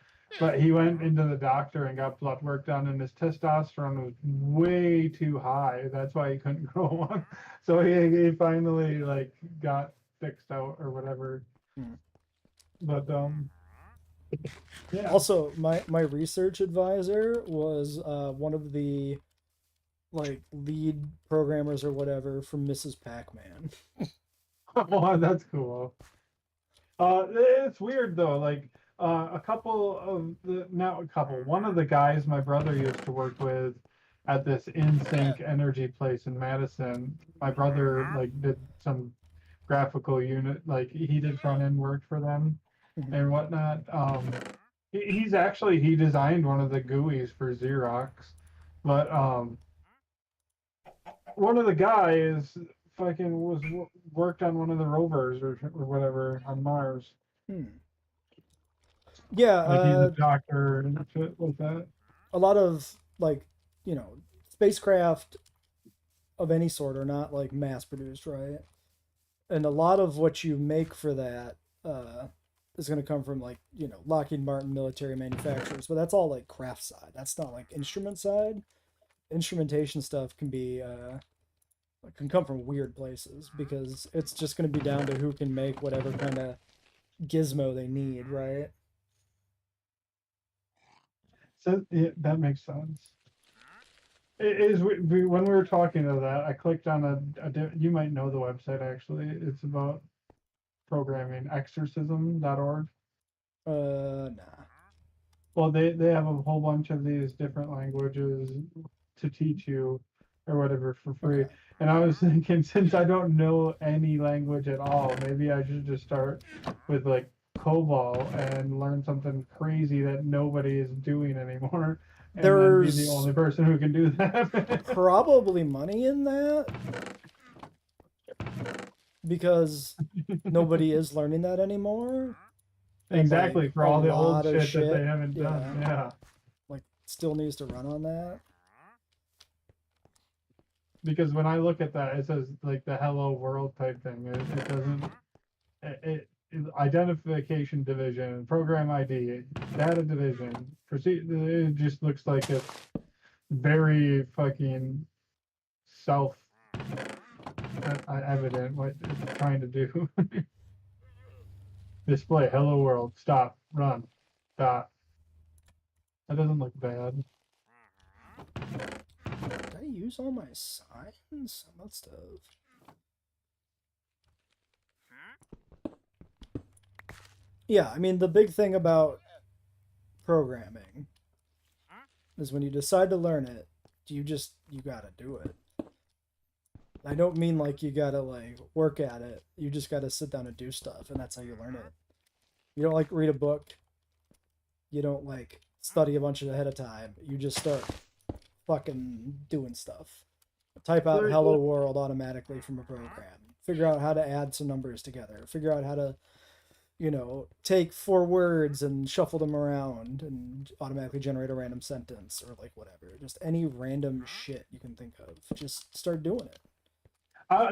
But he went into the doctor and got blood work done, and his testosterone was way too high. That's why he couldn't grow one. So he finally like got fixed out or whatever. Hmm. But yeah. also my research advisor was one of the like lead programmers or whatever from Mrs. Pac-Man. Oh, that's cool. It's weird though. Like a couple of the not a couple. One of the guys my brother used to work with at this in-sync energy place in Madison. My brother like did some graphical unit, like he did front end work for them and whatnot. He's actually he designed one of the GUIs for Xerox, but one of the guys fucking worked on one of the rovers or whatever on Mars. Hmm. Yeah, Like he's a doctor and shit like that. a lot of like spacecraft of any sort are not like mass produced, right? And a lot of what you make for that is going to come from like Lockheed Martin military manufacturers, but that's all like craft side. That's not like instrument side. Instrumentation stuff can come from weird places because it's just going to be down to who can make whatever kind of gizmo they need, right? So yeah, that makes sense. It is when we were talking of that, I clicked on you might know the website actually. It's about programming exorcism.org. Nah. Well, they have a whole bunch of these different languages to teach you or whatever for free. Okay. And I was thinking, since I don't know any language at all, maybe I should just start with like COBOL and learn something crazy that nobody is doing anymore, and then be the There's only person who can do that. probably money in that because nobody is learning that anymore. And, Exactly, like, for a all the old lot of shit that they haven't done. Yeah. like still needs to run on that. Because when I look at that, it says like the hello world type thing. It doesn't. It identification division, program ID, data division, proceed. It just looks like it's very fucking self evident what it's trying to do. Display hello world. Stop. Run. Dot. That doesn't look bad. Did I use all my signs? I must have. Yeah, I mean the big thing about programming is when you decide to learn it, you gotta do it. I don't mean like you gotta like work at it. You just gotta sit down and do stuff, and that's how you learn it. You don't like read a book. You don't like study a bunch of ahead of time. You just start fucking doing stuff. Type out hello world automatically from a program. Figure out how to add some numbers together. Figure out how to take 4 words and shuffle them around and automatically generate a random sentence or like whatever. Just any random shit you can think of. Just start doing it.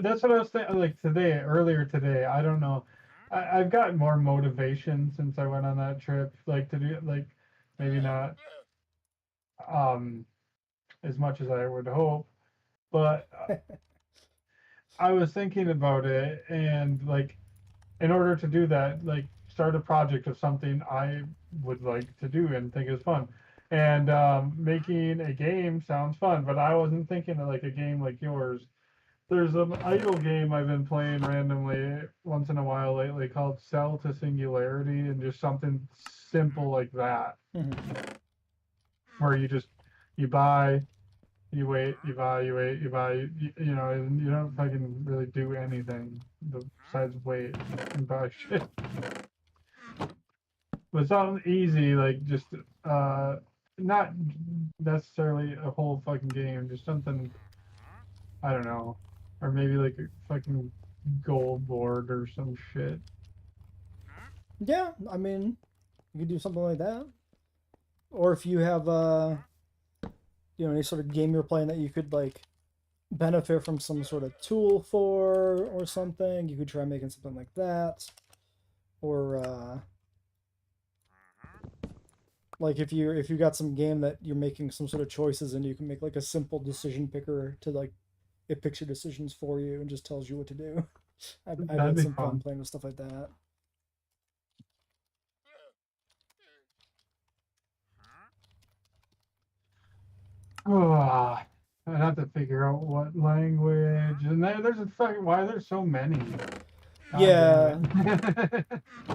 That's what I was thinking. Like earlier today, I don't know. I've got more motivation since I went on that trip. Like to do like maybe not as much as I would hope, but I was thinking about it and like in order to do that, like start a project of something I would like to do and think is fun. And making a game sounds fun, but I wasn't thinking of like a game like yours. There's an idle game I've been playing randomly once in a while lately called Cell to Singularity, and just something simple like that, where you buy, you wait, you buy, you wait, you buy, and you don't fucking really do anything besides wait and buy shit. But something easy, like just not necessarily a whole fucking game, just something, I don't know, or maybe like a fucking gold board or some shit. Yeah, I mean, you could do something like that. Or if you have any sort of game you're playing that you could like benefit from some sort of tool for or something, you could try making something like that. Or like if you got some game that you're making some sort of choices and you can make like a simple decision picker to like it picks your decisions for you and just tells you what to do. I've That'd had be some fun fun. playing with stuff like that. Oh, I'd have to figure out what language, and there's a fucking why there's so many. God Yeah, damn it.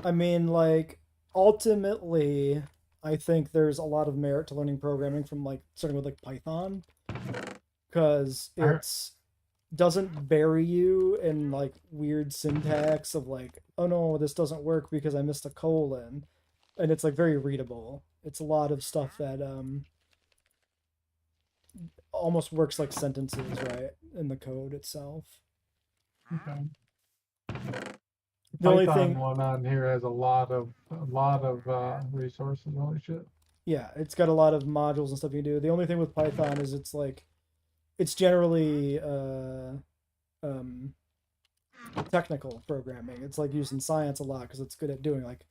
I mean, like, ultimately, I think there's a lot of merit to learning programming from like starting with like Python because I- it's doesn't bury you in like weird syntax of like, oh no, this doesn't work because I missed a colon, and it's like very readable. It's a lot of stuff that almost works like sentences, right, in the code itself. okay. The only Python thing, one on here has a lot of resources. Holy shit! yeah, it's got a lot of modules and stuff you can do. The only thing with Python is it's like it's generally um, technical programming. It's like used in science a lot because it's good at doing like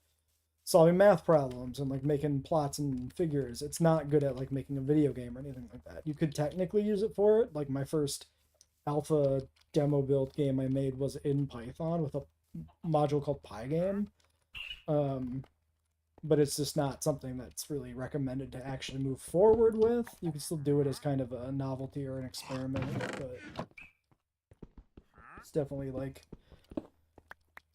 solving math problems and like making plots and figures. It's not good at like making a video game or anything like that. You could technically use it for it. Like my first alpha demo build game I made was in Python with a module called Pygame. Um, but it's just not something that's really recommended to actually move forward with. You can still do it as kind of a novelty or an experiment, but it's definitely like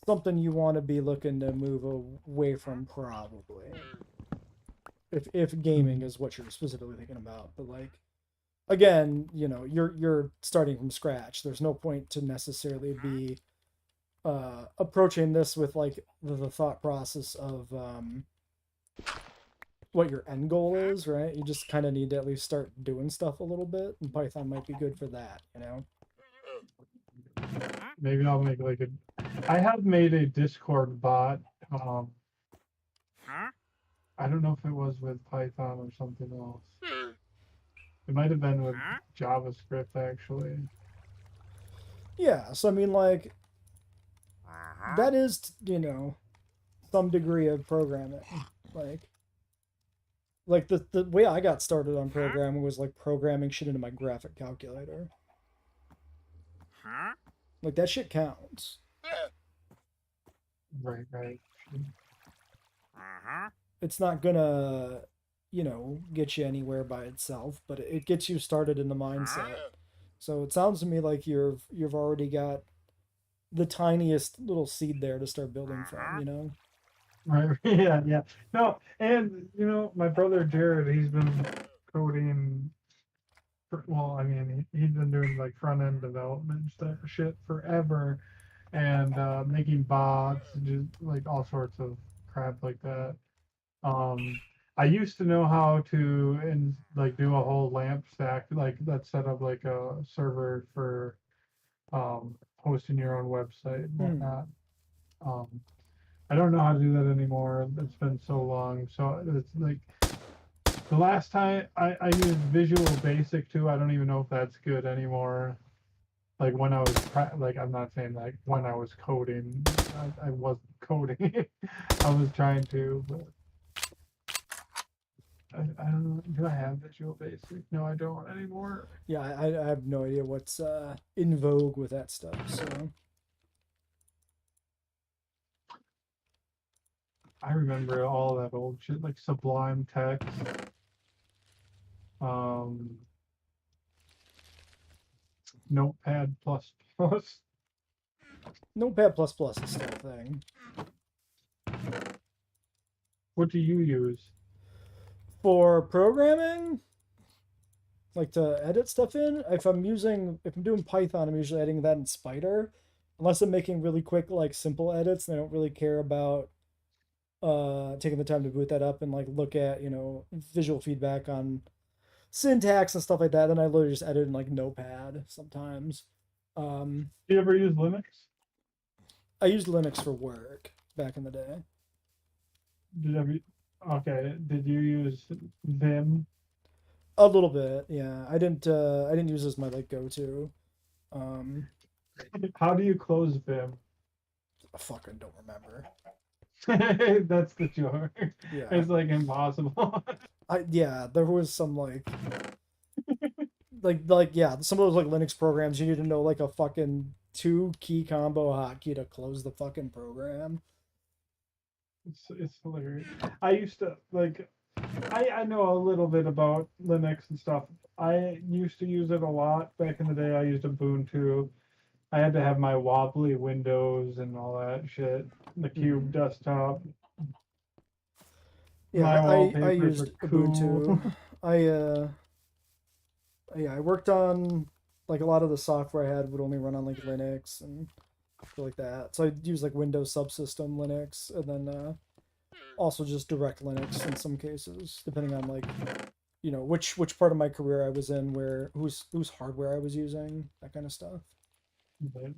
something you want to be looking to move away from probably. If gaming is what you're specifically thinking about, but like again, you're starting from scratch. There's no point to necessarily be approaching this with like the thought process of what your end goal is, right? You just kind of need to at least start doing stuff a little bit, and Python might be good for that. Maybe I'll make like a. I have made a Discord bot. I don't know if it was with Python or something else. It might have been with JavaScript actually. Yeah, so I mean, like, that is, some degree of programming. Like the way I got started on programming was like programming shit into my graphic calculator. Like that shit counts. Right, right. It's not gonna, get you anywhere by itself, but it gets you started in the mindset. So it sounds to me like you've already got the tiniest little seed there to start building from. Right. Yeah, yeah. No, and my brother Jared, he's been coding. Well, I mean, he's been doing like front end development stuff shit forever, and making bots, and just like all sorts of crap like that. Um, I used to know how to like do a whole lamp stack, like that set up like a server for hosting your own website and whatnot. Um, I don't know how to do that anymore. It's been so long. So it's like the last time I used Visual Basic too. I don't even know if that's good anymore. Like when I was like, I'm not saying like when I was coding, I wasn't coding. I was trying to, but I don't know. Do I have Visual Basic? No, I don't anymore. Yeah, I have no idea what's in vogue with that stuff. So I remember all that old shit like Sublime Text. Um, Notepad plus plus. Notepad plus plus is still a thing. What do you use? For programming, like to edit stuff in, if I'm doing Python, I'm usually editing that in Spider. Unless I'm making really quick, like simple edits, and I don't really care about taking the time to boot that up and like look at, visual feedback on syntax and stuff like that. Then I literally just edit in like Notepad sometimes. Do you ever use Linux? I used Linux for work back in the day. Did ever? Okay. Did you use Vim? A little bit, yeah. I didn't use it as my like go-to. Um, How do you close Vim? I fucking don't remember. That's the joke. Yeah. It's like impossible. Yeah, there was some like yeah, some of those like Linux programs you need to know like a fucking two key combo hotkey to close the fucking program. It's hilarious. I used to like I know a little bit about Linux and stuff. I used to use it a lot back in the day. I used Ubuntu. I had to have my wobbly windows and all that shit. The cube desktop. Yeah, My I wallpapers are used cool. Ubuntu. I yeah, I worked on like a lot of the software I had would only run on like Linux and stuff like that. So I use like Windows subsystem Linux and then also just direct Linux in some cases, depending on like which part of my career I was in, where whose hardware I was using, that kind of stuff. But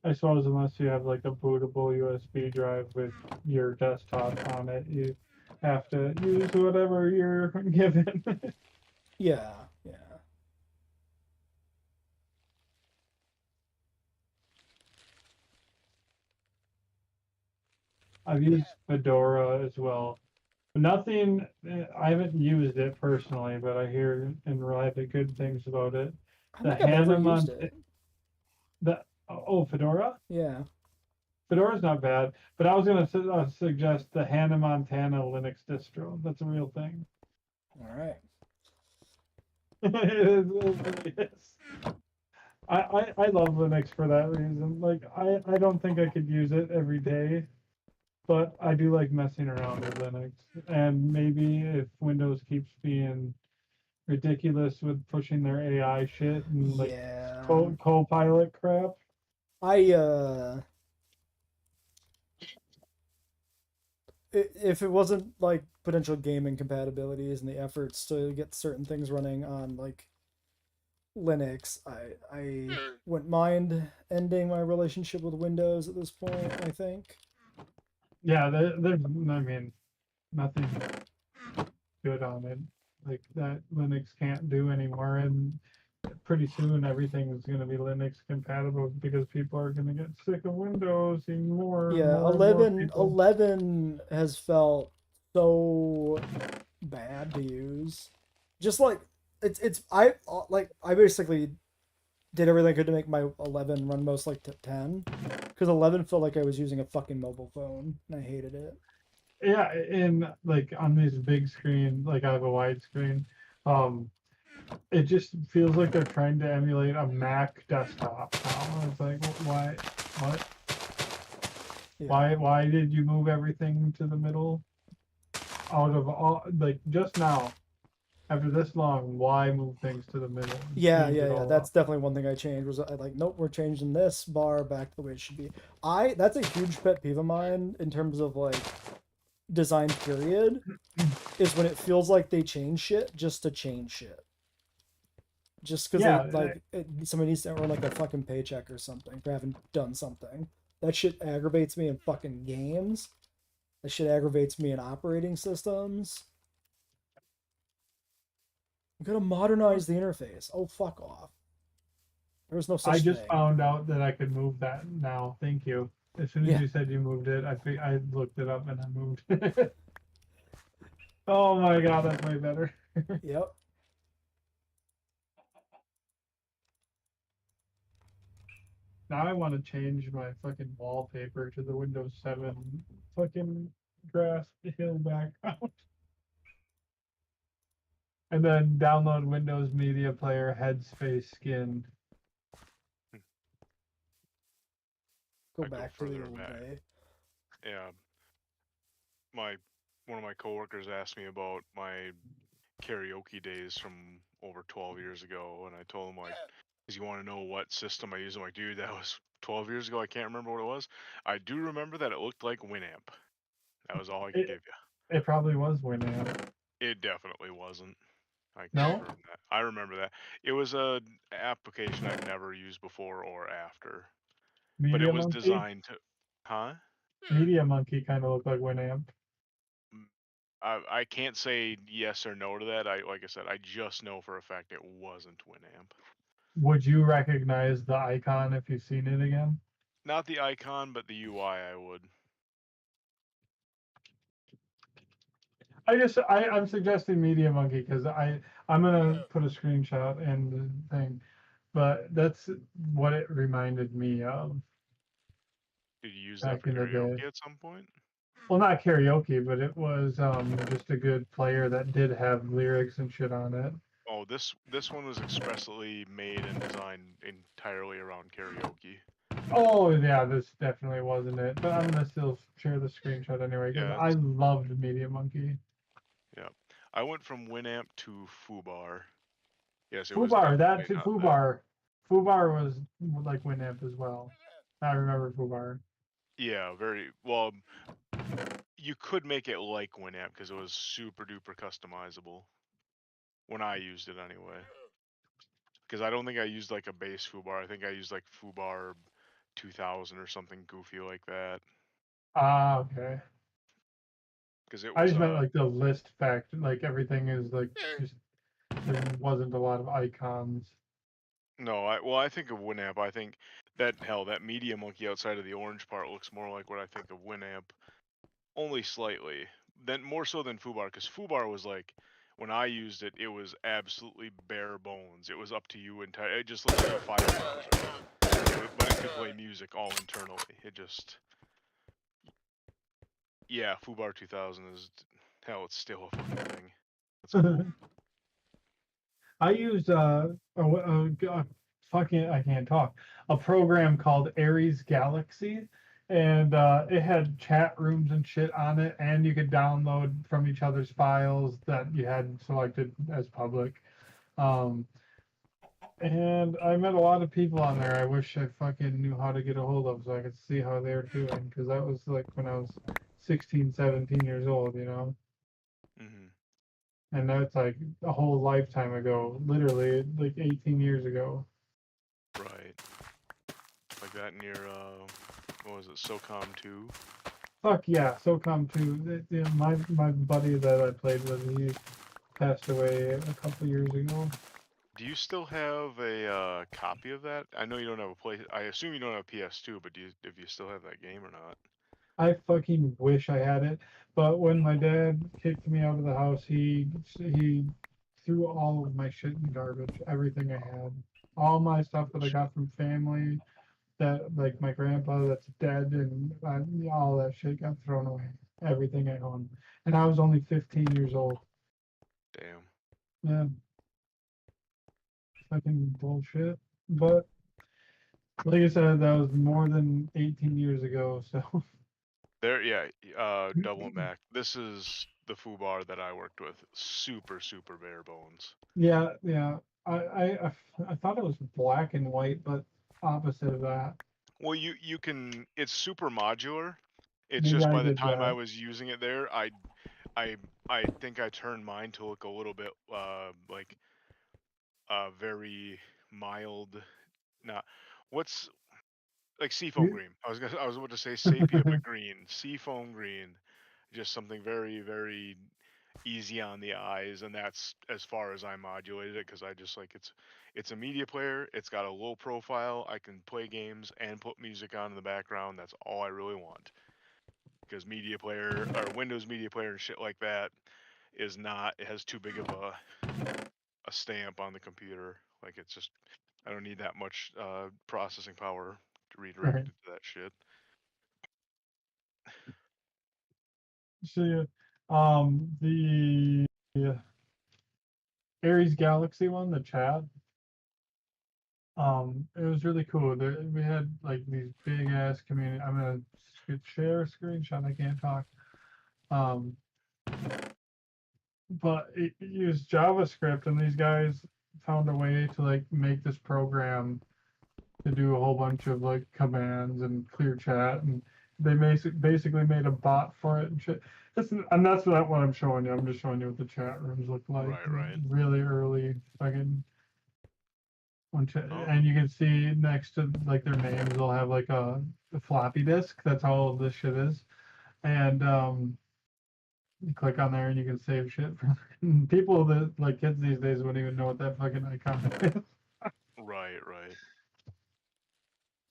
I suppose unless you have like a bootable USB drive with your desktop on it, you have to use whatever you're given. Yeah, yeah. I've used Fedora as well. Nothing, I haven't used it personally, but I hear and read the good things about it. I don't The think I've ever used Hanuman, it. Fedora? Yeah. Fedora's not bad, but I was going to suggest the Hannah Montana Linux distro. That's a real thing. All right. It really is. I love Linux for that reason. Like I don't think I could use it every day, but I do like messing around with Linux. And maybe if Windows keeps being ridiculous with pushing their AI shit and like Yeah. co-pilot crap. I if it wasn't like potential gaming compatibilities and the efforts to get certain things running on like Linux, I wouldn't mind ending my relationship with Windows at this point, I think. Yeah, there's I mean nothing good on it like that Linux can't do anymore, and pretty soon everything is going to be Linux compatible because people are going to get sick of Windows, and more and Yeah, more and more people. 11 has felt so bad to use. Just like it's I basically did everything I could to make my 11 run most like to 10 because 11 felt like I was using a fucking mobile phone and I hated it. Yeah, and like on this big screen, like I have a widescreen, um, it just feels like they're trying to emulate a Mac desktop now. It's like, why, what, Yeah. why did you move everything to the middle? Out of all, like just now, after this long, why move things to the middle and Yeah, change yeah, it yeah. all That's up? definitely one thing I changed was I like, nope, we're changing this bar back to the way it should be. I That's a huge pet peeve of mine in terms of like design period is when it feels like they change shit just to change shit. Just because Yeah, somebody needs to earn like a fucking paycheck or something for having done something. That shit aggravates me in fucking games. That shit aggravates me in operating systems. I'm gonna modernize the interface. Oh, fuck off. There's no I such just thing. found out that I could move that now. Thank you. As soon as Yeah. you said you moved it, I looked it up and I moved it. Oh my god, that's way better. Yep. Now I want to change my fucking wallpaper to the Windows 7 fucking grass hill background. And then download Windows Media Player Headspace skin. Go I go back to the further old back. way. Yeah, one of my coworkers asked me about my karaoke days from over 12 years ago, and I told him like, "Cause you want to know what system I use?" I'm like, "Dude, that was 12 years ago. I can't remember what it was. I do remember that it looked like Winamp. That was all I could It, give you. it probably was Winamp. It definitely wasn't. I No? confirm that. I remember that. It was a application I've never used before or after, but it Media was Monkey? designed to, huh? Media Monkey kind of looked like Winamp. Mm, I can't say yes or no to that. Like I said, I just know for a fact it wasn't Winamp. Would you recognize the icon if you've seen it again? Not the icon, but the UI I would. I'm suggesting Media Monkey because I'm gonna put a screenshot in the thing, but that's what it reminded me of Did you use that back for in the day. karaoke at some point? Well, not karaoke, but it was just a good player that did have lyrics and shit on it. Oh, this one was expressly made and designed entirely around karaoke. Oh yeah, this definitely wasn't it, but I'm gonna still share the screenshot anyway because Yeah, I loved Media Monkey. yeah. I went from Winamp to Fubar. Yes, it was Fubar, that definitely too, not that. Fubar was like Winamp as well. I remember Fubar. Yeah, very well. You could make it like Winamp because it was super duper customizable when I used it anyway. Because I don't think I used like a base Fubar. I think I used like Fubar 2000 or something goofy like that. Ah, okay. Because it I was just meant like the list fact, like everything is like just there wasn't a lot of icons. no, I think of Winamp. I think that hell that Media Monkey outside of the orange part looks more like what I think of Winamp, only slightly. Then more so than Fubar, because Fubar was like when I used it, it was absolutely bare bones. It was up to you entire. It just looked like a file browser, but it could play music all internally. It just yeah, Fubar 2000 is hell. It's still a fucking thing. That's cool. I used fucking I can't talk, a program called Aries Galaxy, and it had chat rooms and shit on it, and you could download from each other's files that you had selected as public. Um, and I met a lot of people on there. I wish I fucking knew how to get a hold of so I could see how they were doing, because that was like when I was 16, 17 years old, you know. Hmm. And that's like a whole lifetime ago, literally like 18 years ago. Right. Like that near what was it, SOCOM 2? Fuck yeah, SOCOM 2. My buddy that I played with, he passed away a couple years ago. Do you still have a copy of that? I know you don't have a play. I assume you don't have a PS2, but if you still have that game or not? I fucking wish I had it, but when my dad kicked me out of the house, he threw all of my shit in the garbage, everything I had, all my stuff that I got from family, that like my grandpa that's dead, and all that shit got thrown away. Everything I own, and I was only 15 years old. Damn. Yeah, fucking bullshit. But like I said, that was more than 18 years ago. So There, yeah. Doubling back. This is the Fubar that I worked with. Super, super bare bones. yeah, yeah. I thought it was black and white, but opposite of that. Well, you can. It's super modular. It's Maybe just I by the did time I that. was using it there, I I think I turned mine to look a little bit like very mild. Not what's like seafoam You- green. I was about to say sepia, but green. Seafoam green. Just something very, very easy on the eyes, and that's as far as I modulated it because I just like it's a media player. It's got a low profile. I can play games and put music on in the background. That's all I really want. Because media player or Windows media player and shit like that is not. It has too big of a stamp on the computer. Like it's just I don't need that much processing power to redirect Right. it to that shit. So yeah, the Aries Galaxy one, the chat. It was really cool. We had like these big ass community. I'm gonna share a screenshot. I can't talk. Um, but it used JavaScript, and these guys found a way to like make this program to do a whole bunch of like commands and clear chat, and they basically made a bot for it and shit. And that's not what I'm showing you. I'm just showing you what the chat rooms look like. Right. Really early fucking Oh, and you can see next to like their names, they'll have like a floppy disk. That's all of this shit is. And you click on there and you can save shit from people that like kids these days wouldn't even know what that fucking icon is. right.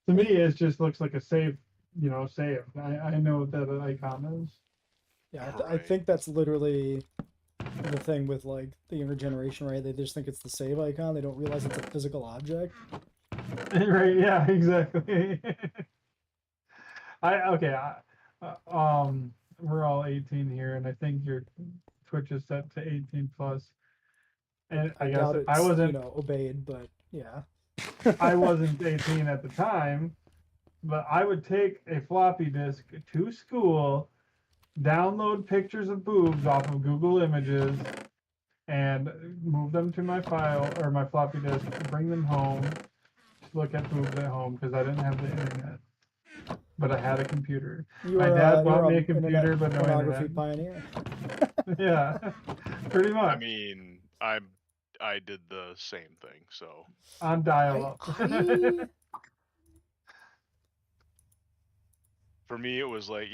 To me, it just looks like a save, save. I know what that icon is. Yeah, I Right. think that's literally the thing with like the younger generation, right? They just think it's the save icon. They don't realize it's a physical object. Right? Yeah, exactly. Okay. We're all 18 here, and I think your Twitch is set to 18 plus. And I I guess doubt if I it's, wasn't, obeyed, but yeah. I wasn't 18 at the time, but I would take a floppy disk to school, download pictures of boobs off of Google Images, and move them to my file or my floppy disk, bring them home, look at boobs at home because I didn't have the internet, but I had a computer. My dad bought me a Internet computer, but no pornography internet. pioneer. Yeah, pretty I much mean, I did the same thing. So on I, dial-up. I for me, it was like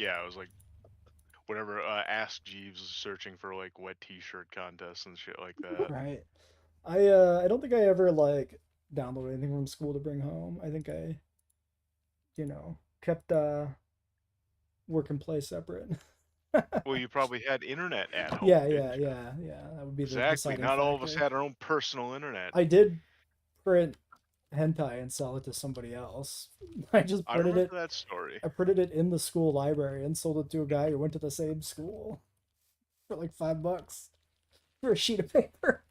whenever Ask Jeeves was searching for like wet T-shirt contests and shit like that. right. I don't think I ever like downloaded anything from school to bring home. I think I, kept work and play separate. Well, you probably had internet at home, Yeah, didn't you? yeah. That would be the Exactly. deciding Not all of us factor. had our own personal internet. I did print hentai and sell it to somebody else. I just I printed remember it. that story. I printed it in the school library and sold it to a guy who went to the same school for like $5 for a sheet of paper.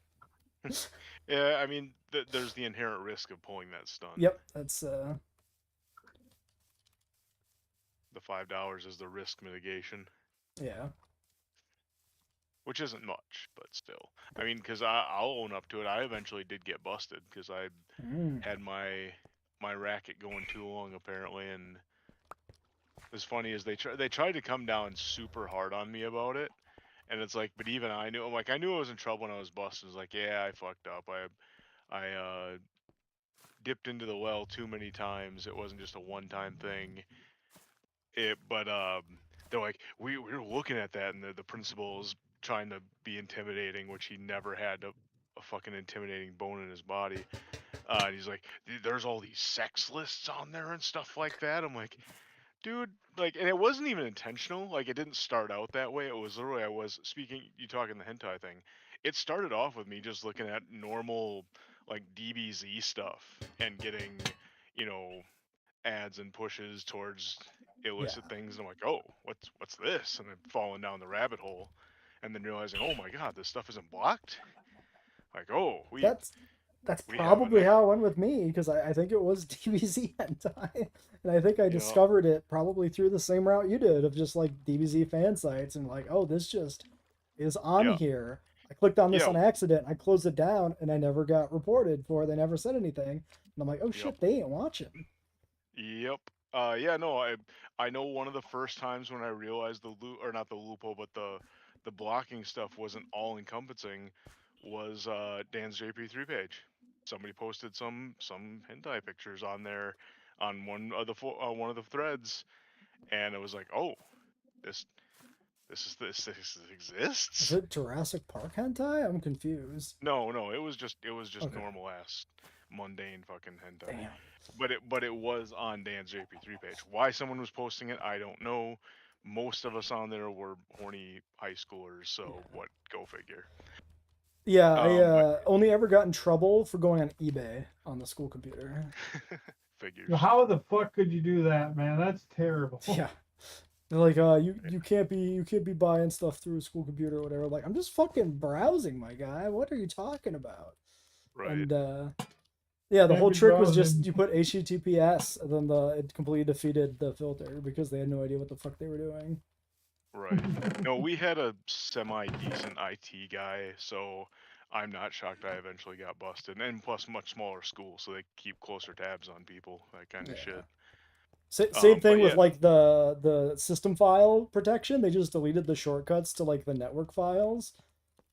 Yeah, I mean, there's the inherent risk of pulling that stunt. Yep, that's The $5 is the risk mitigation, yeah. which isn't much, but still. I mean, because I'll own up to it. I eventually did get busted because I Mm. had my racket going too long apparently, and as funny as they tried to come down super hard on me about it, and it's like, but even I knew, I'm like, I knew I was in trouble when I was busted. It's like, yeah, I fucked up. I dipped into the well too many times. It wasn't just a one-time thing. But they're like, we were looking at that, and the principal is trying to be intimidating, which he never had a fucking intimidating bone in his body. And he's like, there's all these sex lists on there and stuff like that. I'm like, dude, like, and it wasn't even intentional. Like, it didn't start out that way. It was literally, I was speaking, you talking the hentai thing. It started off with me just looking at normal, like, DBZ stuff and getting, you know, ads and pushes towards Yeah. illicit things. And I'm like, oh, what's this? And then falling down the rabbit hole, and then realizing, oh my god, this stuff isn't blocked. Like, oh, That's we have probably how it went with me because I think it was DBZ hentai, and I think I you know, discovered it probably through the same route you did of just like DBZ fan sites and like, oh, this just is on yeah, here. I clicked on this yeah, on accident. I closed it down, and I never got reported for it. They never said anything, and I'm like, oh yep, shit, they ain't watching. yep. Yeah, no, I know one of the first times when I realized or not the loophole, but the blocking stuff wasn't all encompassing was Dan's JP3 page. Somebody posted some hentai pictures on there on one of the threads, and it was like, oh, this this Is exists. it Jurassic Park hentai? I'm confused. No, it was just Okay. normal ass mundane fucking hentai. Damn. But it was on Dan's JP3 page. Why someone was posting it, I don't know. Most of us on there were horny high schoolers, so Yeah. what? Go figure. Yeah, I But only ever got in trouble for going on eBay on the school computer. figures. How the fuck could you do that, man? That's terrible. Yeah. They're like, you can't be buying stuff through a school computer or whatever. Like, I'm just fucking browsing, my guy. What are you talking about? Right. And yeah, the Can't whole be trick was just browsing. you put HTTPS, and then it completely defeated the filter because they had no idea what the fuck they were doing. Right. No, we had a semi decent IT guy, so I'm not shocked I eventually got busted. And plus, much smaller school, so they keep closer tabs on people, that kind of Yeah. shit. Same thing But with yeah, like the system file protection. They just deleted the shortcuts to like the network files,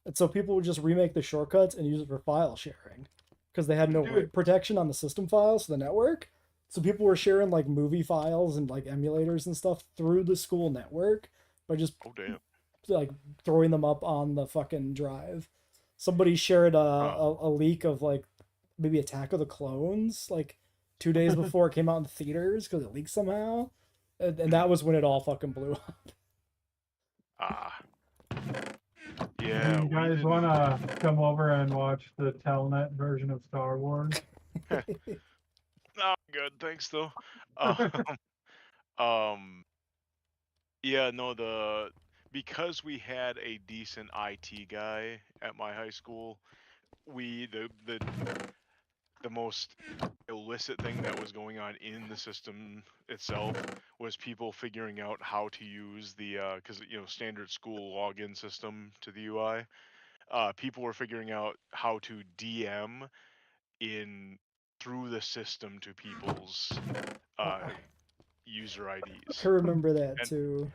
and so people would just remake the shortcuts and use it for file sharing because they had no Dude, protection on the system files for the network. So people were sharing like movie files and like emulators and stuff through the school network by just oh damn. like throwing them up on the fucking drive. Somebody shared a leak of like maybe Attack of the Clones like 2 days before it came out in theaters because it leaked somehow, and that was when it all fucking blew up. Ah, do yeah, you we guys want didn't. to come over and watch the Telnet version of Star Wars? No, good, thanks though. Um, um, yeah, no, because we had a decent IT guy at my high school, we the most illicit thing that was going on in the system itself was people figuring out how to use the because standard school login system to the UI. People were figuring out how to DM in through the system to people's uh, I user IDs. remember that And too.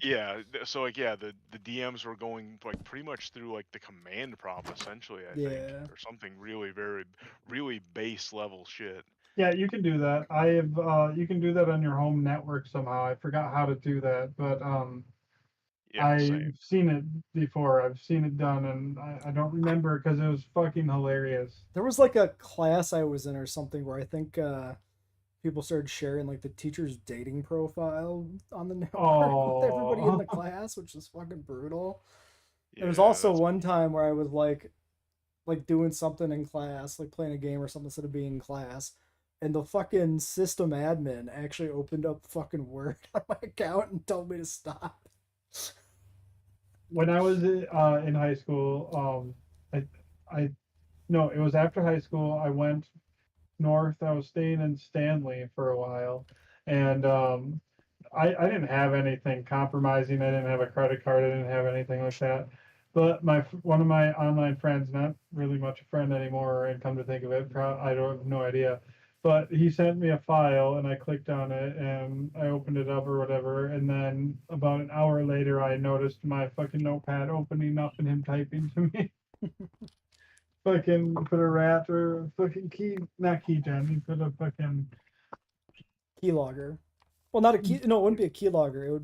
yeah, so like yeah, the DMs were going like pretty much through like the command prompt essentially, I think, Yeah, or something really base level shit. Yeah, you can do that. I have you can do that on your home network somehow. I forgot how to do that, but Yeah, same. I've seen it before. I've seen it done, and I don't I, remember because it was fucking hilarious. there was like a class I was in or something where I think people started sharing like the teacher's dating profile on the network with everybody in Oh, the class, which is fucking brutal. There was Yeah, also that's one time where I was like doing something in class, like playing a game or something instead of being in class, and the fucking system admin actually opened up fucking Word on my account and told me to stop. when I was in high school, I no, it was after high school. I went north. I was staying in Stanley for a while, and I didn't have anything compromising. I didn't have a credit card. I didn't have anything like that. But one of my online friends, not really much a friend anymore, and come to think of it, I don't have no idea. But he sent me a file, and I clicked on it, and I opened it up or whatever. And then about an hour later, I noticed my fucking notepad opening up and him typing to me. Fucking put a rat or fucking key, not key gen. He put a fucking Keylogger. Well, not a key. No, it wouldn't be a keylogger.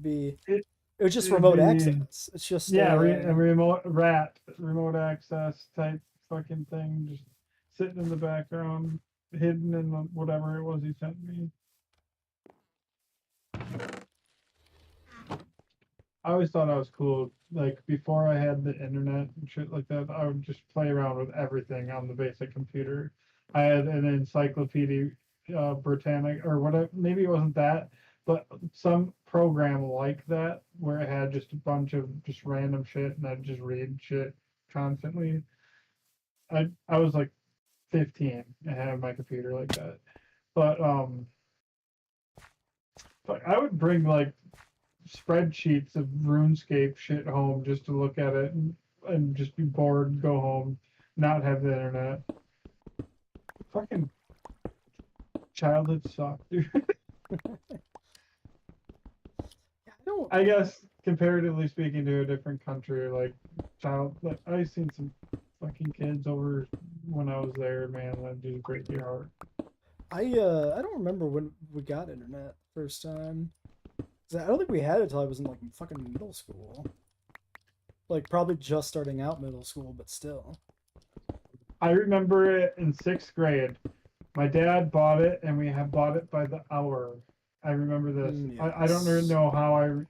it. It was just It'd remote be access. It's just yeah, a remote access type fucking thing, just sitting in the background, hidden in the, whatever it was he sent me. I always thought I was cool. Like before I had the internet and shit like that, I would just play around with everything on the basic computer. I had an Encyclopedia Britannica or whatever. Maybe it wasn't that, but some program like that where it had just a bunch of just random shit and I'd just read shit constantly. I was like 15 and had my computer like that. But I would bring like spreadsheets of RuneScape shit home just to look at it and just be bored, go home, not have the internet. Fucking childhood sucked, dude. I don't. I guess comparatively speaking to a different country, like like I've seen some fucking kids over when I was there, man, that just break your heart. I don't remember when we got internet first time. 'Cause I don't think we had it until I was in like fucking middle school. Like probably just starting out middle school, but still. I remember it in sixth grade. My dad bought it, and we have bought it by the hour. I remember this. I don't really Yes. know how I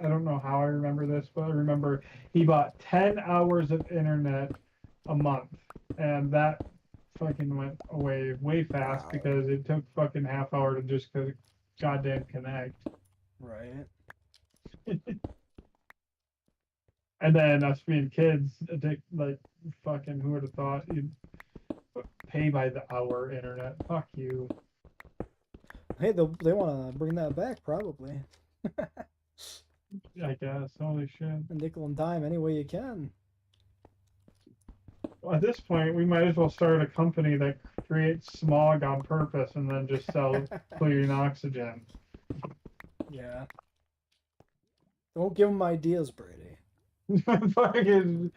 don't know how I remember this, but I remember he bought 10 hours of internet a month, and that fucking went away way fast Wow. because it took fucking half hour to just goddamn connect. Right. And then us being kids, like fucking who would have thought you'd pay by the hour internet? Fuck you. Hey, they want to bring that back probably. I guess. Holy shit. A nickel and dime any way you can. At this point, we might as well start a company that creates smog on purpose and then just sell clean oxygen. Yeah. Don't give them ideas, Brady. Fucking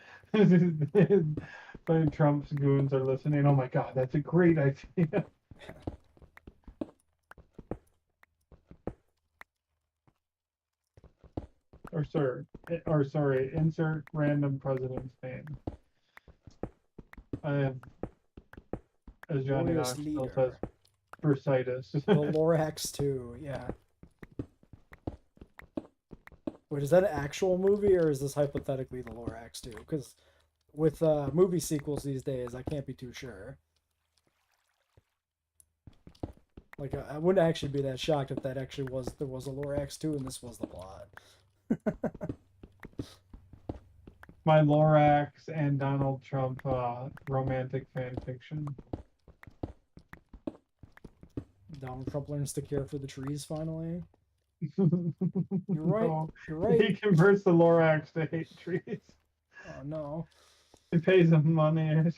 Trump's goons are listening. Oh my god, that's a great idea. Or sorry, insert random president's name. I have, as Johnny Glorious Knoxville says, leader. bursitis. The Lorax 2, yeah. Wait, is that an actual movie or is this hypothetically the Lorax 2? Because with movie sequels these days, I can't be too sure. Like, I wouldn't actually be that shocked if that actually there was a Lorax 2 and this was the plot. My Lorax and Donald Trump romantic fan fiction. Donald Trump learns to care for the trees finally. You're right. No, You're right. He converts the Lorax to hate trees. Oh no. He pays him money. He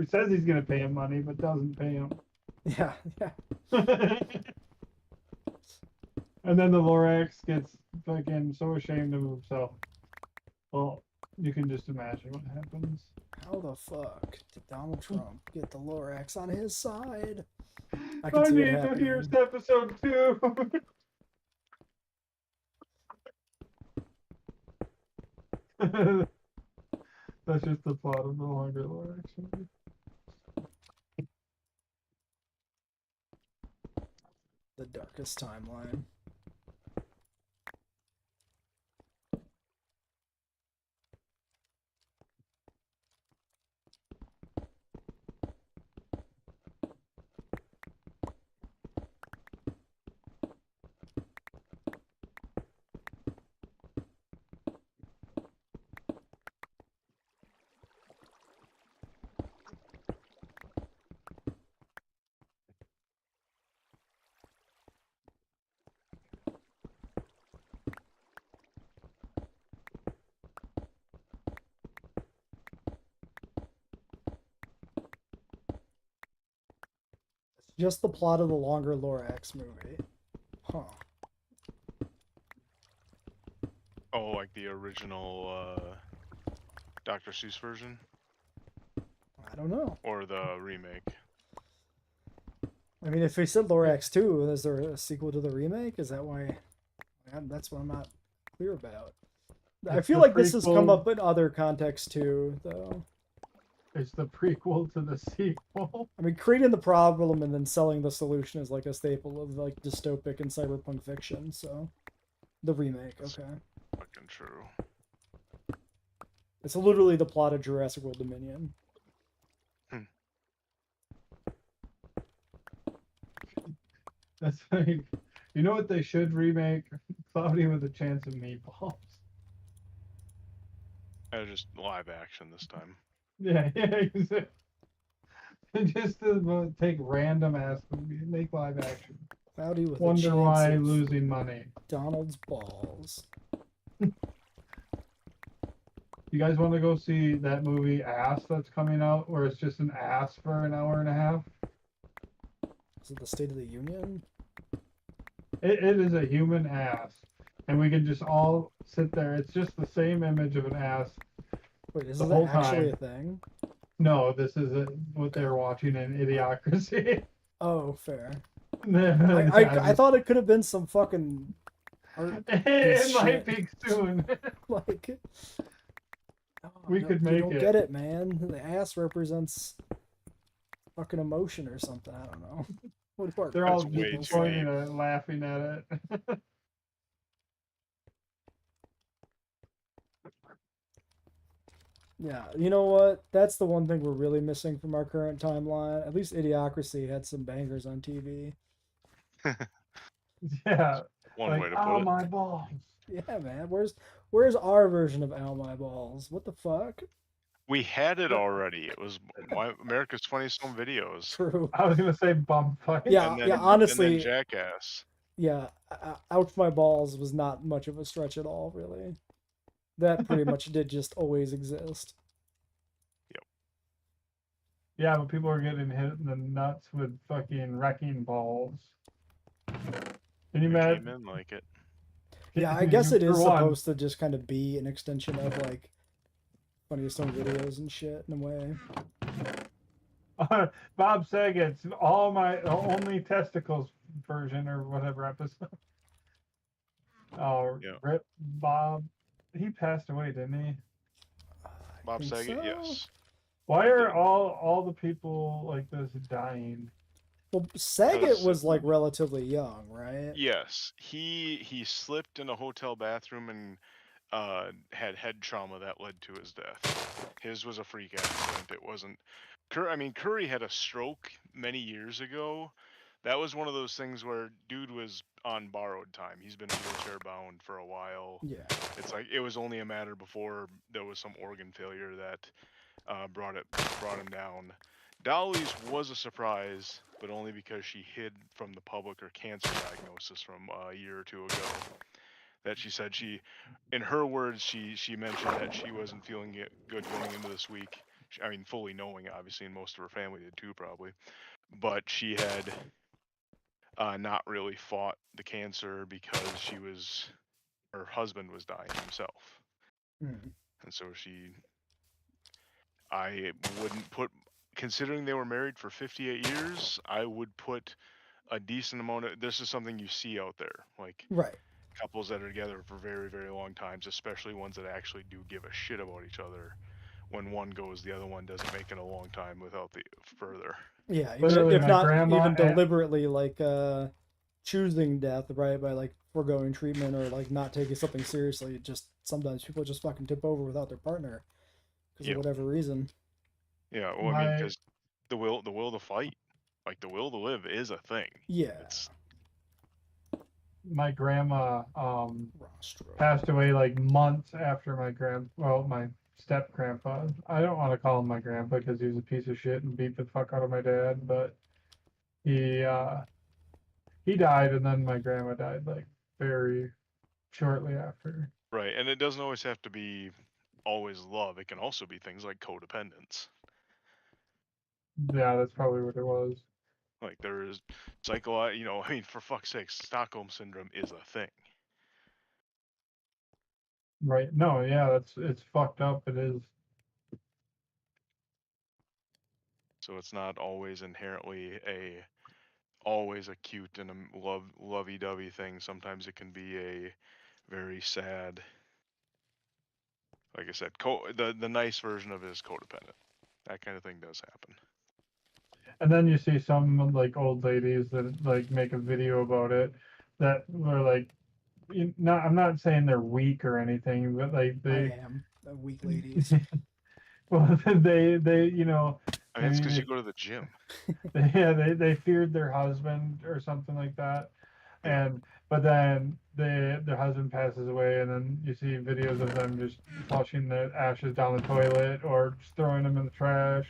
says he's gonna pay him money, but doesn't pay him. Yeah, yeah. And then the Lorax gets fucking so ashamed of himself. Well, you can just imagine what happens. How the fuck did Donald Trump get the Lorax on his side? I I can see need it to happening. hear episode 2. That's just the plot of the longer Lorax movie. The darkest timeline. Just the plot of the longer Lorax movie. Huh. Oh, like the original Dr. Seuss version? I don't know. Or the remake? I mean, if we said Lorax 2, is there a sequel to the remake? Is that why? That's what I'm not clear about. I It's feel the like this has come prequel. up in other contexts too, though. It's the prequel to the sequel. I mean, creating the problem and then selling the solution is like a staple of like dystopic and cyberpunk fiction. So, the remake, okay. Fucking true. It's literally the plot of Jurassic World Dominion. That's like, you know what they should remake? Cloudy with a Chance of Meatballs. Just live action this time. Yeah, exactly. Just to take random ass movies, make live action. Cloudy with Wonder a chance why of losing money. Donald's balls. You guys want to go see that movie Ass that's coming out, where it's just an ass for an hour and a half? Is it the State of the Union? It is a human ass, and we can just all sit there. It's just the same image of an ass. Wait, is The that whole actually time. a thing? No, this is what they're watching in Idiocracy. Oh, fair. I I thought it could have been some fucking art it shit. might be soon. like oh, We no, could you make don't it. get it, man. The ass represents fucking emotion or something. I don't know. What part? They're all That's way people too say? pointing at it, laughing at it. Yeah, you know what? That's the one thing we're really missing from our current timeline. At least Idiocracy had some bangers on TV. Yeah. One Like, way to oh put my it. balls. Yeah, man. Where's our version of Ow My Balls? What the fuck? We had it already. It was America's Funniest Home Videos. True. I was gonna say bum fight. Yeah, And then, yeah. Honestly, and then Jackass. yeah. Ouch My Balls was not much of a stretch at all, really. That pretty much did just always exist. Yep. Yeah, but people are getting hit in the nuts with fucking wrecking balls. Can you New imagine? men like it. Yeah, I guess it For is one, supposed to just kind of be an extension of like funniest home videos and shit in a way. Bob Saget's all my only testicles version or whatever episode. Oh, Yeah. Rip Bob. He passed away, didn't he? I Bob think Saget, so. yes. Why He are did. all the people like this dying? Well, Saget 'Cause was like relatively young, right? yes, he slipped in a hotel bathroom and had head trauma that led to his death. His was a freak accident. It wasn't. I mean, Curry had a stroke many years ago. That was one of those things where dude was on borrowed time. He's been wheelchair bound for a while. Yeah. It's like it was only a matter before there was some organ failure that brought him down. Dolly's was a surprise, but only because she hid from the public her cancer diagnosis from a year or two ago. That she said in her words, she mentioned that she wasn't feeling good going into this week. I mean, fully knowing, obviously, and most of her family did too, probably. But she had not really fought the cancer because her husband was dying himself, Hmm. and so I wouldn't put, considering they were married for 58 years, I would put a decent amount of, this is something you see out there, like Right. couples that are together for very, very long times, especially ones that actually do give a shit about each other. When one goes, the other one doesn't make it a long time without the further. Yeah, even Literally, if my not grandma even and deliberately like choosing death, right, by like foregoing treatment or like not taking something seriously. Just sometimes people just fucking tip over without their partner because of Yeah, whatever reason. yeah. Well, I mean, my because the will to fight, like the will to live, is a thing. Yeah. It's my grandma Rostro. passed away like months after my step grandpa. I don't want to call him my grandpa because he was a piece of shit and beat the fuck out of my dad, but he he died and then my grandma died like very shortly after. right, and it doesn't always have to be always love. It can also be things like codependence. Yeah, that's probably what it was. Like there is I mean, for fuck's sake, Stockholm syndrome is a thing. Right. No, yeah, it's fucked up. It is. So it's not always inherently always a cute and a lovey-dovey thing. Sometimes it can be a very sad. Like I said, the nice version of it is codependent. That kind of thing does happen. And then you see some like old ladies that like make a video about it that were like, not. I'm not saying they're weak or anything, but like I they, am weak ladies. well, they I I mean, it's mean, because you go to the gym. yeah, they feared their husband or something like that, Yeah. and but then their husband passes away, and then you see videos of them just flushing the ashes down the toilet or just throwing them in the trash.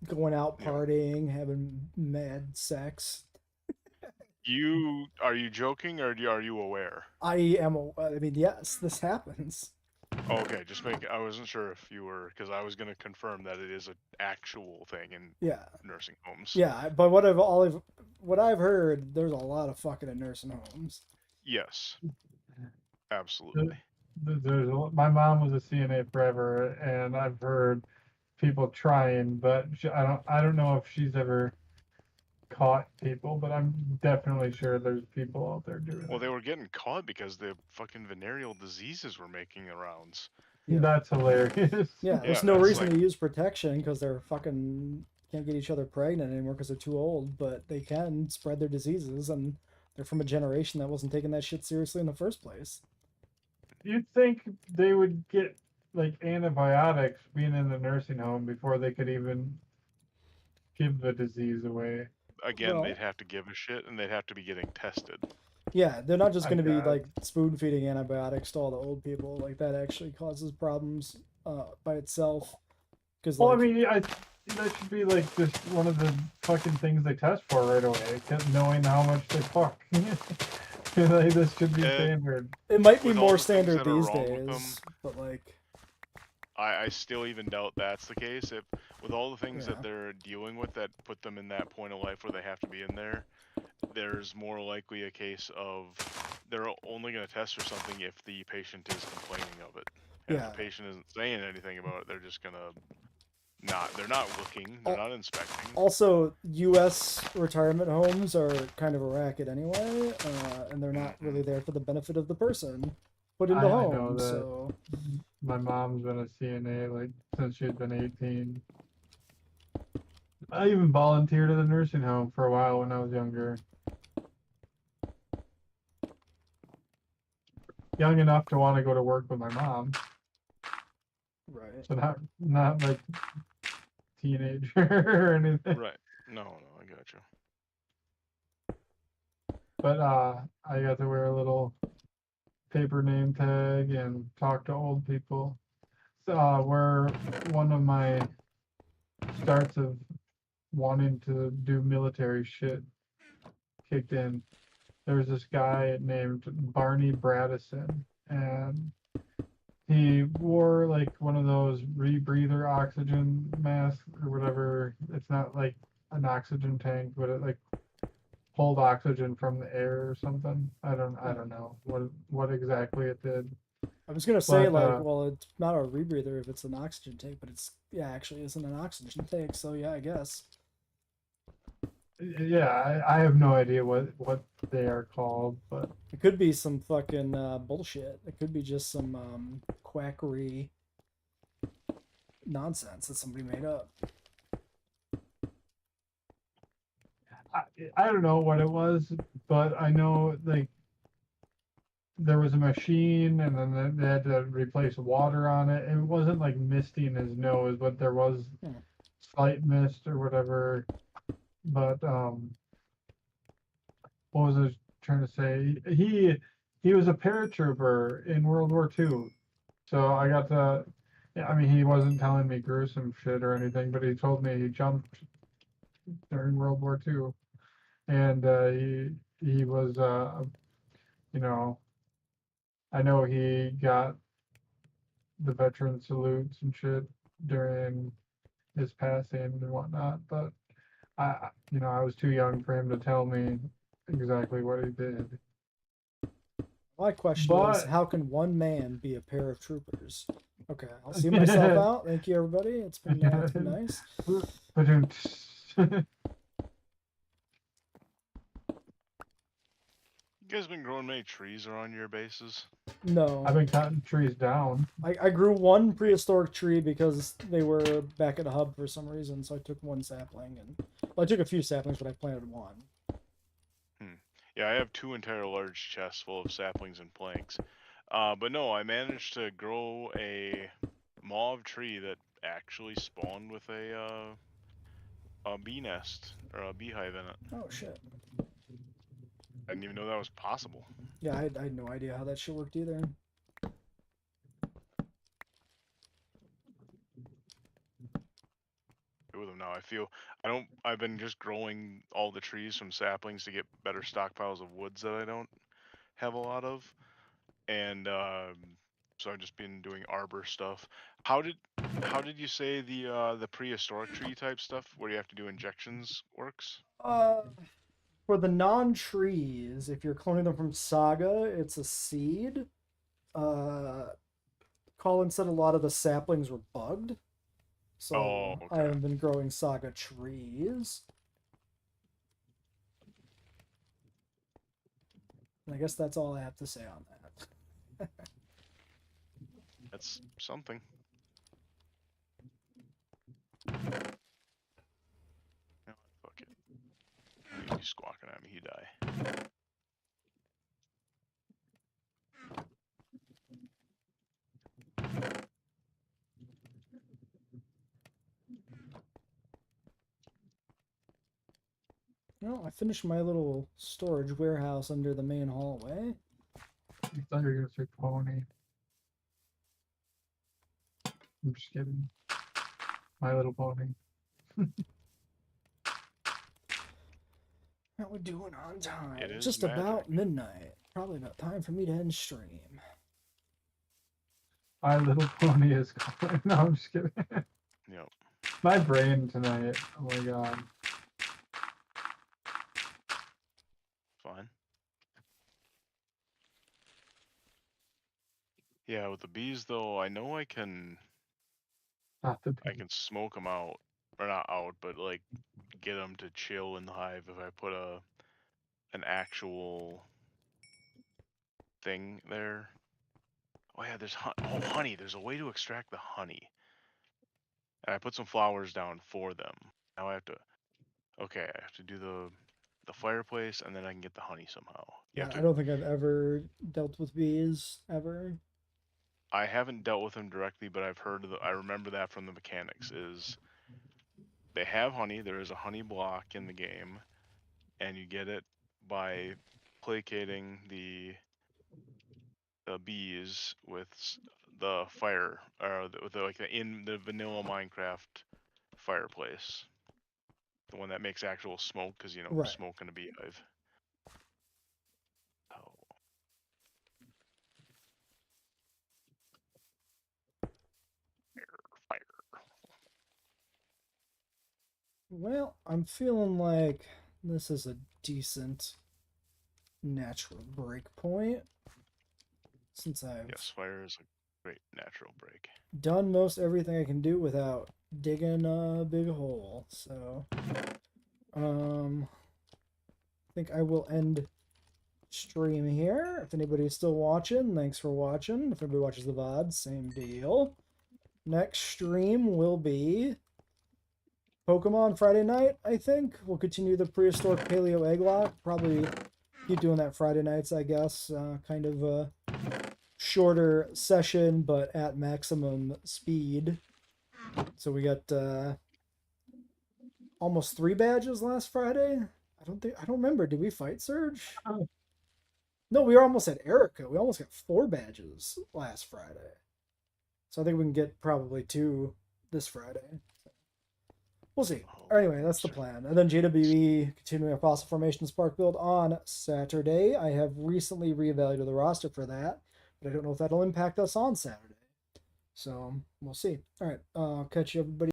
Going out Yeah. partying, having mad sex. Are you joking or are you aware? I am. I mean, yes, this happens. Oh, okay, I wasn't sure if you were, because I was going to confirm that it is an actual thing in Yeah. nursing homes. Yeah, but what I've heard, there's a lot of fucking in nursing homes. Yes, absolutely. My mom was a CNA forever, and I've heard people trying, but I don't know if she's ever caught people, but I'm definitely sure there's people out there doing Well, it. they were getting caught because the fucking venereal diseases were making the rounds. Yeah. That's hilarious. Yeah, Yeah, there's no that's reason like, to use protection because they're fucking can't get each other pregnant anymore because they're too old, but they can spread their diseases and they're from a generation that wasn't taking that shit seriously in the first place. You'd think they would get like antibiotics being in the nursing home before they could even give the disease away. again, Well, they'd have to give a shit and they'd have to be getting tested. yeah, they're not just I going to be guess. like spoon feeding antibiotics to all the old people. Like that actually causes problems by itself. Because Well, I like, mean, that should be like just one of the fucking things they test for right away, knowing how much they fuck. Like, this should be And standard. it might be with all more the things standard that are these wrong with them, days, but like, I still even doubt that's the case. If with all the things Yeah. that they're dealing with that put them in that point of life where they have to be in there, there's more likely a case of they're only going to test for something if the patient is complaining of it. And if Yeah. the patient isn't saying anything about it, they're just going to not. They're not looking. They're not inspecting. Also, U.S. retirement homes are kind of a racket anyway, and they're not really there for the benefit of the person put in the I know home. that So my mom's been a CNA like since she'd been 18. I even volunteered at a nursing home for a while when I was younger. Young enough to want to go to work with my mom. right. So not like teenager or anything. Right. No, I got you. But I got to wear a little paper name tag and talk to old people. So where one of my starts of wanting to do military shit kicked in. There was this guy named Barney Bradison, and he wore like one of those rebreather oxygen masks or whatever. It's not like an oxygen tank, but it like pulled oxygen from the air or something. I don't know what exactly it did. I was gonna say But well, it's not a rebreather if it's an oxygen tank, but it's actually isn't an oxygen tank. So yeah, I guess yeah, I have no idea what they are called, but it could be some fucking bullshit. It could be just some quackery nonsense that somebody made up. I don't know what it was, but I know like there was a machine and then they had to replace water on it. It wasn't like misting his nose, but there was slight mist or whatever. But what was I trying to say? He was a paratrooper in World War II. So I got to yeah, I mean he wasn't telling me gruesome shit or anything, but he told me he jumped during World War II. And he was you know, I know he got the veteran salutes and shit during his passing and whatnot, but I was too young for him to tell me exactly what he did. My question is, But how can one man be a pair of troopers? Okay, I'll see myself out. Thank you, everybody. It's been nice. You guys been growing many trees around your bases? No, I've been cutting trees down. I grew one prehistoric tree because they were back at the hub for some reason, so I took one sapling and well, I took a few saplings, but I planted one. Yeah, I have 2 entire large chests full of saplings and planks. But no, I managed to grow a mauve tree that actually spawned with a bee nest or a beehive in it. Oh shit! I didn't even know that was possible. Yeah, I had no idea how that shit worked either. With them now, I've been just growing all the trees from saplings to get better stockpiles of woods that I don't have a lot of, and so I've just been doing arbor stuff. How did you say the prehistoric tree type stuff where you have to do injections works? For the non-trees, if you're cloning them from Saga, it's a seed. Colin said a lot of the saplings were bugged, so Oh, I okay. haven't been growing Saga trees. And I guess that's all I have to say on that. That's something. No, fuck it. He's squawking at me. He die. No, I finished my little storage warehouse under the main hallway. I thought you were gonna say pony. I'm just kidding. My Little Pony. How we doing on time? It is Just magic. about midnight. Probably about time for me to end stream. My Little Pony is calling. No, I'm just kidding. Yep. My brain tonight. Oh my god. Fine. Yeah, with the bees though, I know I can Not the smoke them out, or not out, but like get them to chill in the hive if I put an actual thing there. Oh yeah, there's honey. There's a way to extract the honey, and I put some flowers down for them. Now I have to. Okay, I have to do the fireplace, and then I can get the honey somehow. You have I to. don't think I've ever dealt with bees ever. I haven't dealt with them directly, but I've heard. I remember that from the mechanics. Is they have honey. There is a honey block in the game, and you get it by placating the bees with the fire, or with like in the vanilla Minecraft fireplace, the one that makes actual smoke, because Right. smoke in a beehive. Oh. Fire. Well, I'm feeling like this is a decent natural break point since I've Yes, fire is a great natural break. done most everything I can do without digging a big hole. So, I think I will end stream here. If anybody's still watching, thanks for watching. If anybody watches the VOD, same deal. Next stream will be Pokemon Friday night, I think. We'll continue the prehistoric paleo egglock. Probably keep doing that Friday nights, I guess. Kind of a shorter session, but at maximum speed. So we got almost 3 badges last Friday. I don't remember. Did we fight Surge? Oh. No, we were almost at Erica. We almost got 4 badges last Friday. So I think we can get probably 2 this Friday. We'll see. Anyway, that's the plan. And then JWE continuing a fossil formation spark build on Saturday. I have recently reevaluated the roster for that, but I don't know if that'll impact us on Saturday. So we'll see. All right, catch you everybody.